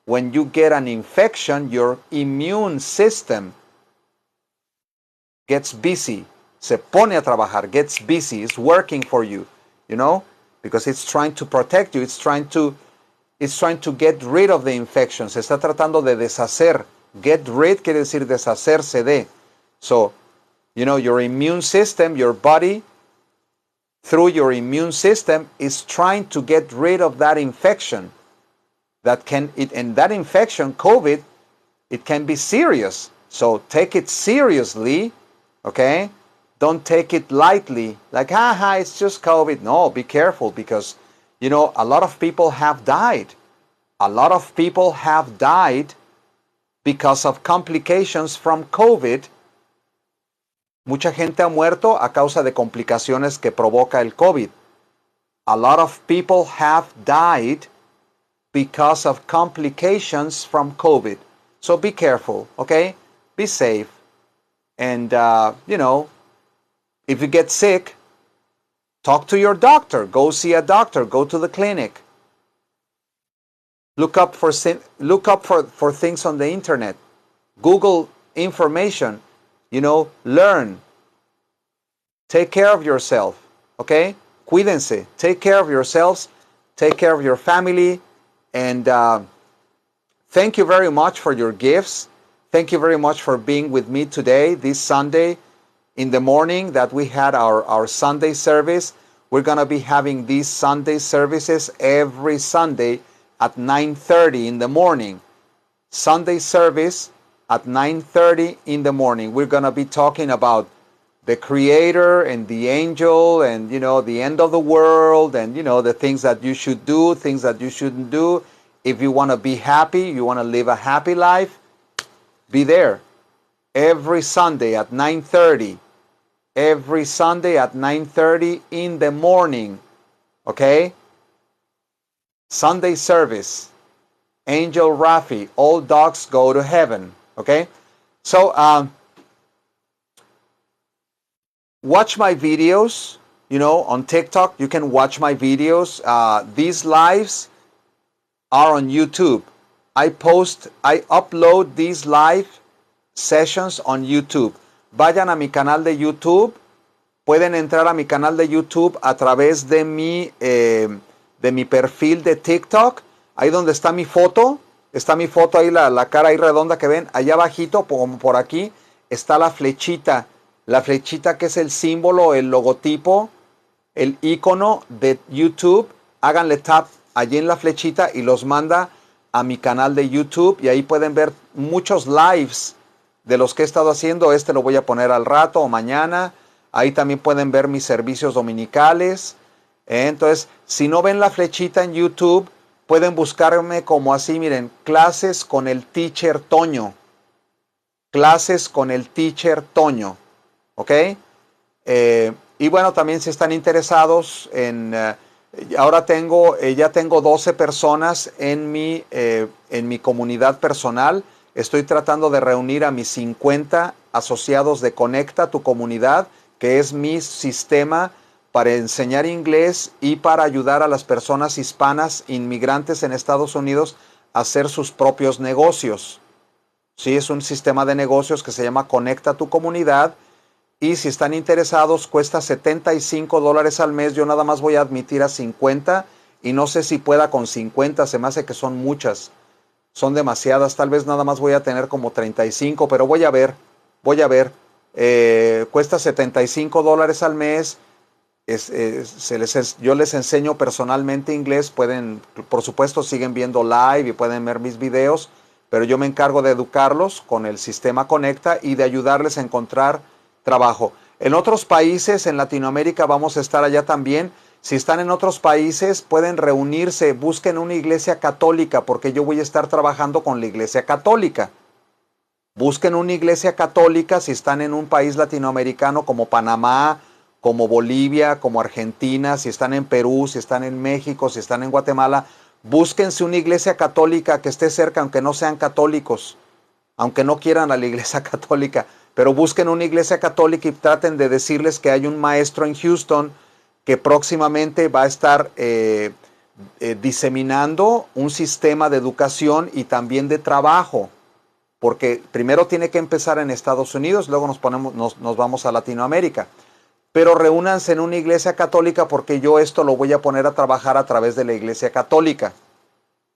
When you get an infection, your immune system gets busy. Se pone a trabajar, gets busy, is working for you, because it's trying to protect you, it's trying to get rid of the infection. Se está tratando de deshacer. Get rid quiere decir deshacerse de. So, your immune system, your body, through your immune system, is trying to get rid of that infection. And that infection, COVID, it can be serious. So take it seriously, okay? Don't take it lightly, like, it's just COVID. No, be careful, because, a lot of people have died. A lot of people have died because of complications from COVID. Mucha gente ha muerto a causa de complicaciones que provoca el COVID. A lot of people have died because of complications from COVID. So be careful, okay? Be safe. And, if you get sick, talk to your doctor. Go see a doctor. Go to the clinic. Look up for things on the internet. Google information. Learn. Take care of yourself. Okay? Cuídense. Take care of yourselves. Take care of your family. And thank you very much for your gifts. Thank you very much for being with me today, this Sunday. In the morning that we had our Sunday service, we're going to be having these Sunday services every Sunday at 9:30 in the morning. Sunday service at 9:30 in the morning. We're going to be talking about the Creator and the angel and, the end of the world and, the things that you should do, things that you shouldn't do. If you want to be happy, you want to live a happy life, be there. Every Sunday at 9:30. Every Sunday at 9:30 in the morning. Okay? Sunday service. Angel Rafi. All dogs go to heaven. Okay? So, watch my videos, you know, on TikTok. You can watch my videos. These lives are on YouTube. I upload these live sessions on YouTube. Vayan a mi canal de YouTube. Pueden entrar a mi canal de YouTube a través de mi perfil de TikTok. Ahí donde está mi foto. Está mi foto ahí, la cara ahí redonda que ven. Allá abajito, como por aquí, está la flechita. La flechita que es el símbolo, el logotipo, el icono de YouTube. Háganle tap allí en la flechita y los manda a mi canal de YouTube. Y ahí pueden ver muchos lives de los que he estado haciendo. Este lo voy a poner al rato o mañana. Ahí también pueden ver mis servicios dominicales. Entonces, si no ven la flechita en YouTube, pueden buscarme como así, miren, clases con el teacher Toño. Clases con el teacher Toño. ¿Ok? Y bueno, también si están interesados en... ahora ya tengo 12 personas en mi comunidad personal. Estoy tratando de reunir a mis 50 asociados de Conecta tu Comunidad, que es mi sistema para enseñar inglés y para ayudar a las personas hispanas inmigrantes en Estados Unidos a hacer sus propios negocios. Sí, es un sistema de negocios que se llama Conecta tu Comunidad. Y si están interesados, cuesta $75 al mes. Yo nada más voy a admitir a 50 y no sé si pueda con 50. Se me hace que son muchas. Son demasiadas. Tal vez nada más voy a tener como 35, pero voy a ver. Voy a ver. Cuesta $75 al mes. Yo les enseño personalmente inglés. Pueden, por supuesto, siguen viendo live y pueden ver mis videos. Pero yo me encargo de educarlos con el sistema Conecta y de ayudarles a encontrar trabajo. En otros países, en Latinoamérica, vamos a estar allá también. Si están en otros países, pueden reunirse, busquen una iglesia católica, porque yo voy a estar trabajando con la iglesia católica. Busquen una iglesia católica si están en un país latinoamericano como Panamá, como Bolivia, como Argentina, si están en Perú, si están en México, si están en Guatemala. Búsquense una iglesia católica que esté cerca, aunque no sean católicos, aunque no quieran a la iglesia católica. Pero busquen una iglesia católica y traten de decirles que hay un maestro en Houston que próximamente va a estar diseminando un sistema de educación y también de trabajo. Porque primero tiene que empezar en Estados Unidos, luego nos vamos a Latinoamérica. Pero reúnanse en una iglesia católica porque yo esto lo voy a poner a trabajar a través de la iglesia católica.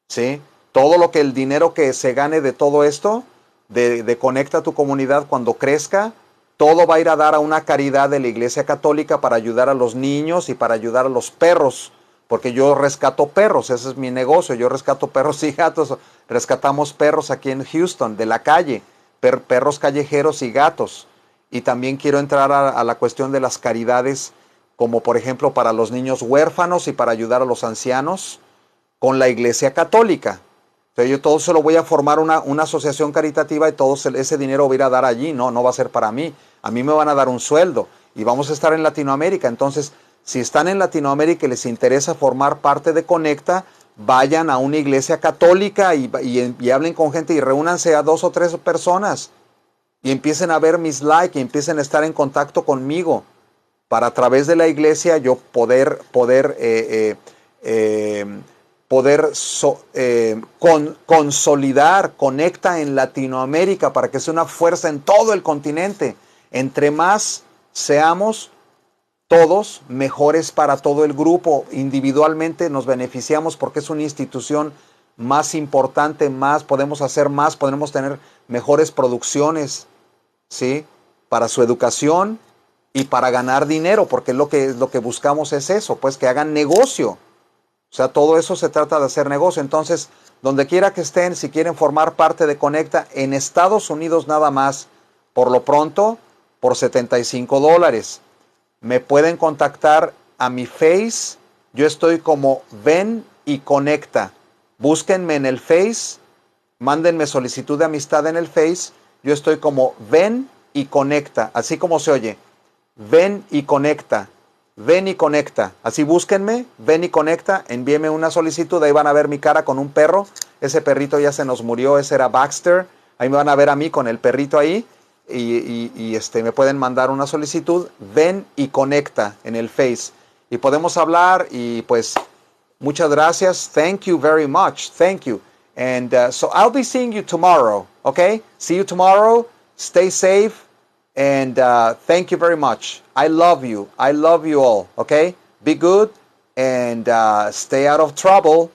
¿Sí? Todo el dinero que se gane de todo esto, de Conecta tu Comunidad cuando crezca, todo va a ir a dar a una caridad de la Iglesia Católica para ayudar a los niños y para ayudar a los perros, porque yo rescato perros, ese es mi negocio, yo rescato perros y gatos, rescatamos perros aquí en Houston, de la calle, perros callejeros y gatos, y también quiero entrar a la cuestión de las caridades, como por ejemplo para los niños huérfanos y para ayudar a los ancianos, con la Iglesia Católica. Entonces yo todo se lo voy a formar una asociación caritativa y todo ese dinero va a ir a dar allí. No va a ser para mí. A mí me van a dar un sueldo y vamos a estar en Latinoamérica. Entonces, si están en Latinoamérica y les interesa formar parte de Conecta, vayan a una iglesia católica y hablen con gente y reúnanse a 2 o 3 personas y empiecen a ver mis likes y empiecen a estar en contacto conmigo para a través de la iglesia yo poder consolidar Conecta en Latinoamérica para que sea una fuerza en todo el continente. Entre más seamos todos, mejores para todo el grupo. Individualmente nos beneficiamos porque es una institución más importante, podemos hacer más, podemos tener mejores producciones, ¿sí? Para su educación y para ganar dinero, porque lo que buscamos es eso, pues que hagan negocio. O sea, todo eso se trata de hacer negocio. Entonces, donde quiera que estén, si quieren formar parte de Conecta, en Estados Unidos nada más, por lo pronto, por $75. Me pueden contactar a mi Face. Yo estoy como Ven y Conecta. Búsquenme en el Face. Mándenme solicitud de amistad en el Face. Yo estoy como Ven y Conecta. Así como se oye. Ven y Conecta. Ven y Conecta. Así búsquenme, Ven y Conecta, envíenme una solicitud, ahí van a ver mi cara con un perro. Ese perrito ya se nos murió, ese era Baxter. Ahí me van a ver a mí con el perrito ahí y me pueden mandar una solicitud. Ven y conecta en el Face. Y podemos hablar y pues muchas gracias. Thank you very much. Thank you. And so I'll be seeing you tomorrow. Okay? See you tomorrow. Stay safe. And thank you very much. I love you. I love you all. Okay? Be good and stay out of trouble.